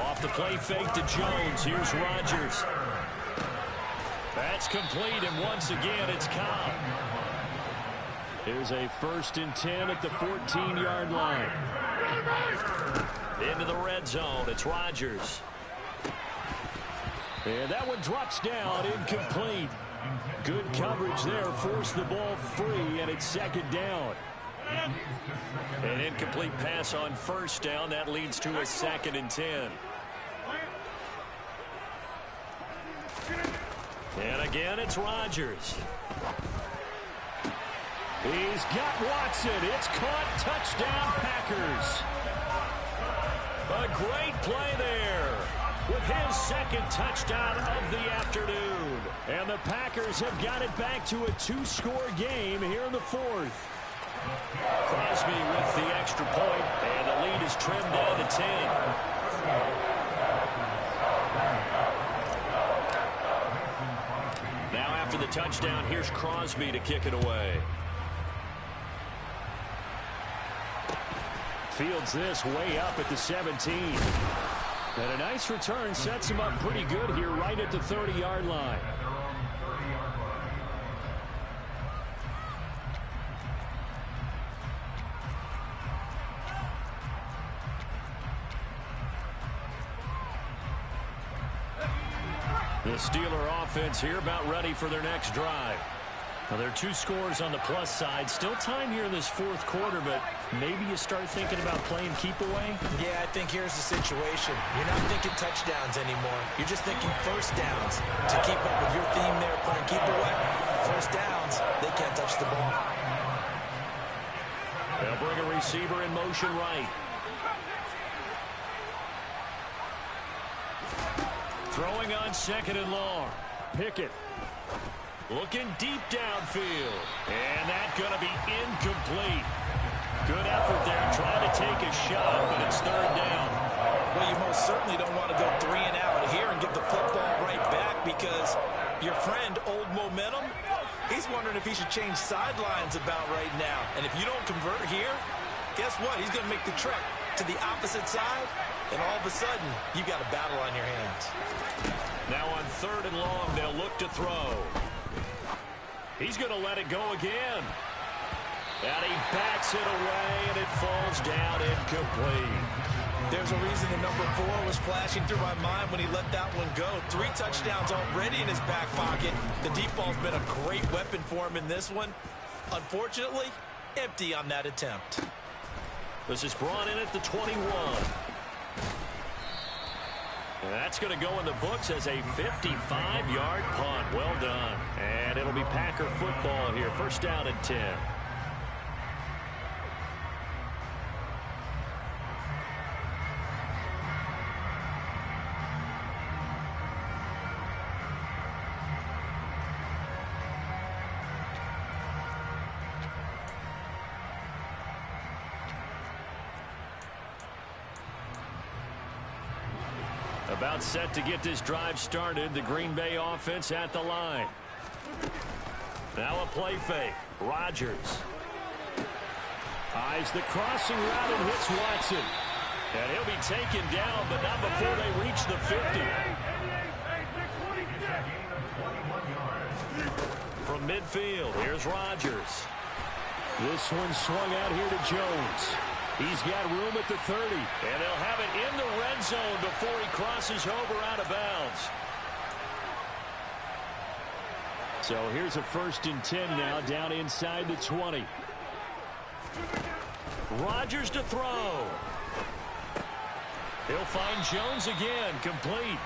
Off the play fake to Jones. Here's Rodgers. That's complete, and once again, it's Cobb. Here's a 1st and 10 at the 14-yard line. Into the red zone, it's Rodgers. And that one drops down, incomplete. Good coverage there, forced the ball free, and it's 2nd down. An incomplete pass on 1st down. That leads to a 2nd and 10. And again, it's Rodgers. He's got Watson. It's caught. Touchdown, Packers. A great play there with his 2nd touchdown of the afternoon. And the Packers have got it back to a 2-score game here in the 4th. Crosby with the extra point, and the lead is trimmed down to 10. Now after the touchdown, here's Crosby to kick it away. Fields this way up at the 17. And a nice return sets him up pretty good here right at the 30-yard line. The Steeler offense here about ready for their next drive. Well, there are 2 scores on the plus side. Still time here in this 4th quarter, but maybe you start thinking about playing keep away? Yeah, I think here's the situation. You're not thinking touchdowns anymore. You're just thinking first downs. To keep up with your theme there, playing keep away, first downs, they can't touch the ball. They'll bring a receiver in motion right. Throwing on 2nd and long. Pickett. Looking deep downfield. And that's going to be incomplete. Good effort there trying to take a shot, but it's 3rd down. Well, you most certainly don't want to go 3 and out here and give the football right back because your friend, Old Momentum, he's wondering if he should change sidelines about right now. And if you don't convert here, guess what? He's going to make the trek to the opposite side, and all of a sudden, you've got a battle on your hands. Now on 3rd and long, they'll look to throw. He's going to let it go again. And he backs it away, and it falls down incomplete. There's a reason the number 4 was flashing through my mind when he let that one go. 3 touchdowns already in his back pocket. The deep ball's been a great weapon for him in this one. Unfortunately, empty on that attempt. This is brought in at the 21. That's going to go in the books as a 55-yard punt. Well done. And it'll be Packer football here. First down and 10. About set to get this drive started. The Green Bay offense at the line. Now a play fake. Rodgers. Eyes the crossing route and hits Watson. And he'll be taken down, but not before they reach the 50. From midfield, here's Rodgers. This one swung out here to Jones. He's got room at the 30. And they'll have it in the red zone before he crosses over out of bounds. So here's a 1st and 10 now down inside the 20. Rodgers to throw. He'll find Jones again, complete.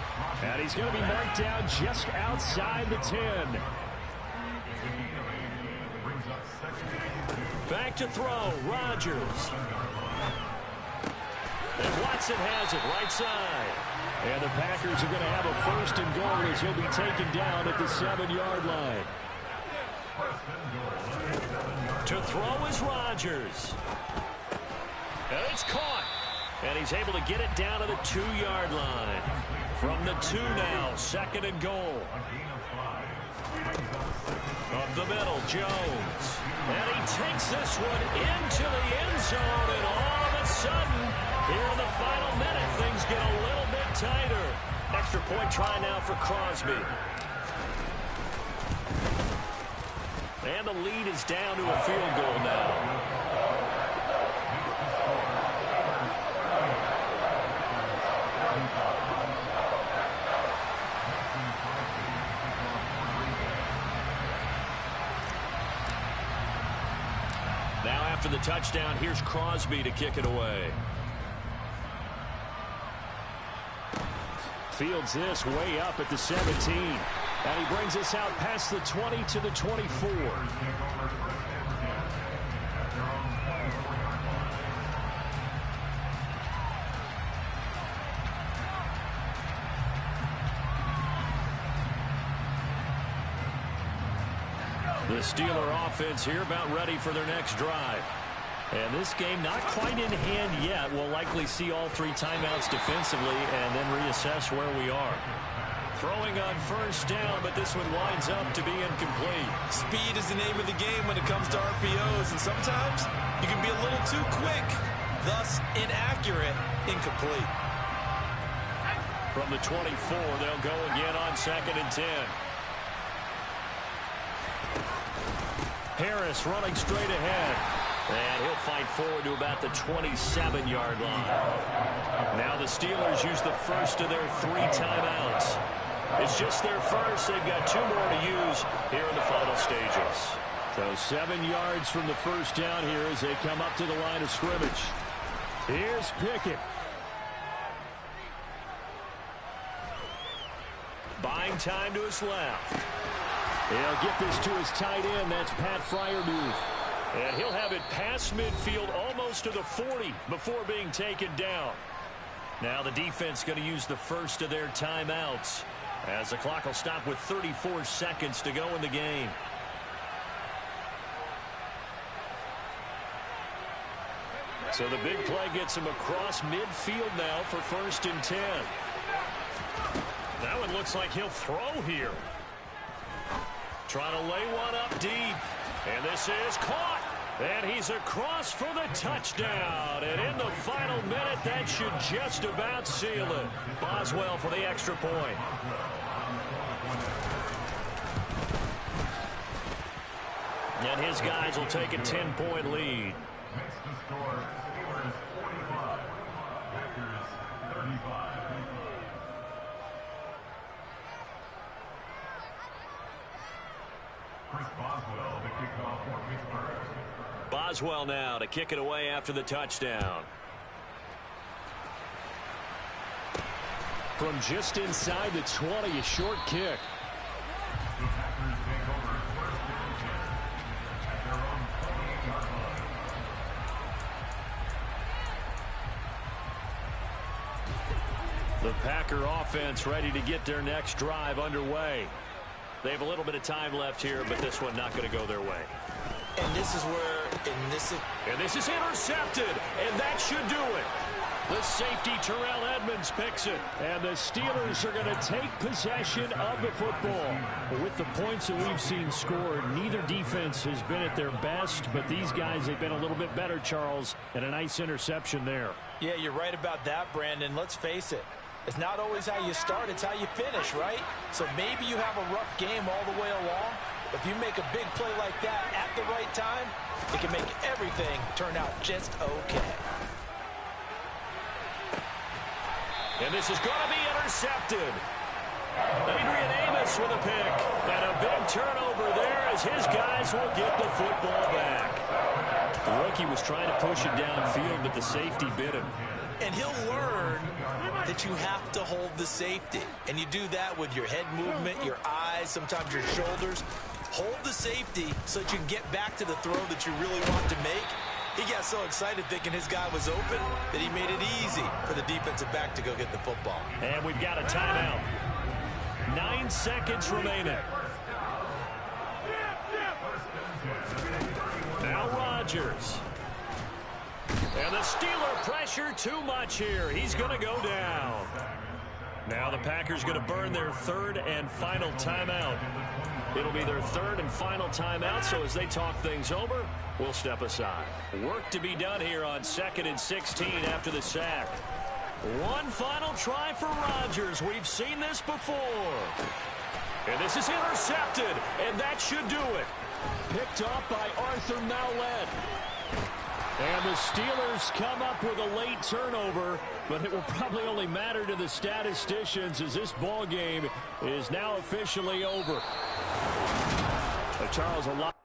And he's going to be marked down just outside the 10. Back to throw, Rodgers. And Watson has it right side. And the Packers are going to have a 1st and goal as he'll be taken down at the 7-yard line. To throw is Rodgers. And it's caught. And he's able to get it down to the 2-yard line. From the 2 now, 2nd and goal. Up the middle, Jones. And he takes this one into the end zone. And all of a sudden, here in the final minute, things get a little bit tighter. Extra point try now for Crosby. And the lead is down to a field goal now. Now after the touchdown, here's Crosby to kick it away. Fields this way up at the 17. And he brings us out past the 20 to the 24. The Steeler offense here about ready for their next drive. And this game not quite in hand yet. We'll likely see all 3 timeouts defensively and then reassess where we are. Throwing on 1st down, but this one winds up to be incomplete. Speed is the name of the game when it comes to RPOs, and sometimes you can be a little too quick, thus inaccurate, incomplete. From the 24, they'll go again on 2nd and 10. Harris running straight ahead. And he'll fight forward to about the 27-yard line. Now the Steelers use the first of their 3 timeouts. It's just their first. They've got 2 more to use here in the final stages. So 7 yards from the first down here as they come up to the line of scrimmage. Here's Pickett. Buying time to his left. He'll get this to his tight end. That's Pat Freiermuth. And he'll have it past midfield almost to the 40 before being taken down. Now the defense going to use the first of their timeouts as the clock will stop with 34 seconds to go in the game. So the big play gets him across midfield now for 1st and 10. That one looks like he'll throw here. Trying to lay one up deep. And this is caught. And he's across for the touchdown. And in the final minute, that should just about seal it. Boswell for the extra point. And his guys will take a 10-point lead. Next to score, Steelers 45, Packers 35. Boswell, the kickoff for Pittsburgh. Boswell now to kick it away after the touchdown. From just inside the 20, a short kick. The Packers take over first and 10 at their own 28-yard line. The Packer offense ready to get their next drive underway. They have a little bit of time left here, but this one not going to go their way. And this is where, And this is intercepted, and that should do it. The safety, Terrell Edmonds, picks it. And the Steelers are going to take possession of the football. With the points that we've seen scored, neither defense has been at their best, but these guys have been a little bit better, Charles, and a nice interception there. Yeah, you're right about that, Brandon. Let's face it. It's not always how you start, it's how you finish, right? So maybe you have a rough game all the way along. If you make a big play like that at the right time, it can make everything turn out just okay. And this is going to be intercepted. Adrian Amos with a pick. And a big turnover there as his guys will get the football back. The rookie was trying to push it downfield, but the safety bit him. And he'll learn that you have to hold the safety. And you do that with your head movement, your eyes, sometimes your shoulders. Hold the safety so that you can get back to the throw that you really want to make. He got so excited thinking his guy was open that he made it easy for the defensive back to go get the football. And we've got a timeout. 9 seconds remaining. Now Rodgers. And the Steeler pressure too much here. He's going to go down. Now the Packers going to burn their third and final timeout. It'll be their third and final timeout, so as they talk things over, we'll step aside. Work to be done here on 2nd and 16 after the sack. One final try for Rodgers. We've seen this before. And this is intercepted, and that should do it. Picked off by Arthur Maulet. And the Steelers come up with a late turnover, but it will probably only matter to the statisticians as this ball game is now officially over. Charles, a lot.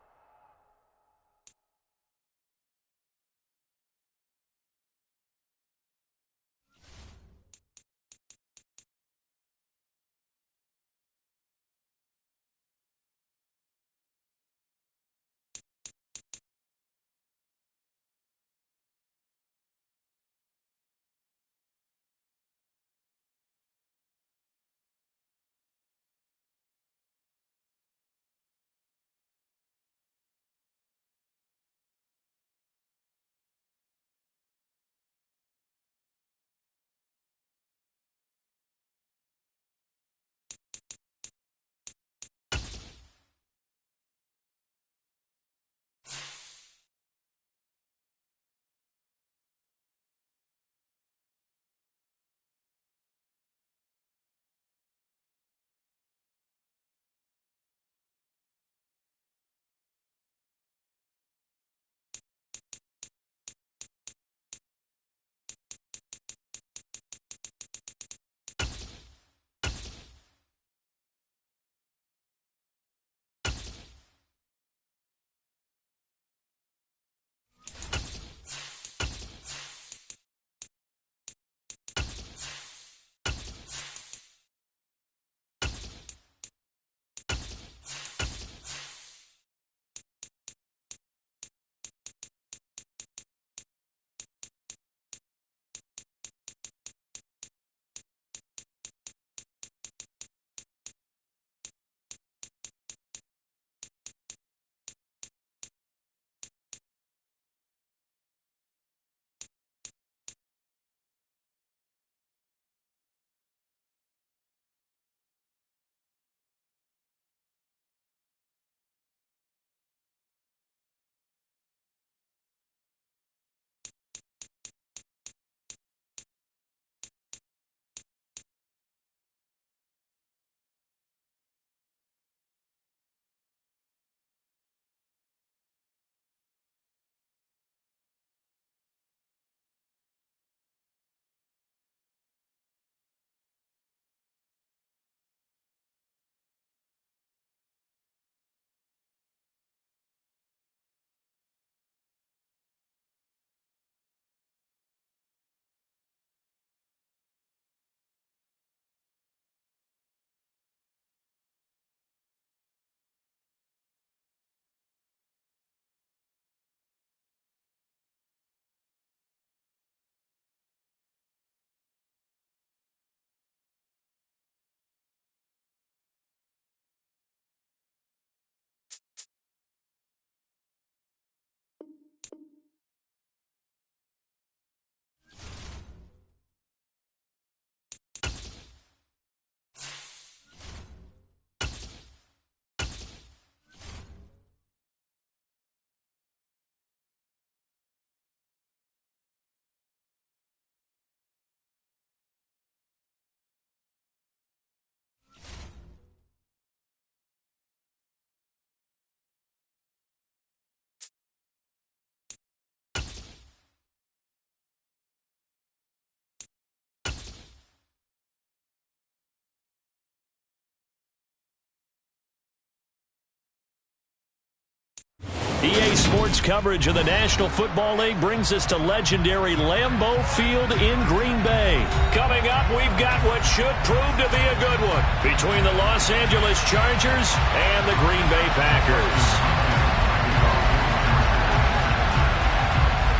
EA Sports coverage of the National Football League brings us to legendary Lambeau Field in Green Bay. Coming up, we've got what should prove to be a good one between the Los Angeles Chargers and the Green Bay Packers.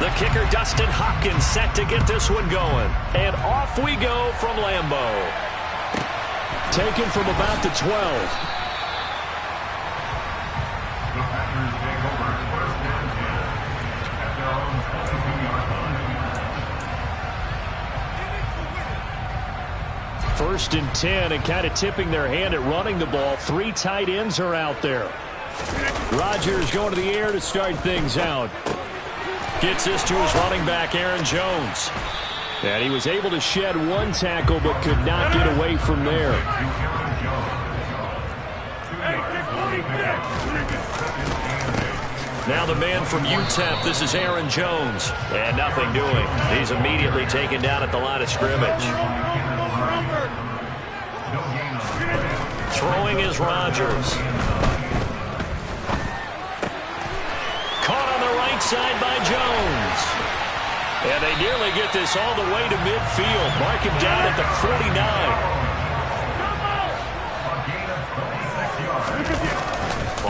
The kicker, Dustin Hopkins, set to get this one going. And off we go from Lambeau. Taken from about the 12. First and 10, and kind of tipping their hand at running the ball. 3 tight ends are out there. Rodgers going to the air to start things out. Gets this to his running back, Aaron Jones. And he was able to shed 1 tackle, but could not get away from there. Now the man from UTEP, this is Aaron Jones. And nothing doing. He's immediately taken down at the line of scrimmage. Throwing is Rodgers. Caught on the right side by Jones. And they nearly get this all the way to midfield. Mark him down at the 49.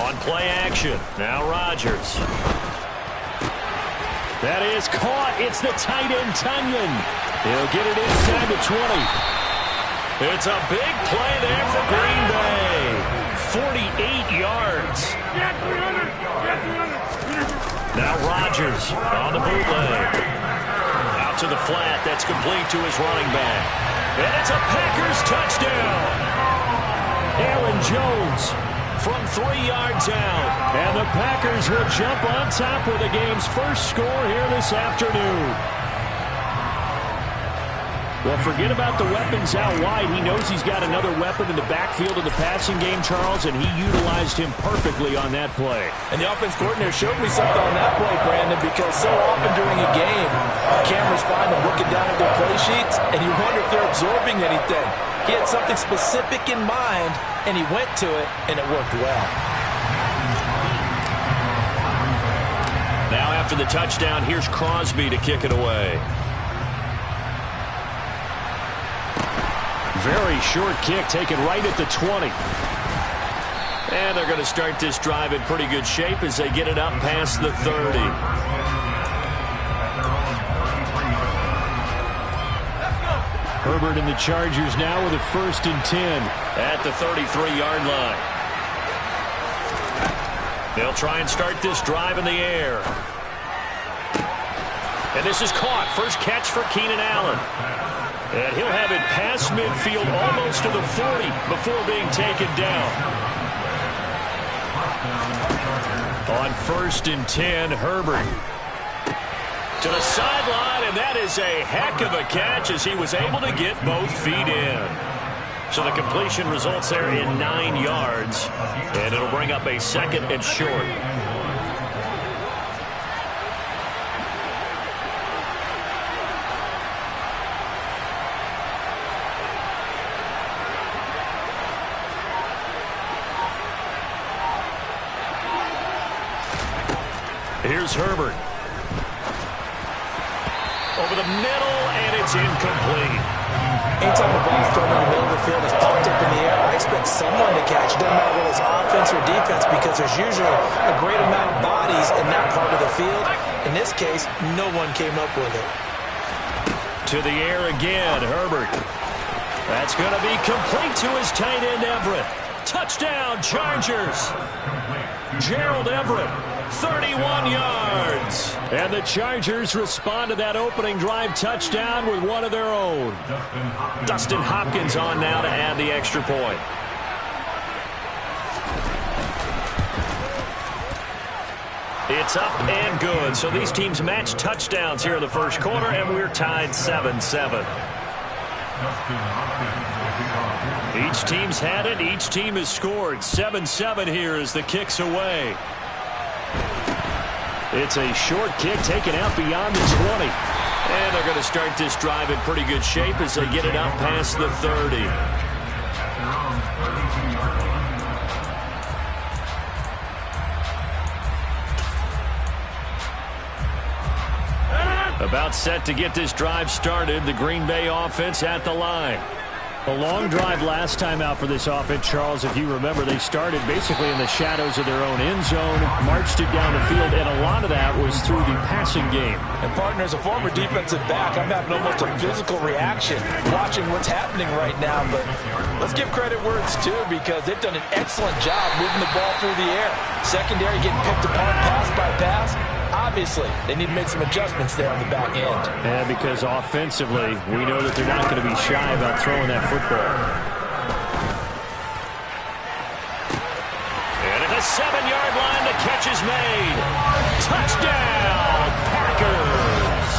On play action. Now Rodgers. That is caught. It's the tight end, Tunyon. He'll get it inside the 20. It's a big play there for Green Bay. 48 yards. Now Rodgers on the bootleg. Out to the flat. That's complete to his running back. And it's a Packers touchdown. Aaron Jones from 3 yards out. And the Packers will jump on top with the game's first score here this afternoon. Well, forget about the weapons out wide. He knows he's got another weapon in the backfield of the passing game, Charles, and he utilized him perfectly on that play. And the offense coordinator showed me something on that play, Brandon, because so often during a game, cameras find them looking down at their play sheets, and you wonder if they're absorbing anything. He had something specific in mind, and he went to it, and it worked well. Now after the touchdown, here's Crosby to kick it away. Very short kick taken right at the 20. And they're going to start this drive in pretty good shape as they get it up past the 30. Herbert and the Chargers now with a 1st and 10. At the 33-yard line. They'll try and start this drive in the air. And this is caught. First catch for Keenan Allen. And he'll have it past midfield almost to the 40 before being taken down. On 1st and 10, Herbert. To the sideline, and that is a heck of a catch as he was able to get both feet in. So the completion results there in 9 yards. And it'll bring up a 2nd and short. Here's Herbert. Over the middle, and it's incomplete. Anytime the ball's thrown in the middle of the field, it's popped up in the air, I expect someone to catch. Doesn't matter whether it's offense or defense, because there's usually a great amount of bodies in that part of the field. In this case, no one came up with it. To the air again, Herbert. That's going to be complete to his tight end, Everett. Touchdown, Chargers. Gerald Everett. 31 yards. And the Chargers respond to that opening drive touchdown with one of their own. Dustin Hopkins on now to add the extra point. It's up and good. So these teams match touchdowns here in the first quarter, and we're tied 7-7. Each team's had it. Each team has scored. 7-7 here as the kick's away. It's a short kick taken out beyond the 20. And they're going to start this drive in pretty good shape as they get it up past the 30. About set to get this drive started. The Green Bay offense at the line. A long drive last time out for this offense, Charles. If you remember, they started basically in the shadows of their own end zone, marched it down the field, and a lot of that was through the passing game. And, partner, as a former defensive back, I'm having almost a physical reaction watching what's happening right now. But let's give credit where it's due, because they've done an excellent job moving the ball through the air. Secondary getting picked apart pass by pass. Obviously, they need to make some adjustments there on the back end. Yeah, because offensively, we know that they're not going to be shy about throwing that football. And at the 7-yard line, the catch is made. Touchdown, Packers!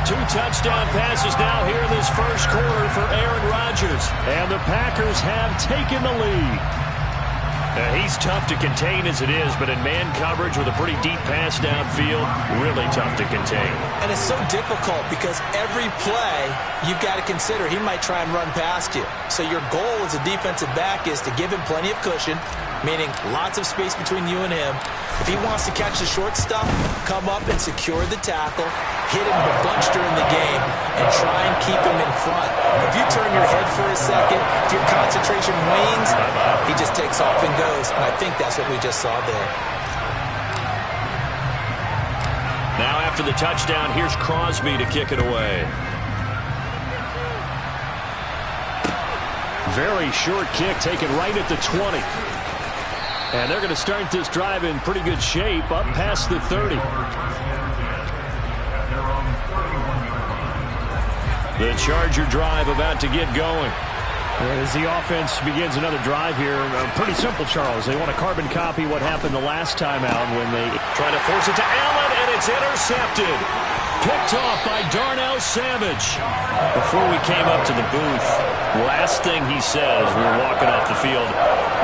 2 touchdown passes now here in this first quarter for Aaron Rodgers. And the Packers have taken the lead. He's tough to contain as it is, but in man coverage with a pretty deep pass downfield, really tough to contain. And it's so difficult because every play you've got to consider he might try and run past you. So your goal as a defensive back is to give him plenty of cushion, meaning lots of space between you and him. If he wants to catch the short stuff, come up and secure the tackle, hit him a bunch during the game, and try and keep him in front. If you turn your head for a second, if your concentration wanes, he just takes off and goes. And I think that's what we just saw there. Now after the touchdown, here's Crosby to kick it away. Very short kick taken right at the 20. And they're going to start this drive in pretty good shape, up past the 30. The Charger drive about to get going. As the offense begins another drive here, pretty simple, Charles. They want to carbon copy what happened the last time out when they try to force it to Allen, and it's intercepted. Picked off by Darnell Savage. Before we came up to the booth, last thing he said as we were walking off the field,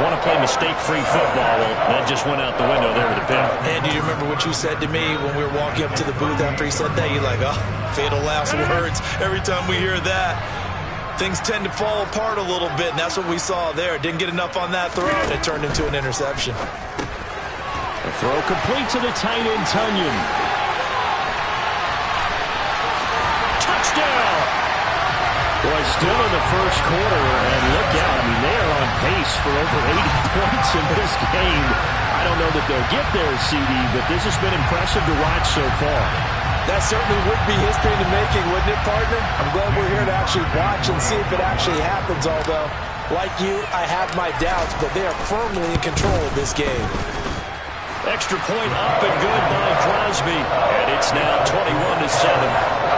want to play mistake-free football. Well, that just went out the window there with the pick. And do you remember what you said to me when we were walking up to the booth after he said that? You're like, oh, fatal last words. Every time we hear that, things tend to fall apart a little bit, and that's what we saw there. Didn't get enough on that throw, and it turned into an interception. The throw complete to the tight end, Tunyon. Touchdown! Boy, still in the first quarter, and look out. I mean, they are on pace for over 80 points in this game. I don't know that they'll get there, CD, but this has been impressive to watch so far. That certainly would be history in the making, wouldn't it, partner? I'm glad we're here to actually watch and see if it actually happens, although, like you, I have my doubts, but they are firmly in control of this game. Extra point up and good by Crosby, and it's now 21-7.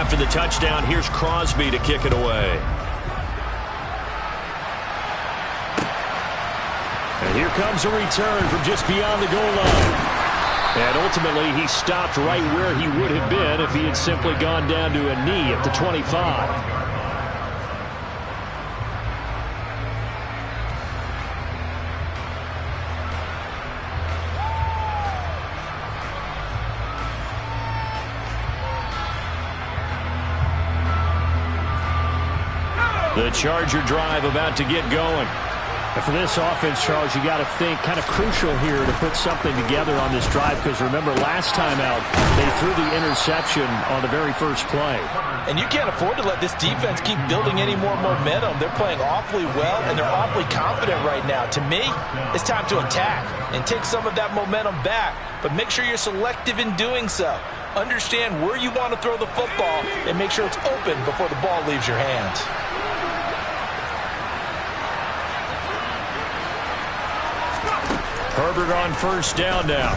After the touchdown, here's Crosby to kick it away. And here comes a return from just beyond the goal line. And ultimately, he stopped right where he would have been if he had simply gone down to a knee at the 25. The Charger drive about to get going. And for this offense, Charles, you got to think kind of crucial here to put something together on this drive, because remember last time out they threw the interception on the very first play. And you can't afford to let this defense keep building any more momentum. They're playing awfully well, and they're awfully confident right now. To me, it's time to attack and take some of that momentum back, but make sure you're selective in doing so. Understand where you want to throw the football and make sure it's open before the ball leaves your hands. Herbert on first down now.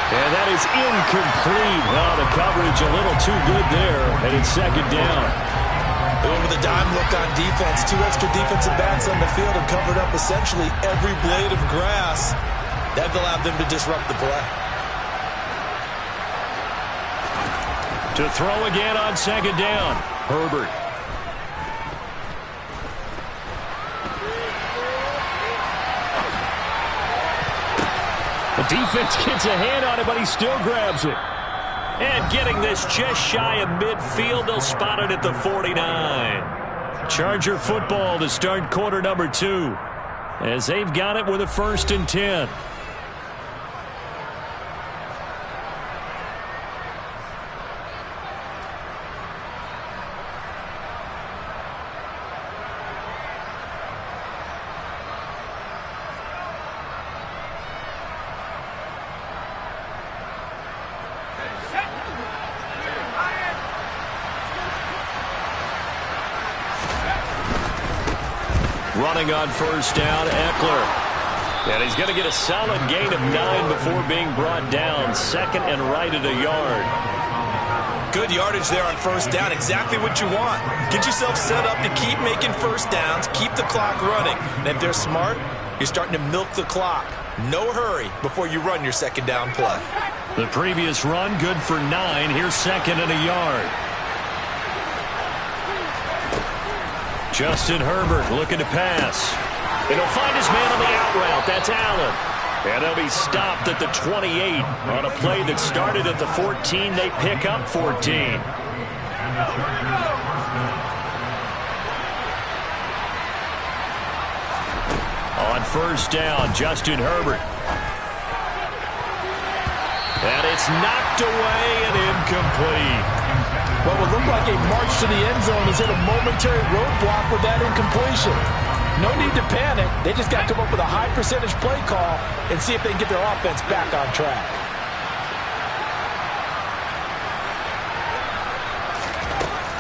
And that is incomplete. Well, the coverage a little too good there, and it's second down. With a dime look on defense, 2 extra defensive backs on the field and covered up essentially every blade of grass. That allowed them to disrupt the play. To throw again on second down. Herbert. The defense gets a hand on it, but he still grabs it. And getting this just shy of midfield, they'll spot it at the 49. Charger football to start quarter number 2, as they've got it with a 1st and 10. Running on 1st down, Eckler. And he's going to get a solid gain of 9 before being brought down. 2nd and right at a yard. Good yardage there on 1st down. Exactly what you want. Get yourself set up to keep making 1st downs. Keep the clock running. And if they're smart, you're starting to milk the clock. No hurry before you run your 2nd down play. The previous run, good for 9. Here's 2nd and a yard. Justin Herbert looking to pass. And he'll find his man on the out route. That's Allen. And he'll be stopped at the 28 on a play that started at the 14. They pick up 14. On 1st down, Justin Herbert. And it's knocked away and incomplete. What would look like a march to the end zone is hit a momentary roadblock with that incompletion. No need to panic. They just got to come up with a high percentage play call and see if they can get their offense back on track.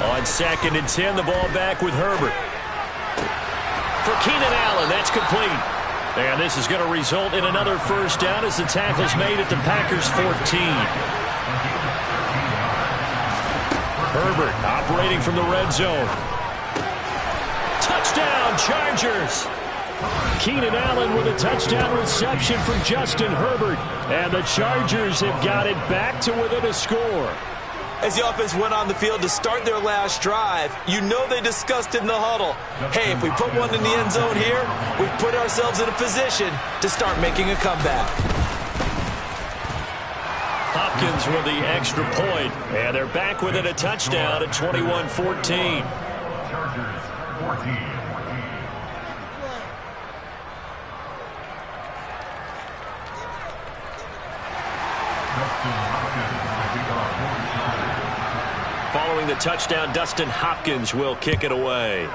On 2nd and 10, the ball back with Herbert. For Keenan Allen, that's complete. And this is going to result in another 1st down as the tackle's made at the Packers' 14. Herbert operating from the red zone. Touchdown, Chargers. Keenan Allen with a touchdown reception from Justin Herbert. And the Chargers have got it back to within a score. As the offense went on the field to start their last drive, you know they discussed in the huddle, hey, if we put one in the end zone here, we've put ourselves in a position to start making a comeback. Hopkins with the extra point, and they're back within a touchdown at 21-14. Chargers 14. Following the touchdown, Dustin Hopkins will kick it away.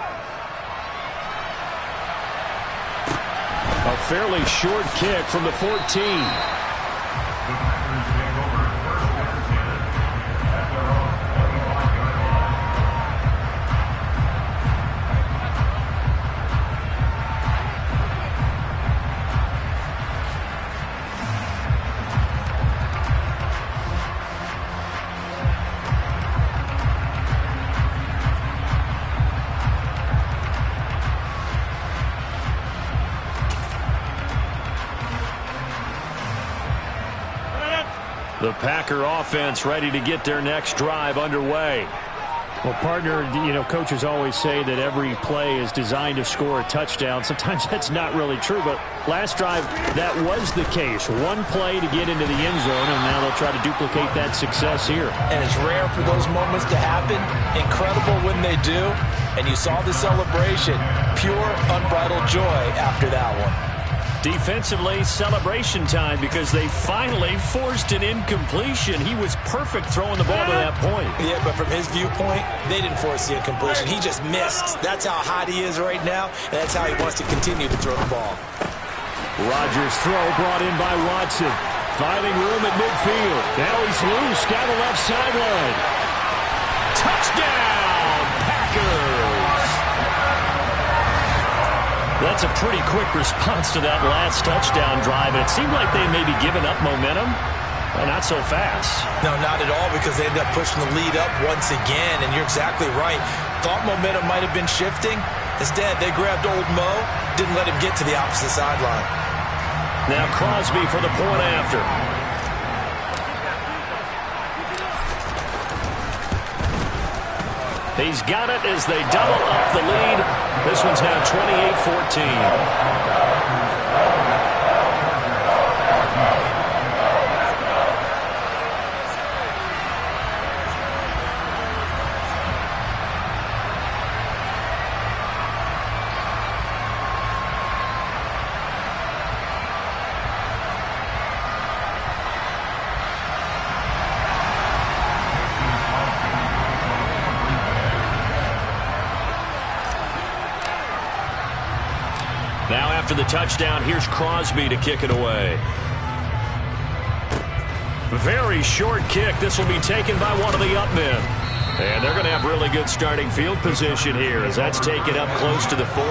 A fairly short kick from the 14. The Packer offense ready to get their next drive underway. Well, partner, coaches always say that every play is designed to score a touchdown. Sometimes that's not really true, but last drive, that was the case. One play to get into the end zone, and now they'll try to duplicate that success here. And it's rare for those moments to happen. Incredible when they do. And you saw the celebration. Pure, unbridled joy after that one. Defensively, celebration time because they finally forced an incompletion. He was perfect throwing the ball to that point. Yeah, but from his viewpoint, they didn't force the incompletion. He just missed. That's how hot he is right now, and that's how he wants to continue to throw the ball. Rodgers' throw brought in by Watson. Finding room at midfield. Now he's loose down the left sideline. Touchdown, Packers! That's a pretty quick response to that last touchdown drive. And it seemed like they maybe given up momentum. Well, not so fast. No, not at all, because they ended up pushing the lead up once again. And you're exactly right. Thought momentum might have been shifting. Instead, they grabbed old Mo, didn't let him get to the opposite sideline. Now Crosby for the point after. He's got it as they double up the lead. This one's now 28-14. Now after the touchdown, here's Crosby to kick it away. Very short kick. This will be taken by one of the up men. And they're going to have really good starting field position here as that's taken up close to the 40.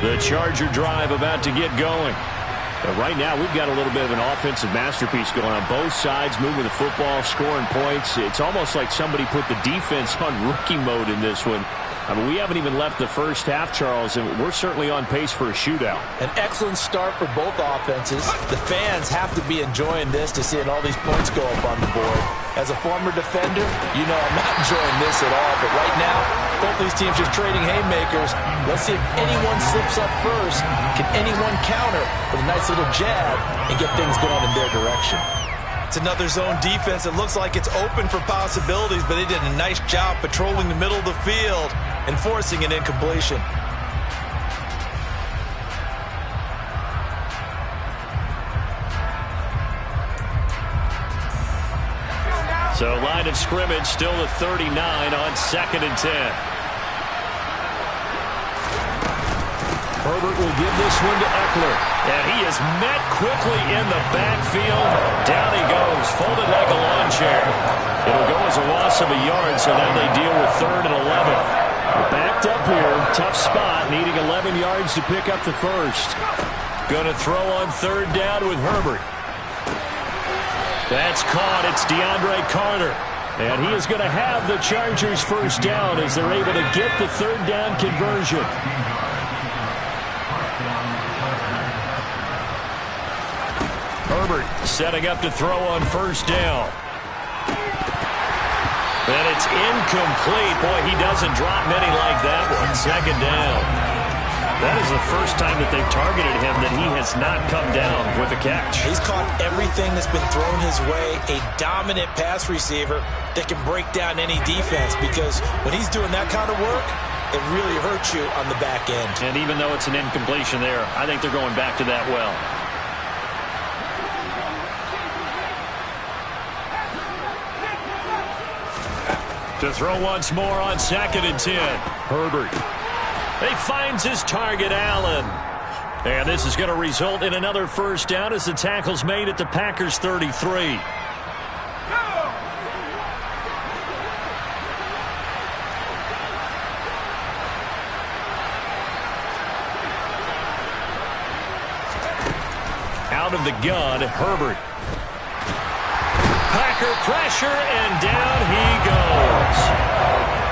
The Charger drive about to get going. But right now, we've got a little bit of an offensive masterpiece going on both sides, moving the football, scoring points. It's almost like somebody put the defense on rookie mode in this one. I mean, we haven't even left the first half, Charles, and we're certainly on pace for a shootout. An excellent start for both offenses. The fans have to be enjoying this to seeing all these points go up on the board. As a former defender, you know I'm not enjoying this at all. But right now, both these teams just trading haymakers. Let's see if anyone slips up first. Can anyone counter with a nice little jab and get things going in their direction? It's another zone defense. It looks like it's open for possibilities, but they did a nice job patrolling the middle of the field and forcing an incompletion. So line of scrimmage still the 39 on 2nd and 10. Herbert will give this one to Eckler. And he is met quickly in the backfield. Down he goes, folded like a lawn chair. It'll go as a loss of a yard, so now they deal with 3rd and 11. Backed up here, tough spot, needing 11 yards to pick up the first. Going to throw on 3rd down with Herbert. That's caught. It's DeAndre Carter. And he is going to have the Chargers first down as they're able to get the 3rd down conversion. Herbert setting up to throw on 1st down. And it's incomplete. Boy, he doesn't drop many like that one. 2nd down. That is the first time that they've targeted him that he has not come down with a catch. He's caught everything that's been thrown his way. A dominant pass receiver that can break down any defense, because when he's doing that kind of work, it really hurts you on the back end. And even though it's an incompletion there, I think they're going back to that well. To throw once more on 2nd and 10. Herbert. He finds his target, Allen. And this is going to result in another first down as the tackle's made at the Packers' 33. Out of the gun, Herbert. Packer pressure, and down he goes.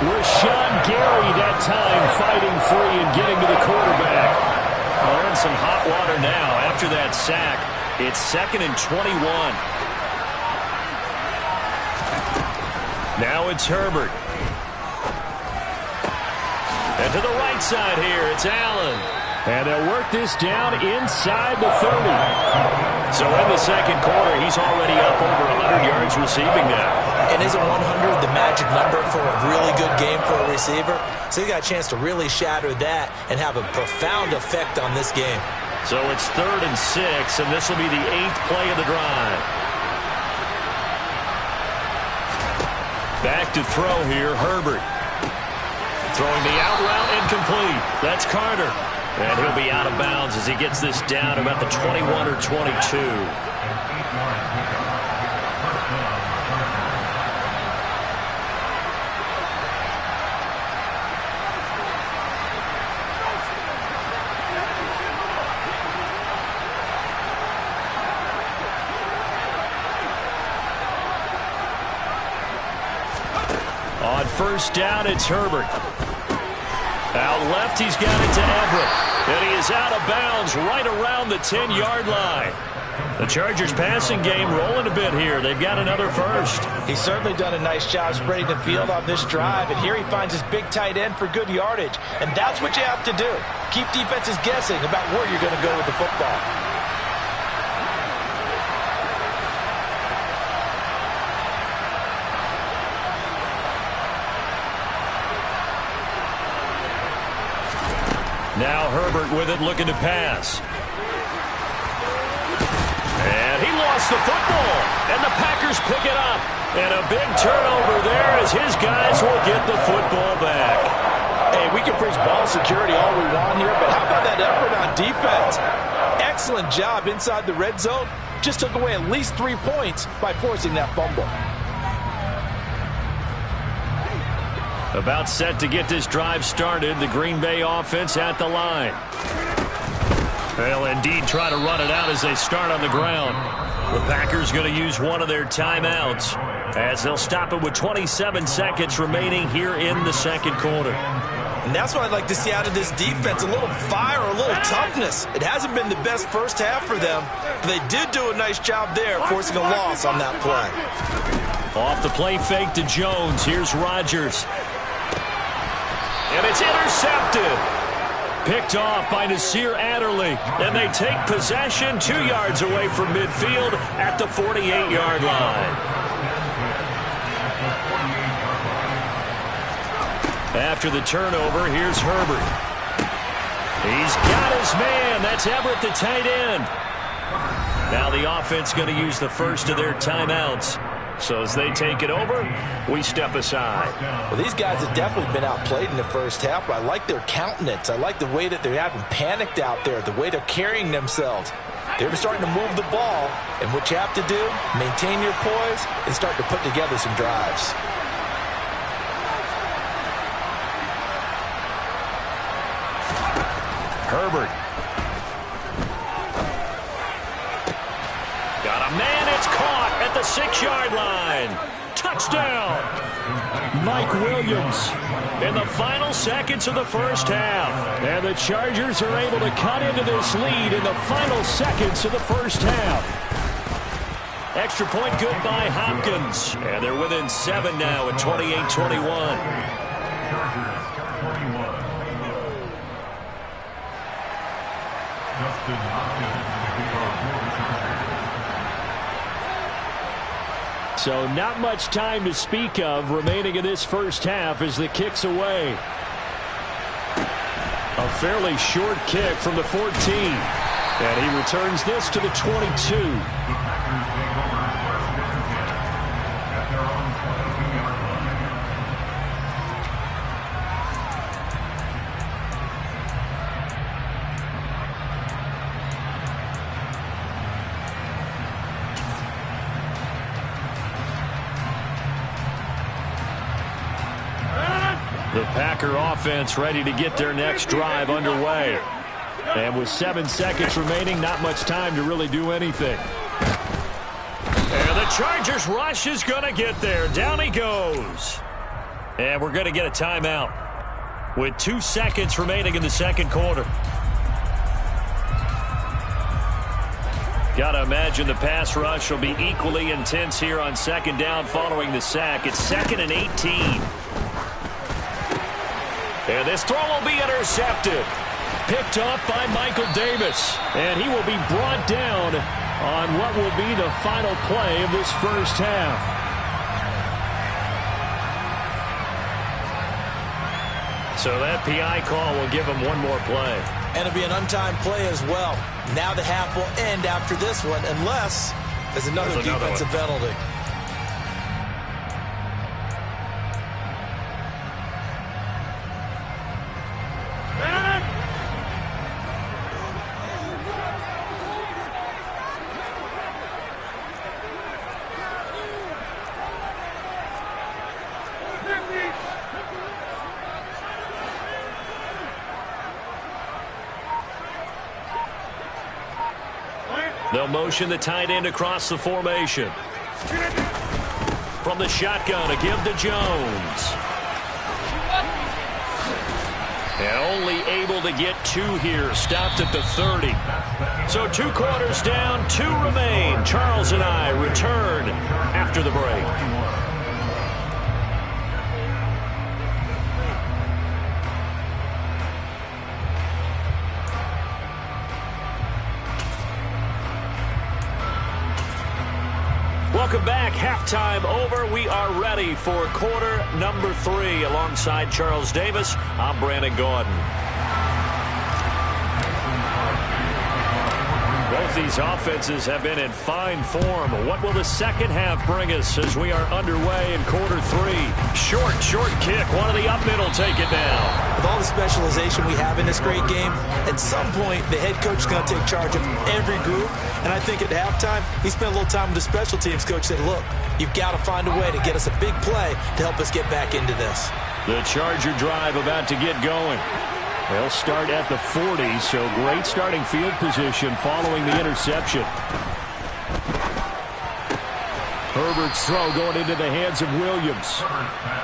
Rashawn Gary that time fighting free and getting to the quarterback. They're in some hot water now after that sack. It's 2nd and 21. Now it's Herbert. And to the right side here, it's Allen. And they'll work this down inside the 30. So in the 2nd quarter, he's already up over 100 yards receiving now. And isn't 100 the magic number for a really good game for a receiver? So he got a chance to really shatter that and have a profound effect on this game. So it's 3rd and 6, and this will be the 8th play of the drive. Back to throw here, Herbert. Throwing the out route, incomplete. That's Carter. And he'll be out of bounds as he gets this down about the 21 or 22. On 1st down, it's Herbert. Out left, he's got it to Everett. And he is out of bounds right around the 10-yard line. The Chargers passing game rolling a bit here. They've got another first. He's certainly done a nice job spreading the field on this drive, and here he finds his big tight end for good yardage. And that's what you have to do. Keep defenses guessing about where you're going to go with the football. Now Herbert with it, looking to pass. And he lost the football, and the Packers pick it up. And a big turnover there as his guys will get the football back. Hey, we can preach ball security all we want here, but how about that effort on defense? Excellent job inside the red zone. Just took away at least 3 points by forcing that fumble. About set to get this drive started. The Green Bay offense at the line. They'll indeed try to run it out as they start on the ground. The Packers going to use one of their timeouts as they'll stop it with 27 seconds remaining here in the second quarter. And that's what I'd like to see out of this defense, a little fire, a little toughness. It hasn't been the best first half for them, but they did do a nice job there, forcing a loss on that play. Off the play fake to Jones. Here's Rodgers. And it's intercepted. Picked off by Nasir Adderley. And they take possession 2 yards away from midfield at the 48-yard line. After the turnover, here's Herbert. He's got his man. That's Everett, the tight end. Now the offense going to use the first of their timeouts. So as they take it over, we step aside. Well, these guys have definitely been outplayed in the first half, but I like their countenance. I like the way that they haven't panicked out there, the way they're carrying themselves. They're starting to move the ball, and what you have to do, maintain your poise and start to put together some drives. Herbert. Got a man, it's caught at the 6-yard line. Touchdown. Mike Williams. In the final seconds of the first half. And the Chargers are able to cut into this lead in the final seconds of the first half. Extra point good by Hopkins. And they're within 7 now at 28-21. So not much time to speak of remaining in this first half as the kick's away. A fairly short kick from the 14. And he returns this to the 22. The Packer offense ready to get their next drive underway. And with 7 seconds remaining, not much time to really do anything. And the Chargers rush is going to get there. Down he goes. And we're going to get a timeout with 2 seconds remaining in the second quarter. Got to imagine the pass rush will be equally intense here on second down following the sack. It's 2nd and 18. And this throw will be intercepted. Picked off by Michael Davis. And he will be brought down on what will be the final play of this first half. So that PI call will give him one more play. And it'll be an untimed play as well. Now the half will end after this one, unless there's another defensive penalty. They'll motion the tight end across the formation. From the shotgun, a give to Jones. And only able to get 2 here. Stopped at the 30. So 2 quarters down, 2 remain. Charles and I return after the break. Welcome back. Halftime over. We are ready for quarter number 3. Alongside Charles Davis, I'm Brandon Gaudin. Both these offenses have been in fine form. What will the second half bring us as we are underway in quarter 3? Short kick. One of the up middle take it down. With all the specialization we have in this great game, at some point the head coach is going to take charge of every group. And I think at halftime, he spent a little time with the special teams coach, said, look, you've got to find a way to get us a big play to help us get back into this. The Charger drive about to get going. They'll start at the 40, so great starting field position following the interception. Herbert's throw going into the hands of Williams.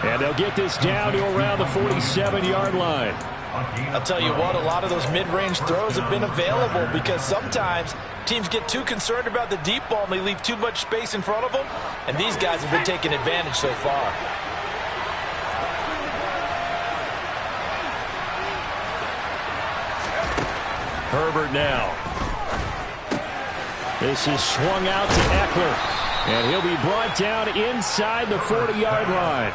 And they'll get this down to around the 47-yard line. I'll tell you what, a lot of those mid-range throws have been available because sometimes teams get too concerned about the deep ball and they leave too much space in front of them. And these guys have been taking advantage so far. Herbert now. This is swung out to Eckler. And he'll be brought down inside the 40-yard line.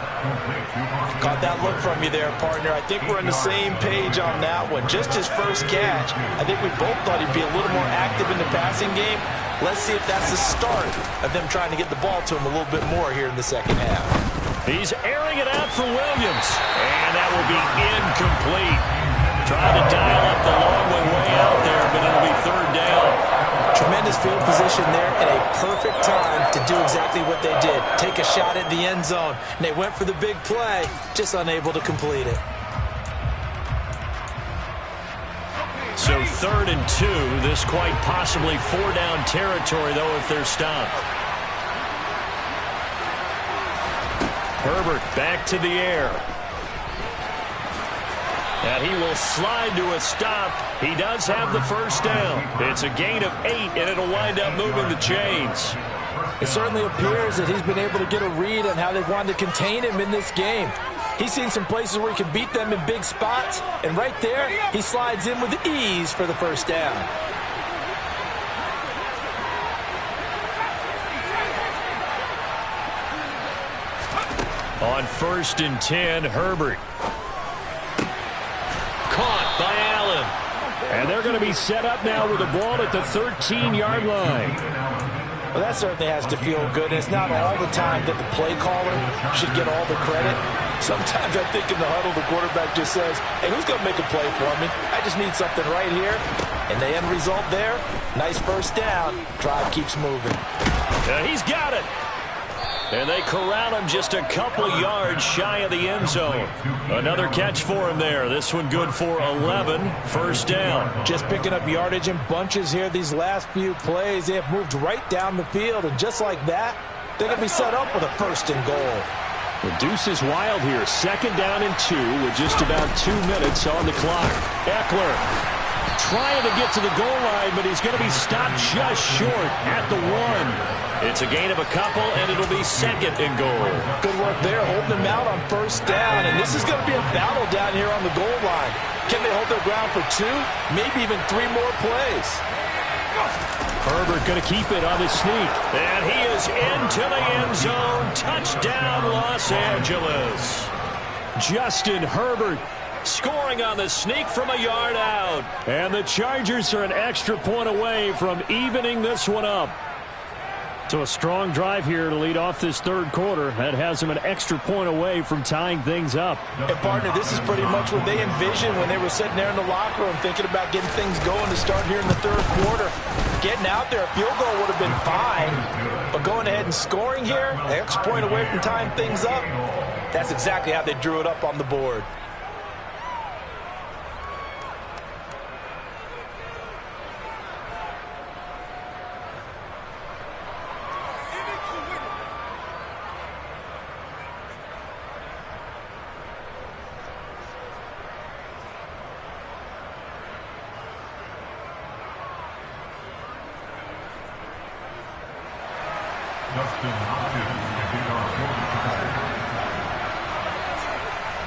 Caught that look from you there, partner. I think we're on the same page on that one. Just his first catch. I think we both thought he'd be a little more active in the passing game. Let's see if that's the start of them trying to get the ball to him a little bit more here in the second half. He's airing it out for Williams. And that will be incomplete. Trying to dial up the long one way out there, but it'll be third down. Tremendous field position there and a perfect time to do exactly what they did. Take a shot at the end zone. And they went for the big play, just unable to complete it. So 3rd and 2. This quite possibly 4-down territory, though, if they're stopped. Herbert back to the air. And he will slide to a stop. He does have the first down. It's a gain of 8, and it'll wind up moving the chains. It certainly appears that he's been able to get a read on how they've wanted to contain him in this game. He's seen some places where he can beat them in big spots, and right there, he slides in with ease for the first down. On 1st and 10, Herbert. Caught by Allen. And they're going to be set up now with the ball at the 13-yard line. Well, that certainly has to feel good. It's not all the time that the play caller should get all the credit. Sometimes I think in the huddle, the quarterback just says, hey, who's going to make a play for me? I just need something right here. And the end result there, nice first down. Drive keeps moving. He's got it. And they corral him just a couple yards shy of the end zone. Another catch for him there. This one good for 11. First down. Just picking up yardage in bunches here these last few plays. They have moved right down the field. And just like that, they're going to be set up with a 1st and goal. The deuce is wild here. 2nd down and 2 with just about 2 minutes on the clock. Eckler trying to get to the goal line, but he's going to be stopped just short at the 1. It's a gain of a couple, and it'll be 2nd and goal. Good work there, holding them out on 1st down. And this is going to be a battle down here on the goal line. Can they hold their ground for 2, maybe even 3 more plays? Herbert going to keep it on his sneak. And he is into the end zone. Touchdown, Los Angeles. Justin Herbert scoring on the sneak from a yard out. And the Chargers are an extra point away from evening this one up. So a strong drive here to lead off this 3rd quarter. That has them an extra point away from tying things up. And partner, this is pretty much what they envisioned when they were sitting there in the locker room thinking about getting things going to start here in the 3rd quarter. Getting out there, a field goal would have been fine. But going ahead and scoring here, an extra point away from tying things up, that's exactly how they drew it up on the board.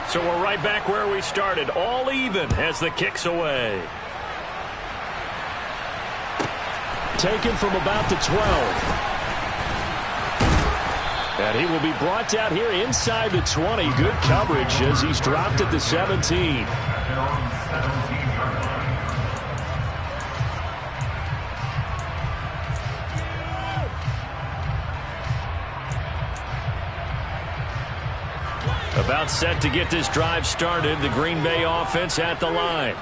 So we're right back where we started, all even as the kick's away. Taken from about the 12. And he will be brought down here inside the 20. Good coverage as he's dropped at the 17. About set to get this drive started, the Green Bay offense at the line.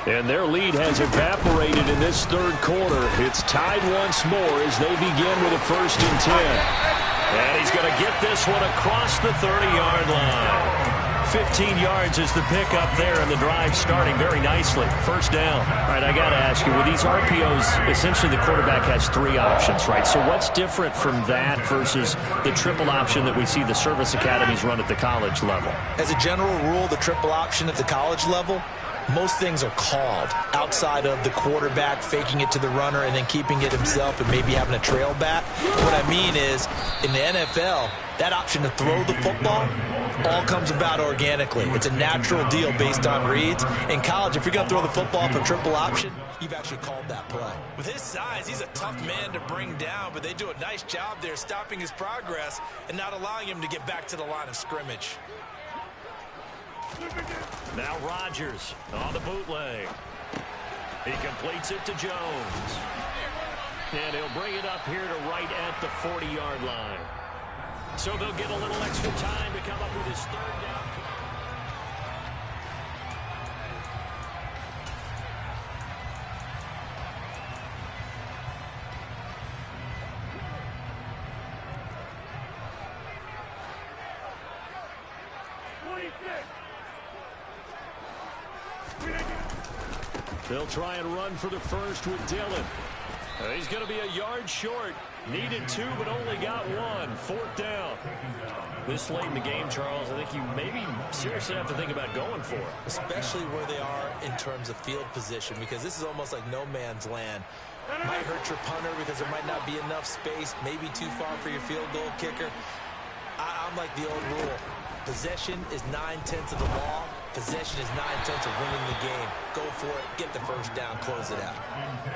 And their lead has evaporated in this third quarter. It's tied once more as they begin with a 1st and 10. And he's going to get this one across the 30-yard line. 15 yards is the pickup there, and the drive starting very nicely. 1st down. All right, I got to ask you, with these RPOs, essentially the quarterback has 3 options, right? So what's different from that versus the triple option that we see the service academies run at the college level? As a general rule, the triple option at the college level, most things are called outside of the quarterback faking it to the runner and then keeping it himself and maybe having a trail back. What I mean is, in the NFL, that option to throw the football all comes about organically. It's a natural deal based on reads. In college, if you're going to throw the football for triple option, you've actually called that play. With his size, he's a tough man to bring down, but they do a nice job there stopping his progress and not allowing him to get back to the line of scrimmage. Now Rodgers on the bootleg. He completes it to Jones. And he'll bring it up here to right at the 40-yard line. So they'll get a little extra time to come up with his 3rd down. They'll try and run for the 1st with Dillon. He's going to be a yard short. Needed 2, but only got 1. 4th down. This late in the game, Charles, I think you maybe seriously have to think about going for it. Especially where they are in terms of field position, because this is almost like no man's land. Might hurt your punter because there might not be enough space, maybe too far for your field goal kicker. I'm like the old rule. Possession is 9/10 of the law. Possession is 9/10 of winning the game. Go for it. Get the 1st down. Close it out.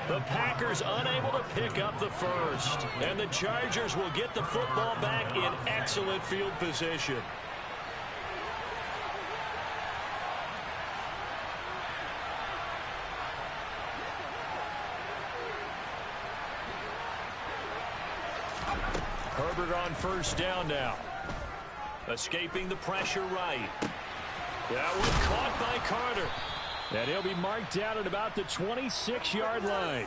The Packers unable to pick up the 1st. And the Chargers will get the football back in excellent field position. Herbert on 1st down now. Escaping the pressure right. That one caught by Carter. And he'll be marked down at about the 26-yard line.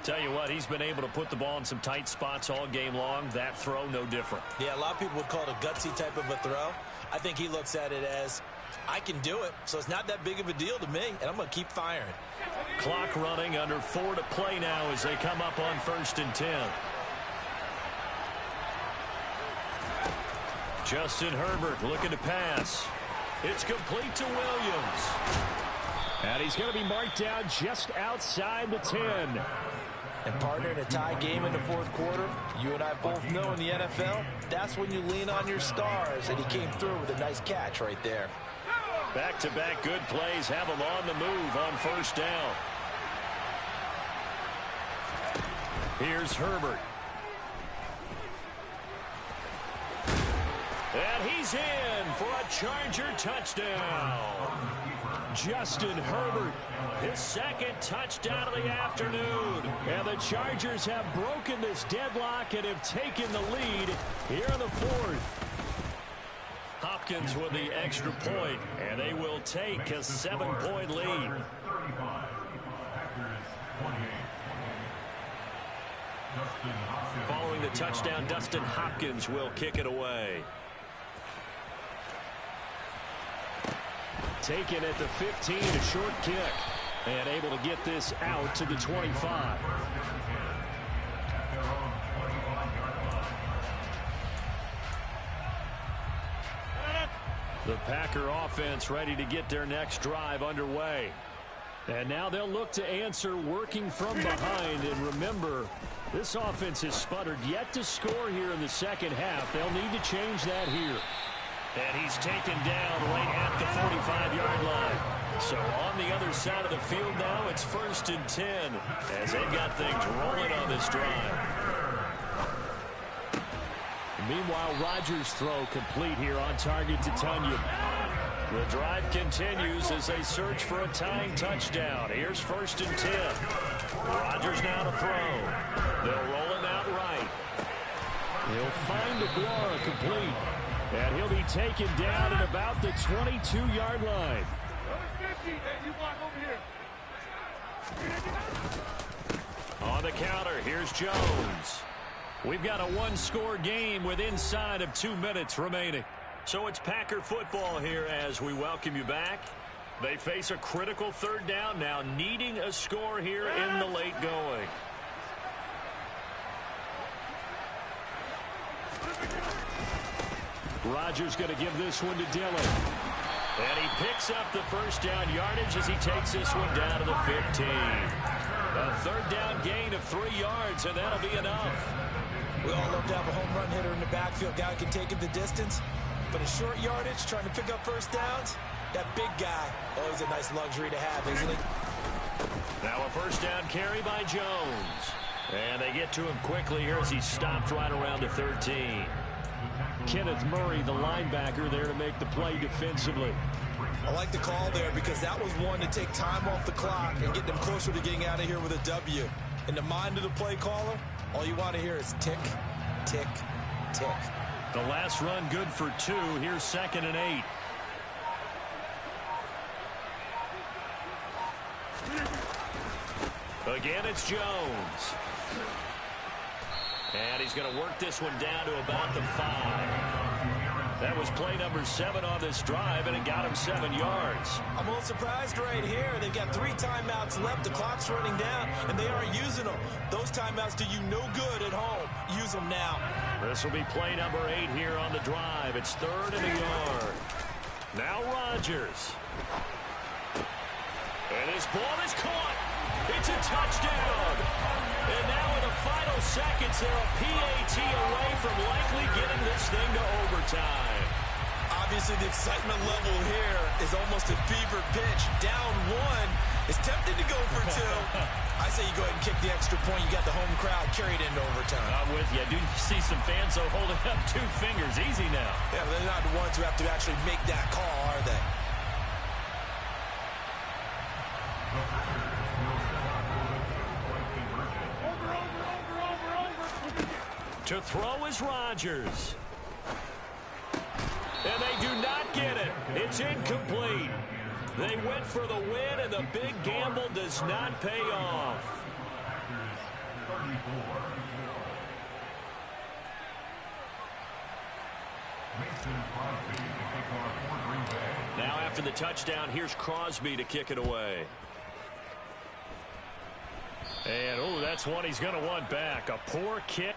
Tell you what, he's been able to put the ball in some tight spots all game long. That throw, no different. Yeah, a lot of people would call it a gutsy type of a throw. I think he looks at it as, I can do it, so it's not that big of a deal to me, and I'm going to keep firing. Clock running, under 4 to play now as they come up on 1st and 10. Justin Herbert looking to pass. It's complete to Williams. And he's going to be marked down just outside the 10. And partner, in a tie game in the 4th quarter, you and I both know in the NFL, that's when you lean on your stars. And he came through with a nice catch right there. Back-to-back good plays have him on the move on 1st down. Here's Herbert. And he's in for a Charger touchdown. Justin Herbert, his 2nd touchdown of the afternoon. And the Chargers have broken this deadlock and have taken the lead here in the 4th. Hopkins with the extra point, and they will take a 7-point lead. Following the touchdown, Dustin Hopkins will kick it away. Taken at the 15, a short kick. And able to get this out to the 25. The Packer offense ready to get their next drive underway. And now they'll look to answer working from behind. And remember, this offense has sputtered yet to score here in the second half. They'll need to change that here. And he's taken down right at the 45-yard line. So on the other side of the field now, it's 1st and 10 as they've got things rolling on this drive. Meanwhile, Rodgers' throw complete here on target to Tunyon. The drive continues as they search for a tying touchdown. Here's 1st and 10. Rodgers now to throw. They'll roll him out right. He'll find Aguara complete. And he'll be taken down at about the 22-yard line. On the counter, here's Jones. We've got a one-score game with inside of 2 minutes remaining. So it's Packer football here as we welcome you back. They face a critical 3rd down now, needing a score here in the late going. Rodgers going to give this one to Dillon. And he picks up the 1st down yardage as he takes this one down to the 15. A 3rd down gain of 3 yards, and that'll be enough. We all love to have a home run hitter in the backfield. Guy can take it the distance. But a short yardage, trying to pick up 1st downs, that big guy, always a nice luxury to have, isn't it? Now a 1st down carry by Jones. And they get to him quickly here as he stopped right around the 13. Kenneth Murray, the linebacker, there to make the play defensively. I like the call there because that was one to take time off the clock and get them closer to getting out of here with a W. In the mind of the play caller, all you want to hear is tick, tick, tick. The last run good for 2. Here's 2nd and 8. Again, it's Jones. And he's going to work this one down to about the 5. That was play number 7 on this drive, and it got him 7 yards. I'm a little surprised right here. They've got 3 timeouts left. The clock's running down, and they aren't using them. Those timeouts do you no good at home. Use them now. This will be play number 8 here on the drive. It's 3rd and a yard. Now Rodgers. And his ball is caught. It's a touchdown. And now in the final seconds, they're a PAT away from likely getting this thing to overtime. Obviously, the excitement level here is almost a fever pitch. Down 1 is tempted to go for 2. I say you go ahead and kick the extra point. You got the home crowd carried into overtime. I'm with you. Do you see some fans holding up 2 fingers? Easy now. Yeah, they're not the ones who have to actually make that call, are they? To throw is Rodgers. And they do not get it. It's incomplete. They went for the win, and the big gamble does not pay off. Now after the touchdown, here's Crosby to kick it away. And, oh, that's one he's going to want back. A poor kick.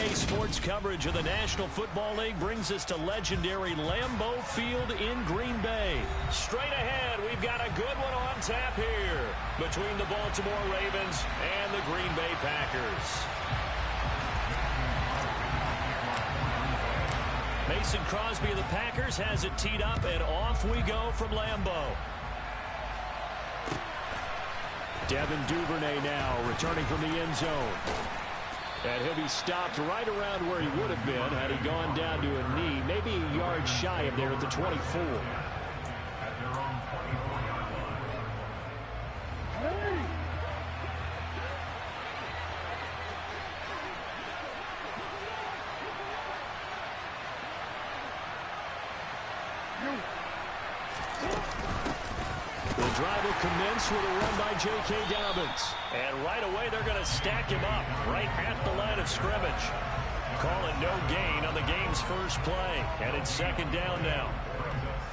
Today's sports coverage of the National Football League brings us to legendary Lambeau Field in Green Bay. Straight ahead, we've got a good one on tap here between the Baltimore Ravens and the Green Bay Packers. Mason Crosby of the Packers has it teed up, and off we go from Lambeau. Devin Duvernay now returning from the end zone. And he'll be stopped right around where he would have been had he gone down to a knee, maybe a yard shy of there at the 24. At their own 24-yard line. The drive will commence with a run by J.K. Dobbins. And right away, they're going to stack him up right at the line of scrimmage. Call it no gain on the game's first play. And it's second down now.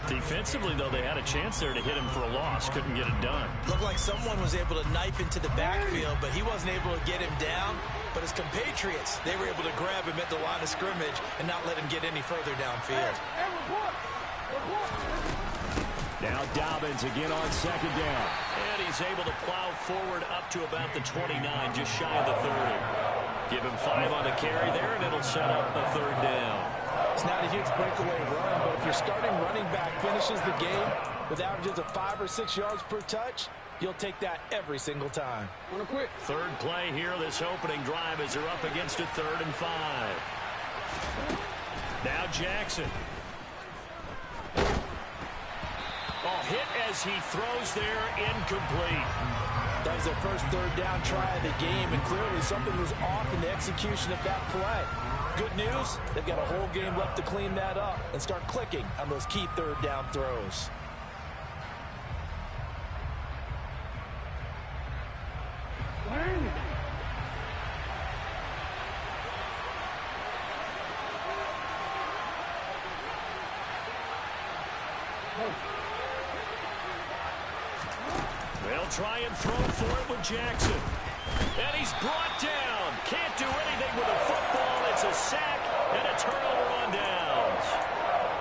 Defensively, though, they had a chance there to hit him for a loss. Couldn't get it done. Looked like someone was able to knife into the backfield, but he wasn't able to get him down. But his compatriots, they were able to grab him at the line of scrimmage and not let him get any further downfield. Now Dobbins again on second down. And he's able to plow forward up to about the 29, just shy of the 30. Give him 5 on the carry there, and it'll set up the third down. It's not a huge breakaway run, but if your starting running back finishes the game with averages of 5 or 6 yards per touch, you'll take that every single time. Third play here, this opening drive as they're up against a 3rd and 5. Now Jackson. Hit as he throws there, incomplete. That was their first third down try of the game, and clearly something was off in the execution of that play. Good news, they've got a whole game left to clean that up and start clicking on those key third down throws. They'll try and throw for it with Jackson. And he's brought down. Can't do anything with a football. It's a sack and a turnover on downs.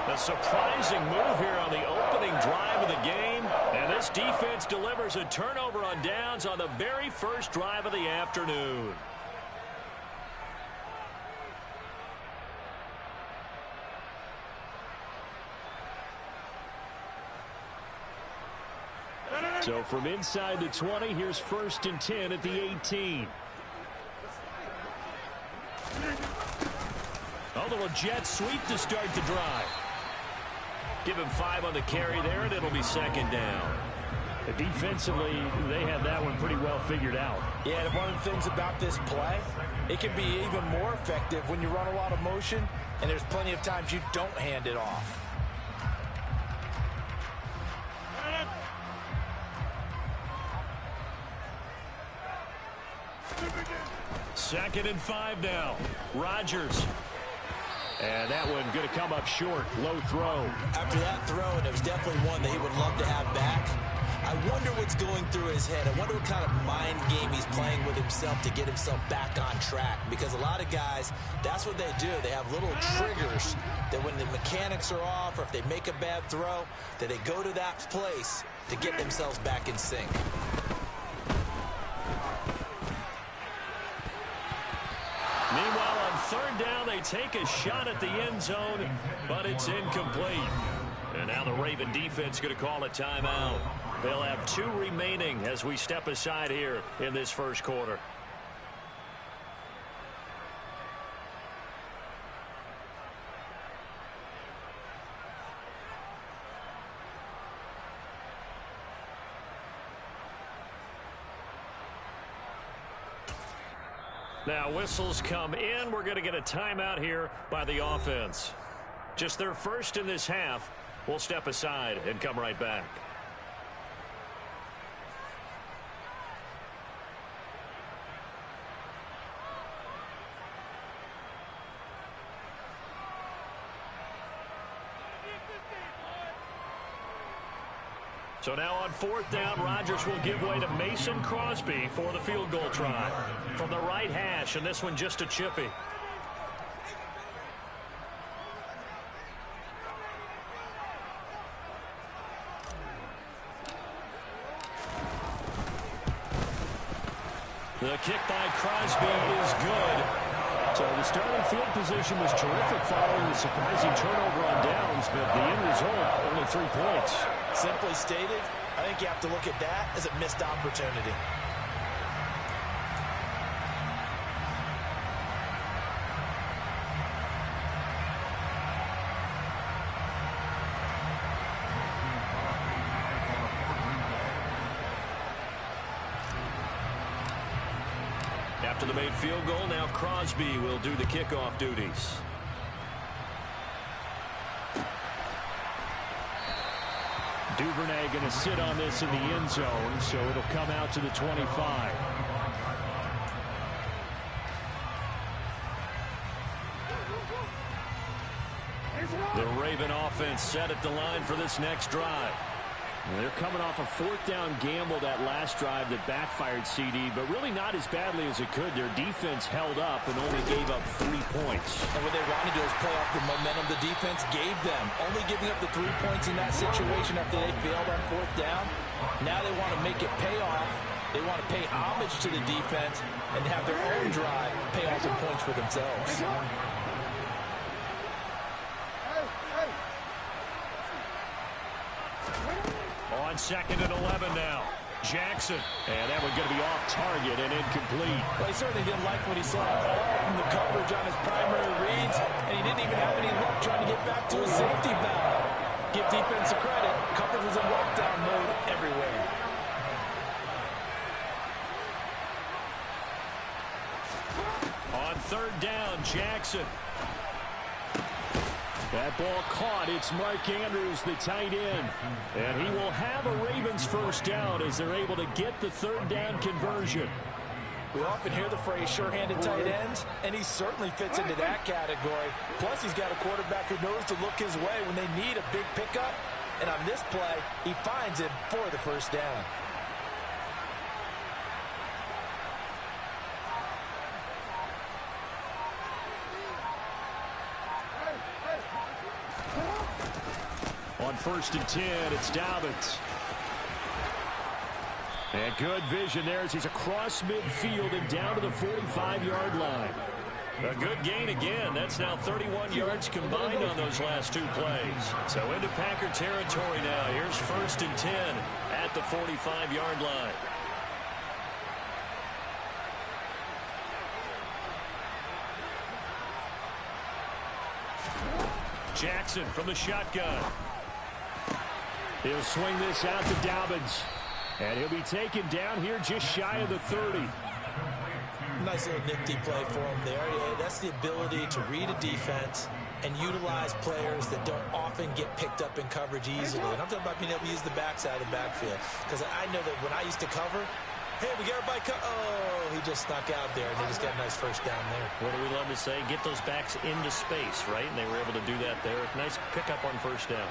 A surprising move here on the opening drive of the game. And this defense delivers a turnover on downs on the very first drive of the afternoon. So from inside the 20, here's 1st and 10 at the 18. A little jet sweep to start the drive. Give him 5 on the carry there, and it'll be second down. Defensively, they had that one pretty well figured out. Yeah, and one of the things about this play, it can be even more effective when you run a lot of motion, and there's plenty of times you don't hand it off. Second and 5 now. Rodgers. And that one going to come up short. Low throw. After that throw, and it was definitely one that he would love to have back, I wonder what's going through his head. I wonder what kind of mind game he's playing with himself to get himself back on track. Because a lot of guys, that's what they do. They have little triggers that when the mechanics are off or if they make a bad throw, that they go to that place to get themselves back in sync. Meanwhile, on third down, they take a shot at the end zone, but it's incomplete. And now the Raven defense going to call a timeout. They'll have 2 remaining as we step aside here in this first quarter. Now whistles come in. We're going to get a timeout here by the offense. Just their first in this half. We'll step aside and come right back. So now on fourth down, Rodgers will give way to Mason Crosby for the field goal try. From the right hash, and this one just a chippy. The kick by Crosby is good. So the starting field position was terrific following the surprising turnover on downs, but the end result, only 3 points. Simply stated, I think you have to look at that as a missed opportunity. After the made field goal, now Crosby will do the kickoff duties. Duvernay going to sit on this in the end zone, so it'll come out to the 25. The Raven offense set at the line for this next drive. They're coming off a 4th down gamble that last drive that backfired CD, but really not as badly as it could. Their defense held up and only gave up 3 points. And what they wanted to do is play off the momentum the defense gave them. Only giving up the 3 points in that situation after they failed on 4th down. Now they want to make it pay off. They want to pay homage to the defense and have their own drive pay off some points for themselves. On 2nd and 11 now. Jackson. And that one going to be off target and incomplete. Well, he certainly didn't like what he saw all from the coverage on his primary reads, and he didn't even have any luck trying to get back to his safety valve. Give defense a credit. Coverage was in lockdown mode everywhere. On 3rd down, Jackson. That ball caught. It's Mark Andrews, the tight end. And he will have a Ravens 1st down as they're able to get the 3rd down conversion. We often hear the phrase sure-handed tight ends, and he certainly fits into that category. Plus, he's got a quarterback who knows to look his way when they need a big pickup. And on this play, he finds it for the 1st down. On 1st and 10, it's Dobbins. And good vision there as he's across midfield and down to the 45-yard line. A good gain again. That's now 31 yards combined on those last 2 plays. So into Packer territory now. Here's 1st and 10 at the 45-yard line. Jackson from the shotgun. He'll swing this out to Dobbins. And he'll be taken down here just shy of the 30. Nice little nifty play for him there. Yeah, that's the ability to read a defense and utilize players that don't often get picked up in coverage easily. And I'm talking about being able to use the backside of the backfield. Because I know that when I used to cover, hey, we got everybody oh, he just snuck out there, and they just got a nice 1st down there. What do we love to say? Get those backs into space, right? And they were able to do that there. Nice pickup on 1st down.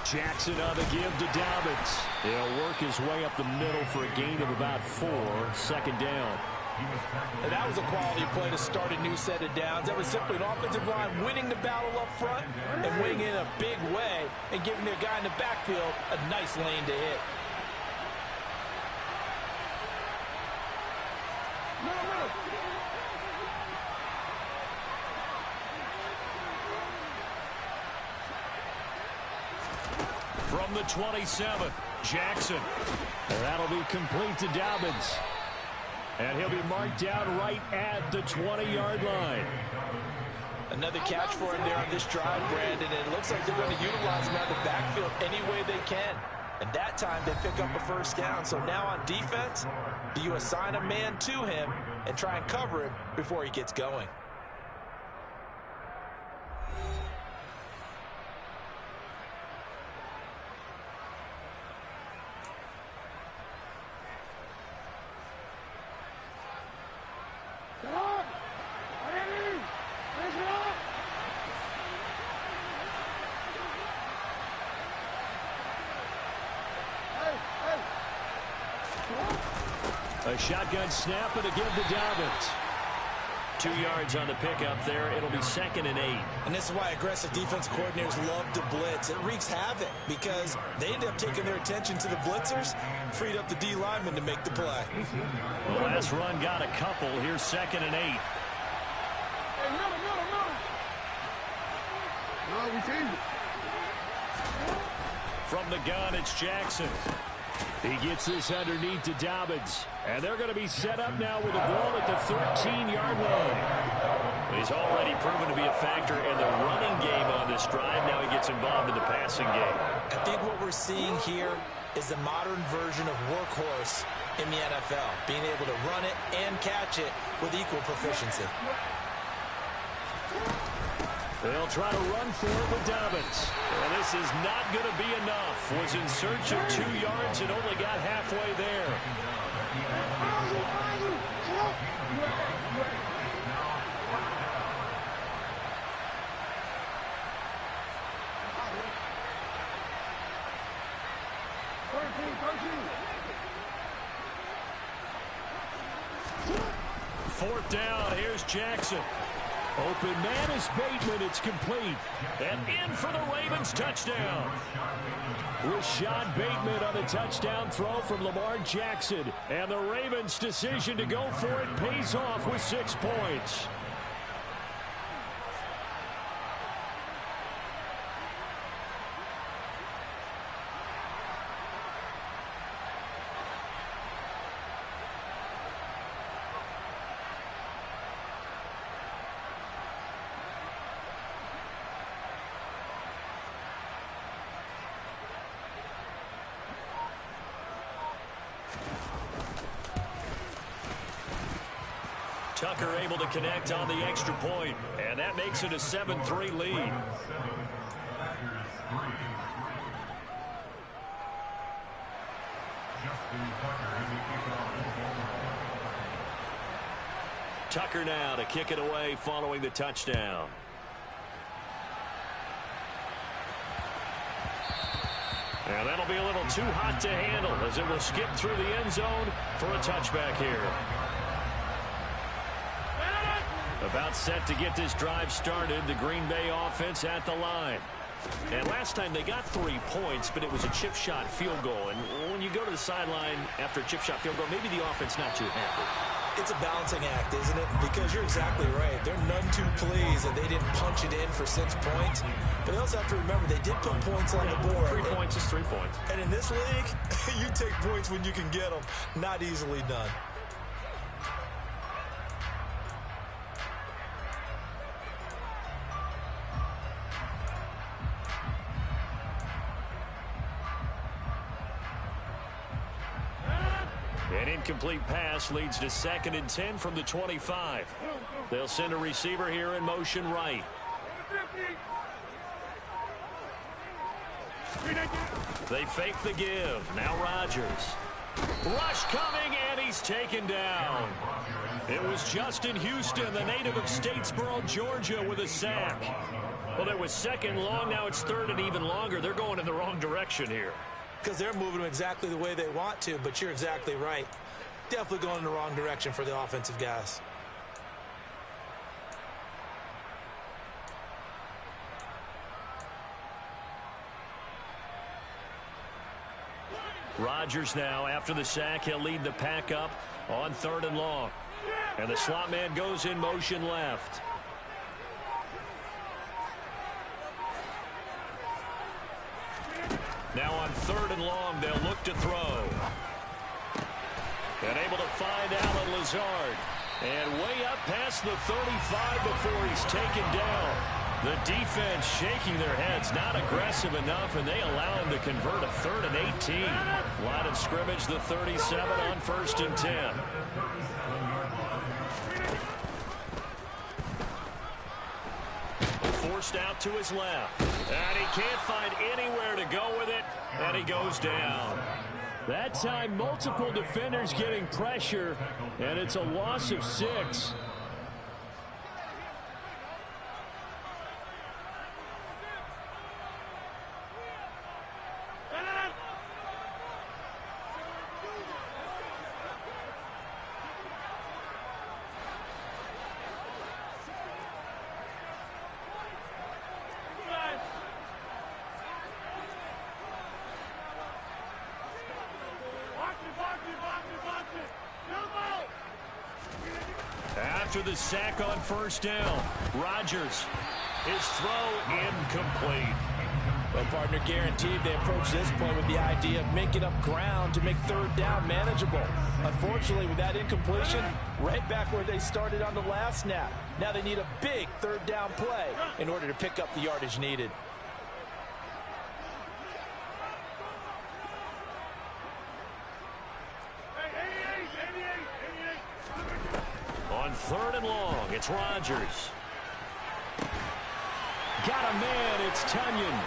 Jackson on the give to Dobbins. He'll work his way up the middle for a gain of about 4. 2nd down. And that was a quality play to start a new set of downs. That was simply an offensive line winning the battle up front and winning in a big way and giving their guy in the backfield a nice lane to hit. From the 27, Jackson. And that'll be complete to Dobbins. And he'll be marked down right at the 20-yard line. Another catch for him there on this drive, Brandon, and it looks like they're going to utilize him out of the backfield any way they can. And that time they pick up a 1st down. So now on defense, do you assign a man to him and try and cover him before he gets going? A shotgun snap and a give to Dobbins. 2 yards on the pickup there. It'll be 2nd and 8. And this is why aggressive defense coordinators love to blitz. It wreaks havoc because they end up taking their attention to the blitzers, freed up the D lineman to make the play. The last run got a couple. Here's 2nd and 8. From the gun, it's Jackson. He gets this underneath to Dobbins. And they're going to be set up now with the ball at the 13-yard line. He's already proven to be a factor in the running game on this drive. Now he gets involved in the passing game. I think what we're seeing here is the modern version of workhorse in the NFL, being able to run it and catch it with equal proficiency. They'll try to run for it with Dobbins. Well, this is not going to be enough. Was in search of 2 yards and only got halfway there. Fourth down. Here's Jackson. Open man is Bateman. It's complete. And in for the Ravens touchdown. Rashad Bateman on the touchdown throw from Lamar Jackson. And the Ravens' decision to go for it pays off with 6 points. Tucker able to connect on the extra point, and that makes it a 7-3 lead. Tucker now to kick it away following the touchdown. And that'll be a little too hot to handle as it will skip through the end zone for a touchback here. About set to get this drive started, the Green Bay offense at the line. And last time they got 3 points, but it was a chip shot field goal. And when you go to the sideline after a chip shot field goal, maybe the offense not too happy. It's a balancing act, isn't it? Because you're exactly right. They're none too pleased that they didn't punch it in for 6 points. But they also have to remember they did put points on the board. 3 points is 3 points. And in this league, you take points when you can get them. Not easily done. An incomplete pass leads to 2nd and 10 from the 25. They'll send a receiver here in motion right. They fake the give. Now Rodgers. Rush coming, and he's taken down. It was Justin Houston, the native of Statesboro, Georgia, with a sack. Well, it was 2nd long. Now it's 3rd and even longer. They're going in the wrong direction here. Because they're moving them exactly the way they want to, but you're exactly right. Definitely going in the wrong direction for the offensive guys. Rodgers now, after the sack, he'll lead the pack up on 3rd and long. And the slot man goes in motion left. Now on 3rd and long, they'll look to throw. And able to find Allen Lazard. And way up past the 35 before he's taken down. The defense shaking their heads, not aggressive enough, and they allow him to convert a 3rd and 18. Line of scrimmage, the 37 on 1st and 10. Forced out to his left. And he can't find anywhere to go with it, and he goes down. That time, multiple defenders getting pressure, and it's a loss of 6. After the sack on first down, Rodgers, his throw incomplete. Well, partner, guaranteed they approach this play with the idea of making up ground to make third down manageable. Unfortunately, with that incompletion, right back where they started on the last snap. Now they need a big third down play in order to pick up the yardage needed. On third and long, it's Rodgers. Got a man, it's Tunyon.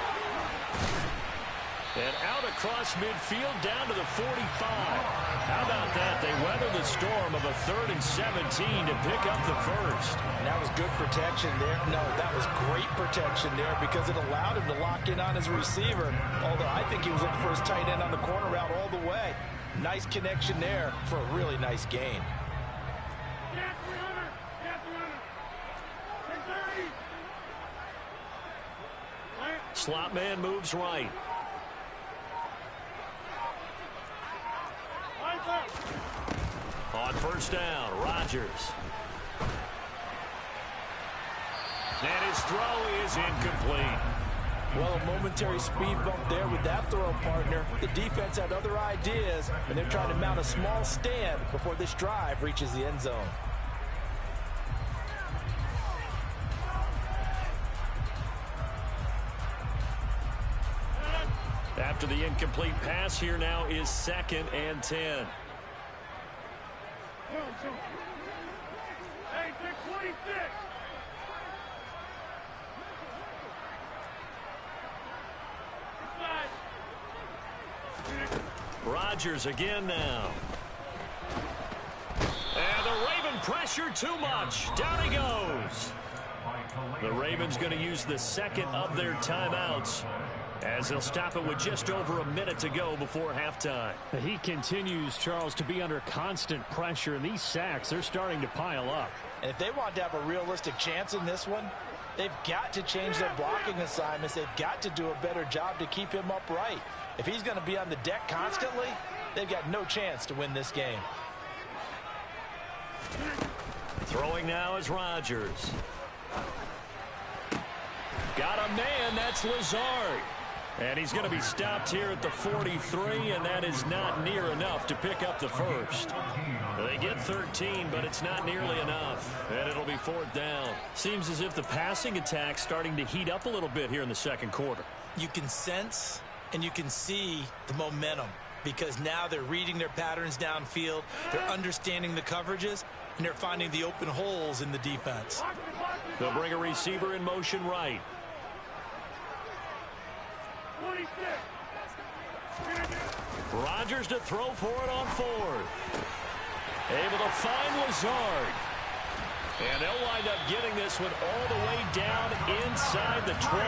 And out across midfield down to the 45. How about that? They weather the storm of a 3rd and 17 to pick up the first. And that was good protection there. No, that was great protection there because it allowed him to lock in on his receiver. Although I think he was looking for his tight end on the corner route all the way. Nice connection there for a really nice gain. Slot man moves right. On first down, Rodgers. And his throw is incomplete. Well, a momentary speed bump there with that throw, partner. The defense had other ideas, and they're trying to mount a small stand before this drive reaches the end zone. After the incomplete pass, here now is 2nd and 10. Hey, 26. Rodgers again now. And the Raven pressure too much. Down he goes. The Ravens going to use the 2nd of their timeouts, as they'll stop it with just over a minute to go before halftime. He continues, Charles, to be under constant pressure, and these sacks, they're starting to pile up. And if they want to have a realistic chance in this one, they've got to change their blocking assignments. They've got to do a better job to keep him upright. If he's going to be on the deck constantly, they've got no chance to win this game. Throwing now is Rodgers. Got a man, that's Lazard. And he's going to be stopped here at the 43, and that is not near enough to pick up the first. They get 13, but it's not nearly enough, and it'll be 4th down. Seems as if the passing attack's starting to heat up a little bit here in the 2nd quarter. You can sense and you can see the momentum because now they're reading their patterns downfield, they're understanding the coverages, and they're finding the open holes in the defense. They'll bring a receiver in motion right. 26. Rodgers to throw for it on 4th. Able to find Lazard. And they'll wind up getting this one all the way down inside the 20.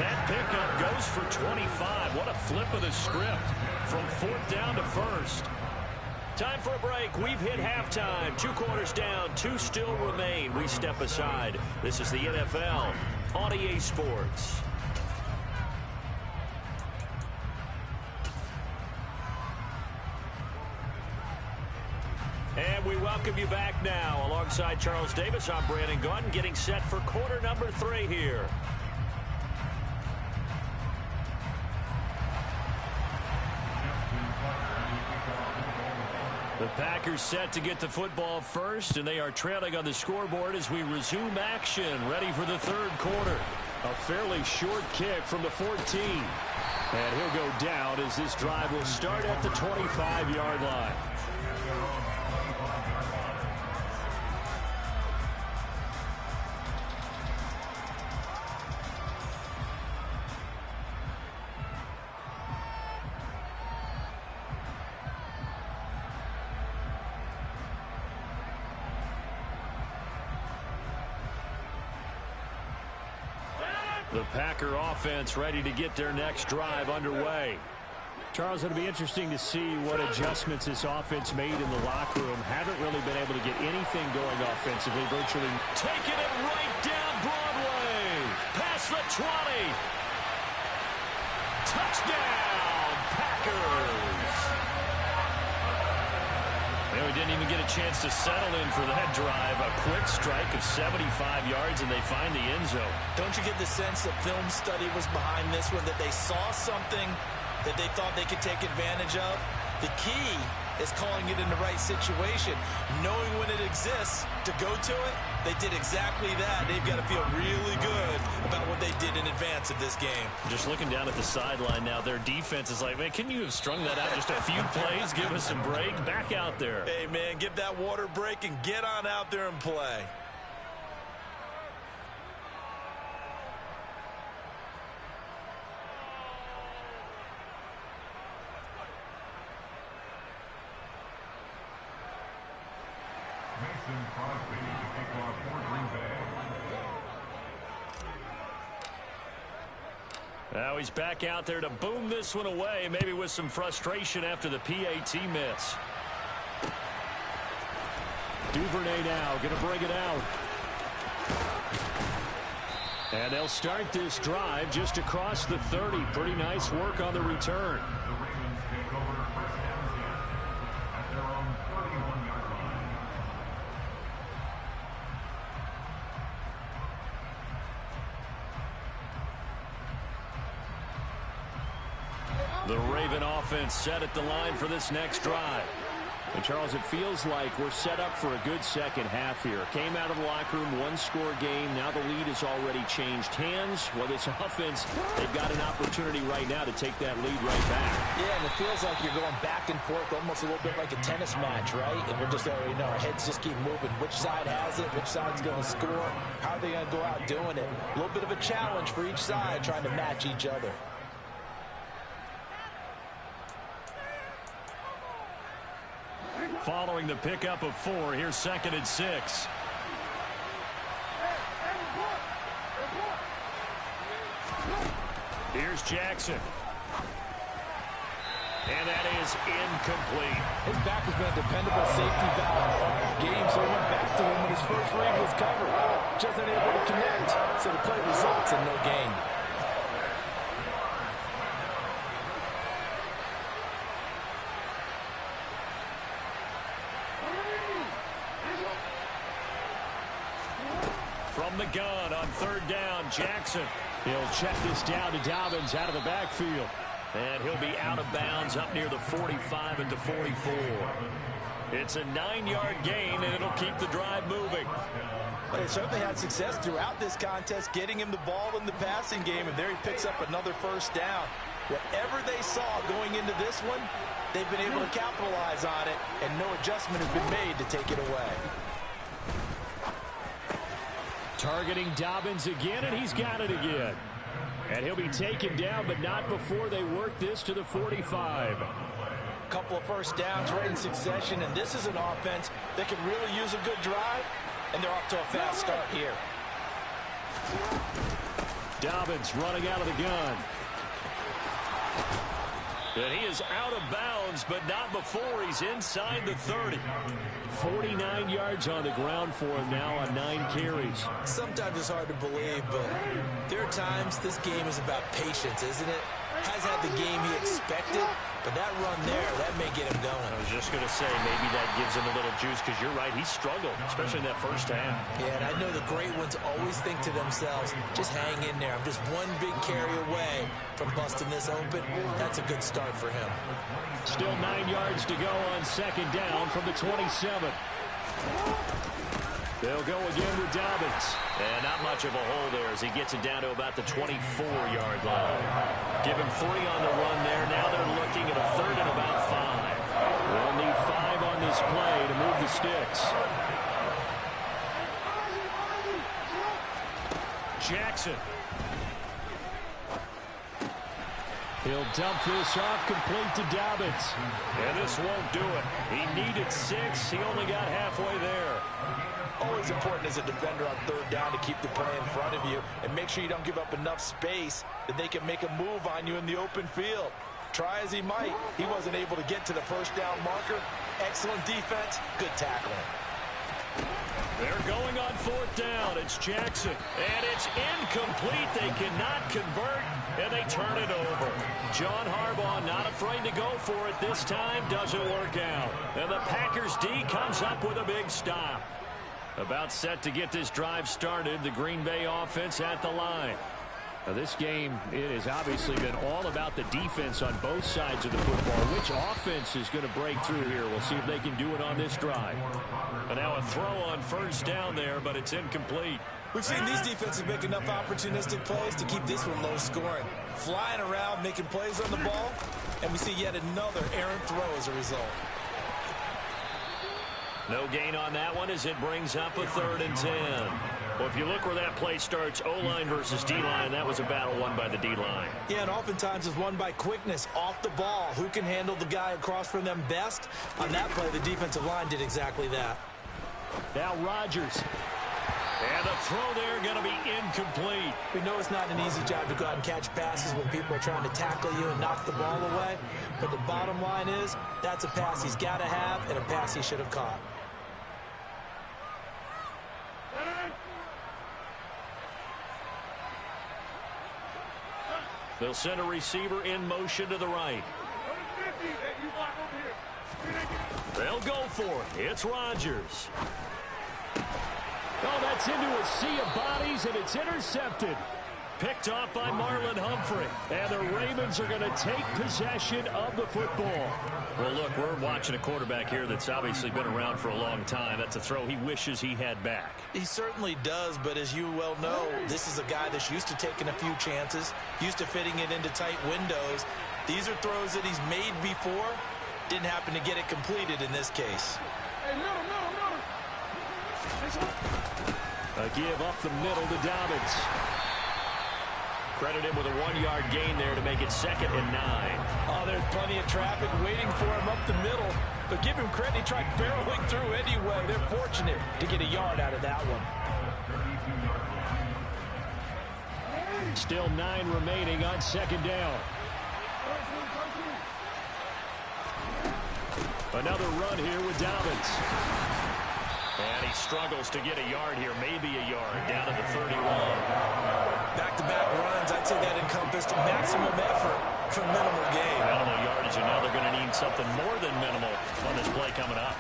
That pickup goes for 25. What a flip of the script from 4th down to 1st. Time for a break. We've hit halftime. 2 quarters down, 2 still remain. We step aside. This is the NFL on EA Sports. And we welcome you back now. Alongside Charles Davis, I'm Brandon Gunn, getting set for quarter number 3 here. The Packers set to get the football first, and they are trailing on the scoreboard as we resume action, ready for the 3rd quarter. A fairly short kick from the 14. And he'll go down as this drive will start at the 25-yard line. The Packer offense ready to get their next drive underway. Charles, it'll be interesting to see what adjustments this offense made in the locker room. Haven't really been able to get anything going offensively, virtually. Taking it right down Broadway. Past the 20. Touchdown, Packers. And we didn't even get a chance to settle in for that drive. A quick strike of 75 yards, and they find the end zone. Don't you get the sense that film study was behind this one, that they saw something that they thought they could take advantage of? The key is calling it in the right situation, knowing when it exists to go to it. They did exactly that. They've got to feel really good about what they did in advance of this game. Just looking down at the sideline now, their defense is like, man, couldn't you have strung that out just a few plays? Give us some break. Back out there. Hey, man, give that water break and get on out there and play. Mason Crosby to kick off for Green Bay. Now he's back out there to boom this one away, maybe with some frustration after the PAT miss. Duvernay now going to bring it out. And they'll start this drive just across the 30. Pretty nice work on the return. The Ravens take over first and 10 at their own 31-yard line. The Raven offense set at the line for this next drive. And Charles, it feels like we're set up for a good second half here. Came out of the locker room, one-score game. Now the lead has already changed hands. Well, this offense, they've got an opportunity right now to take that lead right back. Yeah, and it feels like you're going back and forth, almost a little bit like a tennis match, right? And we're just already know our heads just keep moving. Which side has it? Which side's going to score? How are they going to go out doing it? A little bit of a challenge for each side, trying to match each other. Following the pickup of 4, here's 2nd and 6. Here's Jackson. And that is incomplete. His back has been a dependable safety valve all game, so he went back to him when his first read was covered. Just unable to connect, so the play results in no gain. From the gun on 3rd down, Jackson. He'll check this down to Dobbins out of the backfield. And he'll be out of bounds up near the 45 at the 44. It's a 9-yard gain, and it'll keep the drive moving. But they certainly had success throughout this contest, getting him the ball in the passing game, and there he picks up another first down. Whatever they saw going into this one, they've been able to capitalize on it, and no adjustment has been made to take it away. Targeting Dobbins again, and he's got it again. And he'll be taken down, but not before they work this to the 45. Couple of first downs right in succession, and this is an offense that can really use a good drive, and they're off to a fast start here. Dobbins running out of the gun. And he is out of bounds, but not before he's inside the 30. 49 yards on the ground for him now on 9 carries. Sometimes it's hard to believe, but there are times this game is about patience, isn't it? Has had the game he expected, but that run there, that may get him going. I was just going to say, maybe that gives him a little juice, because you're right, he struggled, especially in that first half. Yeah, and I know the great ones always think to themselves, just hang in there. I'm just one big carry away from busting this open. That's a good start for him. Still 9 yards to go on 2nd down from the 27. They'll go again with Dobbins. And not much of a hole there as he gets it down to about the 24-yard line. Give him 3 on the run there. Now they're looking at a 3rd and about 5. They'll need 5 on this play to move the sticks. Jackson. He'll dump this off complete to Dobbins. And this won't do it. He needed 6. He only got halfway there. Always important as a defender on 3rd down to keep the play in front of you and make sure you don't give up enough space that they can make a move on you in the open field. Try as he might, he wasn't able to get to the first down marker. Excellent defense, good tackling. They're going on fourth down. It's Jackson. And it's incomplete. They cannot convert, and they turn it over. John Harbaugh not afraid to go for it this time. Doesn't work out. And the Packers D comes up with a big stop. About set to get this drive started. The Green Bay offense at the line. Now this game, it has obviously been all about the defense on both sides of the football. Which offense is going to break through here? We'll see if they can do it on this drive. And now a throw on first down there, but it's incomplete. We've seen these defenses make enough opportunistic plays to keep this one low scoring. Flying around, making plays on the ball, and we see yet another errant throw as a result. No gain on that one as it brings up a 3rd and 10. Well, if you look where that play starts, O-line versus D-line, that was a battle won by the D-line. Yeah, and oftentimes it's won by quickness off the ball. Who can handle the guy across from them best? On that play, the defensive line did exactly that. Now Rodgers. And the throw there going to be incomplete. We know it's not an easy job to go out and catch passes when people are trying to tackle you and knock the ball away. But the bottom line is, that's a pass he's got to have and a pass he should have caught. They'll send a receiver in motion to the right. They'll go for it. It's Rodgers. Oh, that's into a sea of bodies, and it's intercepted. Picked off by Marlon Humphrey. And the Ravens are going to take possession of the football. Well, look, we're watching a quarterback here that's obviously been around for a long time. That's a throw he wishes he had back. He certainly does, but as you well know, this is a guy that's used to taking a few chances, used to fitting it into tight windows. These are throws that he's made before. Didn't happen to get it completed in this case. A give up the middle to Dobbins. Credit him with a 1-yard gain there to make it 2nd and 9. Oh, there's plenty of traffic waiting for him up the middle. But give him credit, he tried barreling through anyway. They're fortunate to get a yard out of that one. Still 9 remaining on 2nd down. Another run here with Dobbins. And he struggles to get a yard here, maybe a yard, down to the 31. Back-to-back runs, I'd say that encompassed maximum effort for minimal gain. Minimal yardage, and now they're going to need something more than minimal on this play coming up.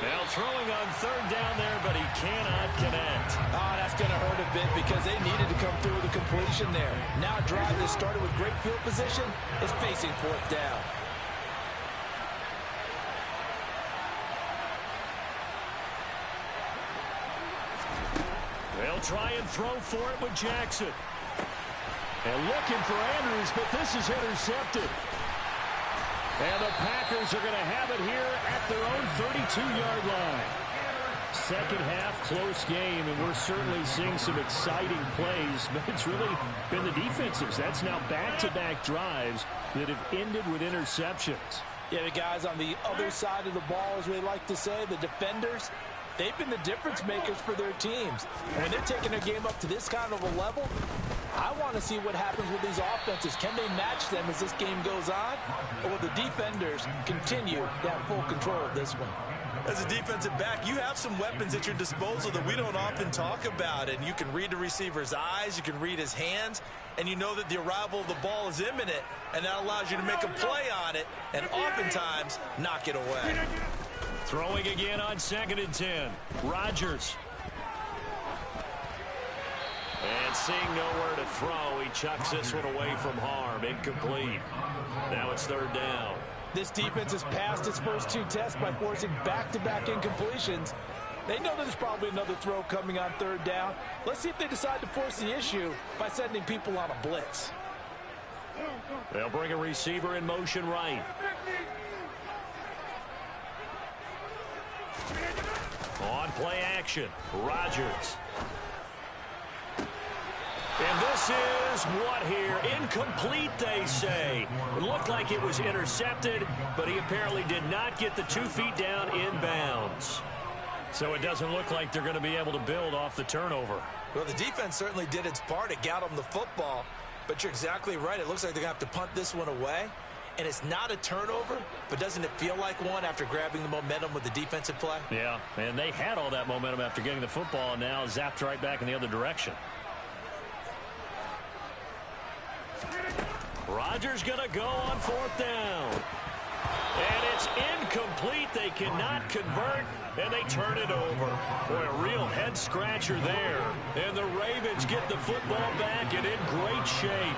Now throwing on 3rd down there, but he cannot connect. Oh, that's going to hurt a bit because they needed to come through with a completion there. Now a drive that started with great field position is facing 4th down. They'll try and throw for it with Jackson. And looking for Andrews, but this is intercepted. And the Packers are going to have it here at their own 32-yard line. Second half, close game, and we're certainly seeing some exciting plays, but it's really been the defensives. That's now back-to-back drives that have ended with interceptions. Yeah, the guys on the other side of the ball, as we like to say, the defenders, they've been the difference makers for their teams. And when they're taking their game up to this kind of a level, I want to see what happens with these offenses. Can they match them as this game goes on? Or will the defenders continue to have full control of this one? As a defensive back, you have some weapons at your disposal that we don't often talk about. And you can read the receiver's eyes, you can read his hands, and you know that the arrival of the ball is imminent, and that allows you to make a play on it and oftentimes knock it away. Throwing again on 2nd and 10. Rodgers. And seeing nowhere to throw, he chucks this one away from harm. Incomplete. Now it's 3rd down. This defense has passed its first 2 tests by forcing back-to-back incompletions. They know there's probably another throw coming on 3rd down. Let's see if they decide to force the issue by sending people on a blitz. They'll bring a receiver in motion right. On play action, Rodgers. And this is what here? Incomplete, they say. It looked like it was intercepted, but he apparently did not get the 2 feet down in bounds. So it doesn't look like they're going to be able to build off the turnover. Well, the defense certainly did its part. It got them the football. But you're exactly right. It looks like they're going to have to punt this one away. and it's not a turnover, but doesn't it feel like one after grabbing the momentum with the defensive play? Yeah, and they had all that momentum after getting the football, and now zapped right back in the other direction. Rodgers going to go on 4th down. And it's incomplete. They cannot convert, and they turn it over. Boy, a real head-scratcher there. And the Ravens get the football back and in great shape.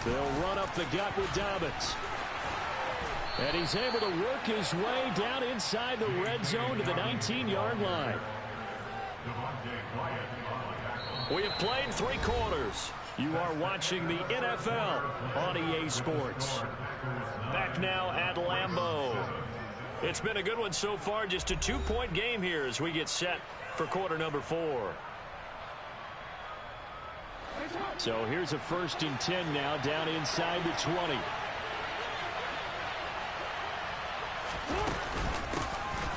They'll run up the gut with Dobbins. And he's able to work his way down inside the red zone to the 19-yard line. We have played 3 quarters. You are watching the NFL on EA Sports. Back now at Lambeau. It's been a good one so far. Just a 2-point game here as we get set for quarter number 4. So here's a 1st and 10 now down inside the 20.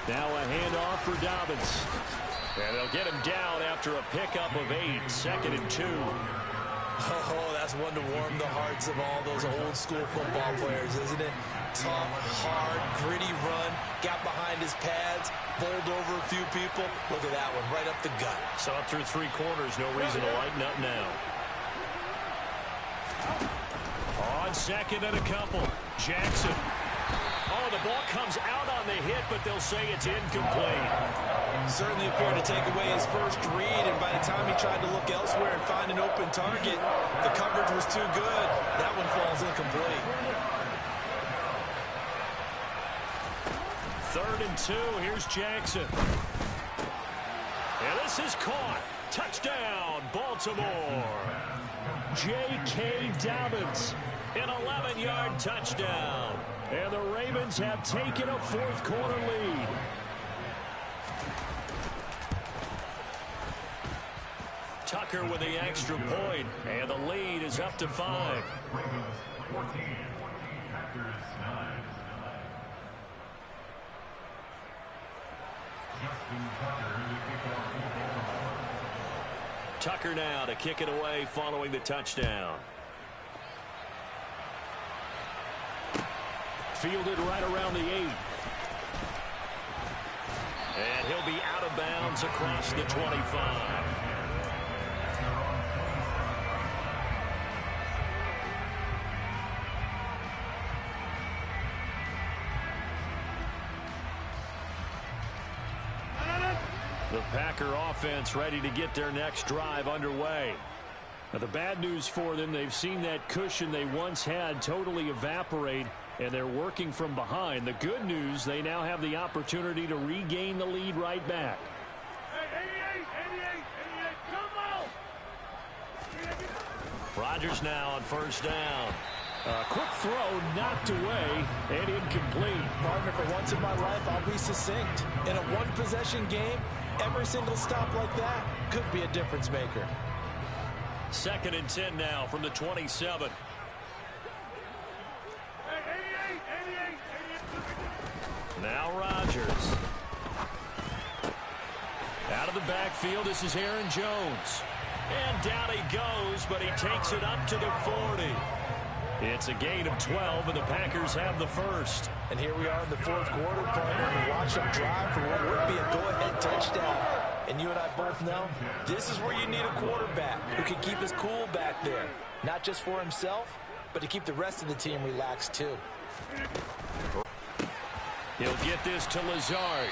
Now a handoff for Dobbins. And they'll get him down after a pickup of 8. 2nd and 2. Oh, that's one to warm the hearts of all those old school football players, isn't it? Tough, hard, gritty run, got behind his pads, bowled over a few people. Look at that one, right up the gut. So up through 3 quarters, no reason to lighten up now. On 2nd and a couple, Jackson. Oh, the ball comes out on the hit, but they'll say it's incomplete. Certainly appeared to take away his first read, and by the time he tried to look elsewhere and find an open target, the coverage was too good. That one falls incomplete. 3rd and 2, here's Jackson. And this is caught. Touchdown, Baltimore. J.K. Dobbins. An 11-yard touchdown. And the Ravens have taken a 4th quarter lead. Tucker with the extra point, and the lead is up to 5. Ravens 14, Packers 9. Justin Tucker now to kick it away following the touchdown. Fielded right around the 8. And he'll be out of bounds across the 25. The Packer offense ready to get their next drive underway. Now, the bad news for them, they've seen that cushion they once had totally evaporate, and they're working from behind. The good news, they now have the opportunity to regain the lead right back. Rodgers now on 1st down. A quick throw knocked away and incomplete. Partner, for once in my life, I'll be succinct. In a one-possession game, every single stop like that could be a difference maker. 2nd and 10 now from the 27. Now Rodgers. Out of the backfield, this is Aaron Jones. And down he goes, but he takes it up to the 40. It's a gain of 12, and the Packers have the 1st. And here we are in the 4th quarter, partner, and watch them drive for what would be a go-ahead touchdown. And you and I both know this is where you need a quarterback who can keep his cool back there. Not just for himself, but to keep the rest of the team relaxed too. He'll get this to Lazard.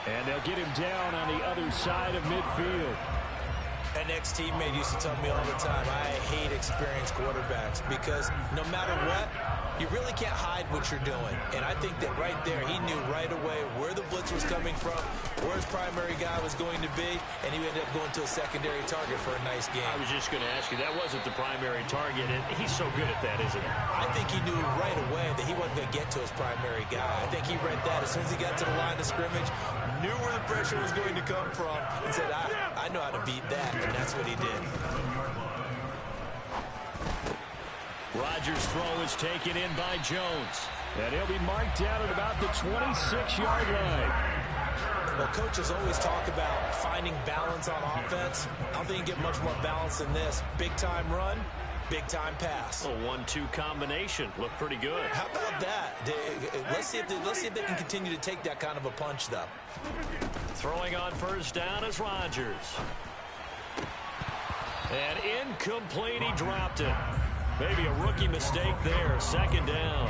And they'll get him down on the other side of midfield. An ex-teammate used to tell me all the time, I hate experienced quarterbacks because no matter what, you really can't hide what you're doing. And I think that right there, he knew right away where the blitz was coming from, where his primary guy was going to be, and he ended up going to a secondary target for a nice game. I was just going to ask you, that wasn't the primary target, and he's so good at that, isn't he? I think he knew right away that he wasn't going to get to his primary guy. I think he read that as soon as he got to the line of scrimmage, knew where the pressure was going to come from, and said, I know how to beat that, and that's what he did. Rodgers' throw is taken in by Jones. And he'll be marked down at about the 26-yard line. Well, coaches always talk about finding balance on offense. I don't think you get much more balance than this. Big-time run, Big-time pass. A 1-2 combination. Looked pretty good. How about that? Let's see if they can continue to take that kind of a punch, though. Throwing on first down is Rodgers. And incomplete, he dropped it. Maybe a rookie mistake there, second down.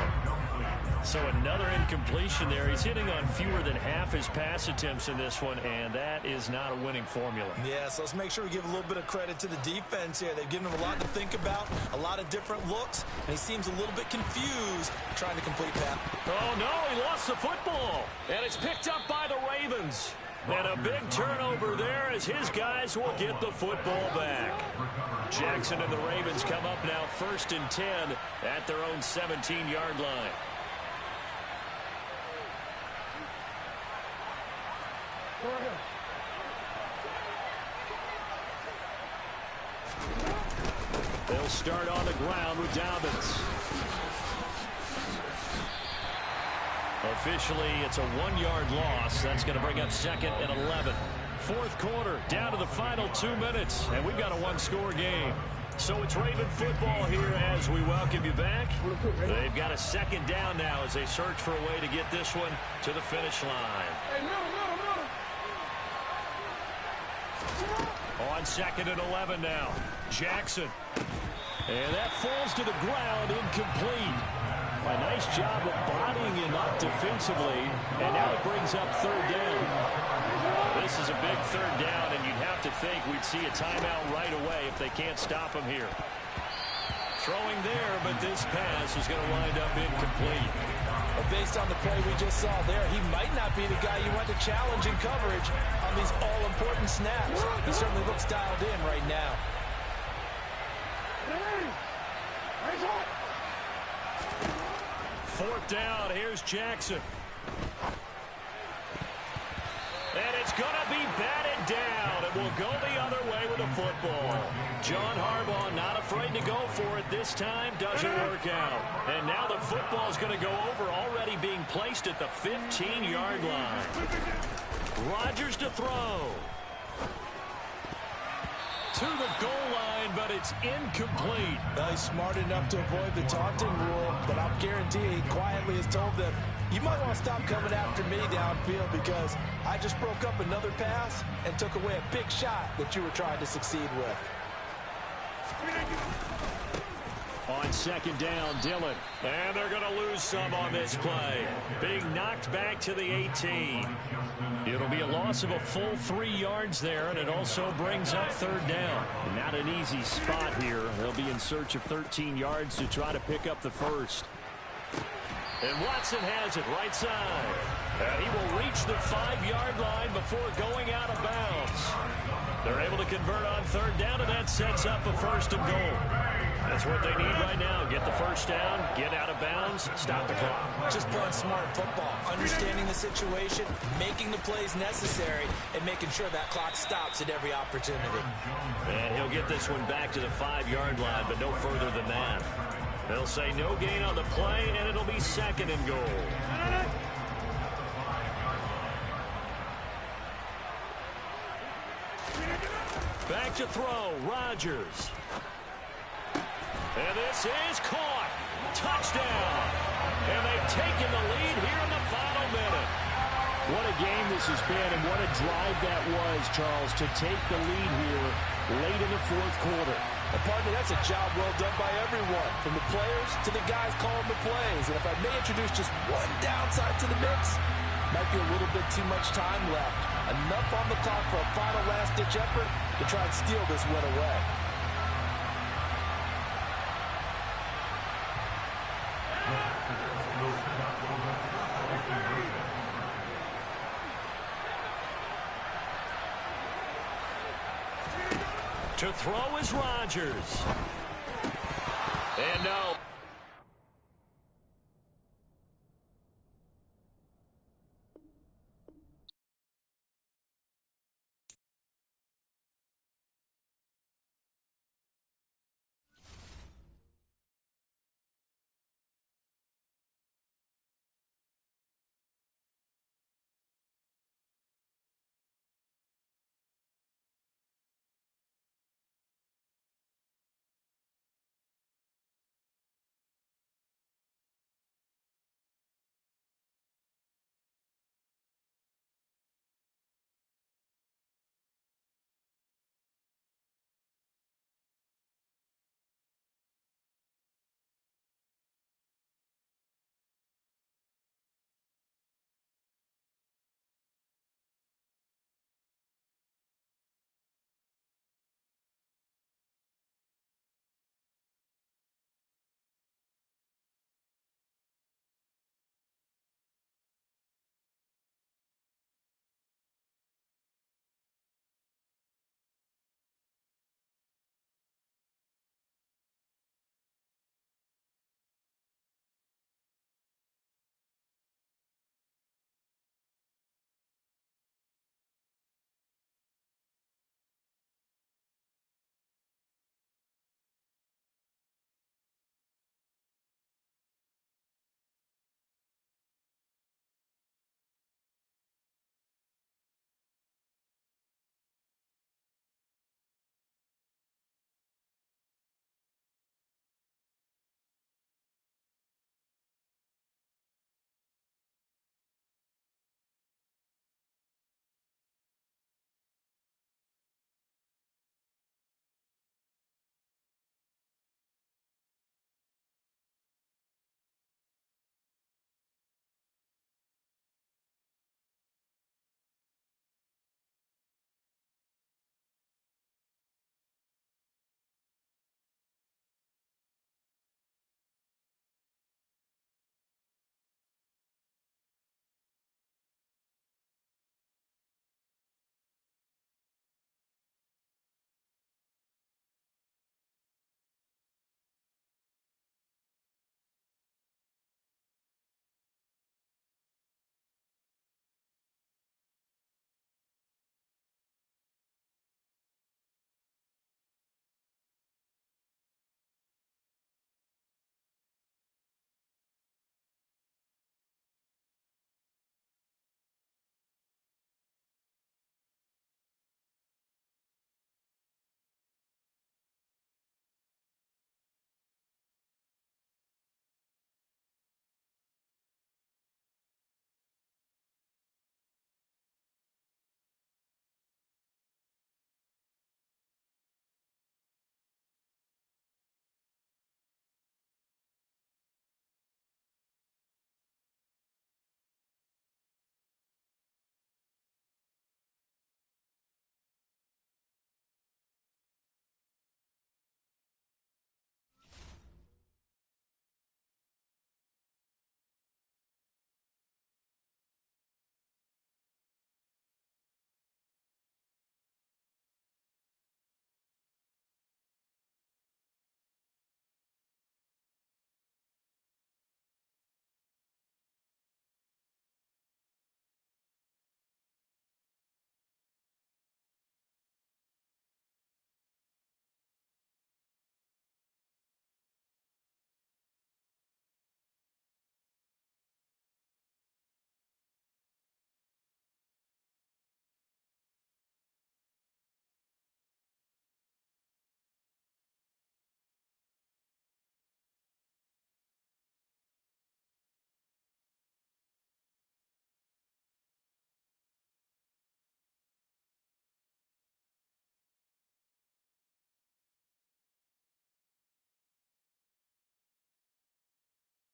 So another incompletion there. He's hitting on fewer than half his pass attempts in this one, and that is not a winning formula. Yeah, so let's make sure we give a little bit of credit to the defense here. They've given him a lot to think about, a lot of different looks, and he seems a little bit confused trying to complete that. Oh, no, he lost the football, and it's picked up by the Ravens. And a big turnover there as his guys will get the football back. Jackson and the Ravens come up now 1st and 10 at their own 17-yard line. They'll start on the ground with Dobbins. Officially, it's a 1-yard loss. That's going to bring up 2nd and 11. Fourth quarter, down to the final 2 minutes, and we've got a one-score game. So it's Raven football here as we welcome you back. They've got a second down now as they search for a way to get this one to the finish line. On 2nd and 11 now. Jackson. And that falls to the ground, incomplete. A nice job of bodying him up defensively, and now it brings up 3rd down. This is a big 3rd down, and you'd have to think we'd see a timeout right away if they can't stop him here. Throwing there, but this pass is going to wind up incomplete. Well, based on the play we just saw there, he might not be the guy you want to challenge in coverage on these all-important snaps. He certainly looks dialed in right now. Fourth down, here's Jackson. And it's going to be batted down. It will go the other way with the football. John Harbaugh not afraid to go for it this time. Doesn't work out. And now the football's going to go over, already being placed at the 15-yard line. Rodgers to throw. To the goal line, but it's incomplete. He's smart enough to avoid the taunting rule, but I'm guaranteeing he quietly has told them, you might want to stop coming after me downfield because I just broke up another pass and took away a big shot that you were trying to succeed with. On 2nd down, Dillon. And they're going to lose some on this play. Being knocked back to the 18. It'll be a loss of a full 3 yards there, and it also brings up 3rd down. Not an easy spot here. They'll be in search of 13 yards to try to pick up the first. And Watson has it right side. And he will reach the 5-yard line before going out of bounds. They're able to convert on 3rd down, and that sets up a 1st and goal. That's what they need right now. Get the first down, get out of bounds, stop the clock. Just playing smart football, understanding the situation, making the plays necessary, and making sure that clock stops at every opportunity. And he'll get this one back to the 5-yard line, but no further than that. They'll say no gain on the play, and it'll be 2nd and goal. Back to throw, Rodgers. And this is caught. Touchdown. And they've taken the lead here in the final minute. What a game this has been, and what a drive that was, Charles, to take the lead here late in the 4th quarter. Partner, that's a job well done by everyone, from the players to the guys calling the plays. And if I may introduce just one downside to the mix, might be a little bit too much time left. Enough on the clock for a final last-ditch effort to try and steal this win away. To throw is Rodgers. And no.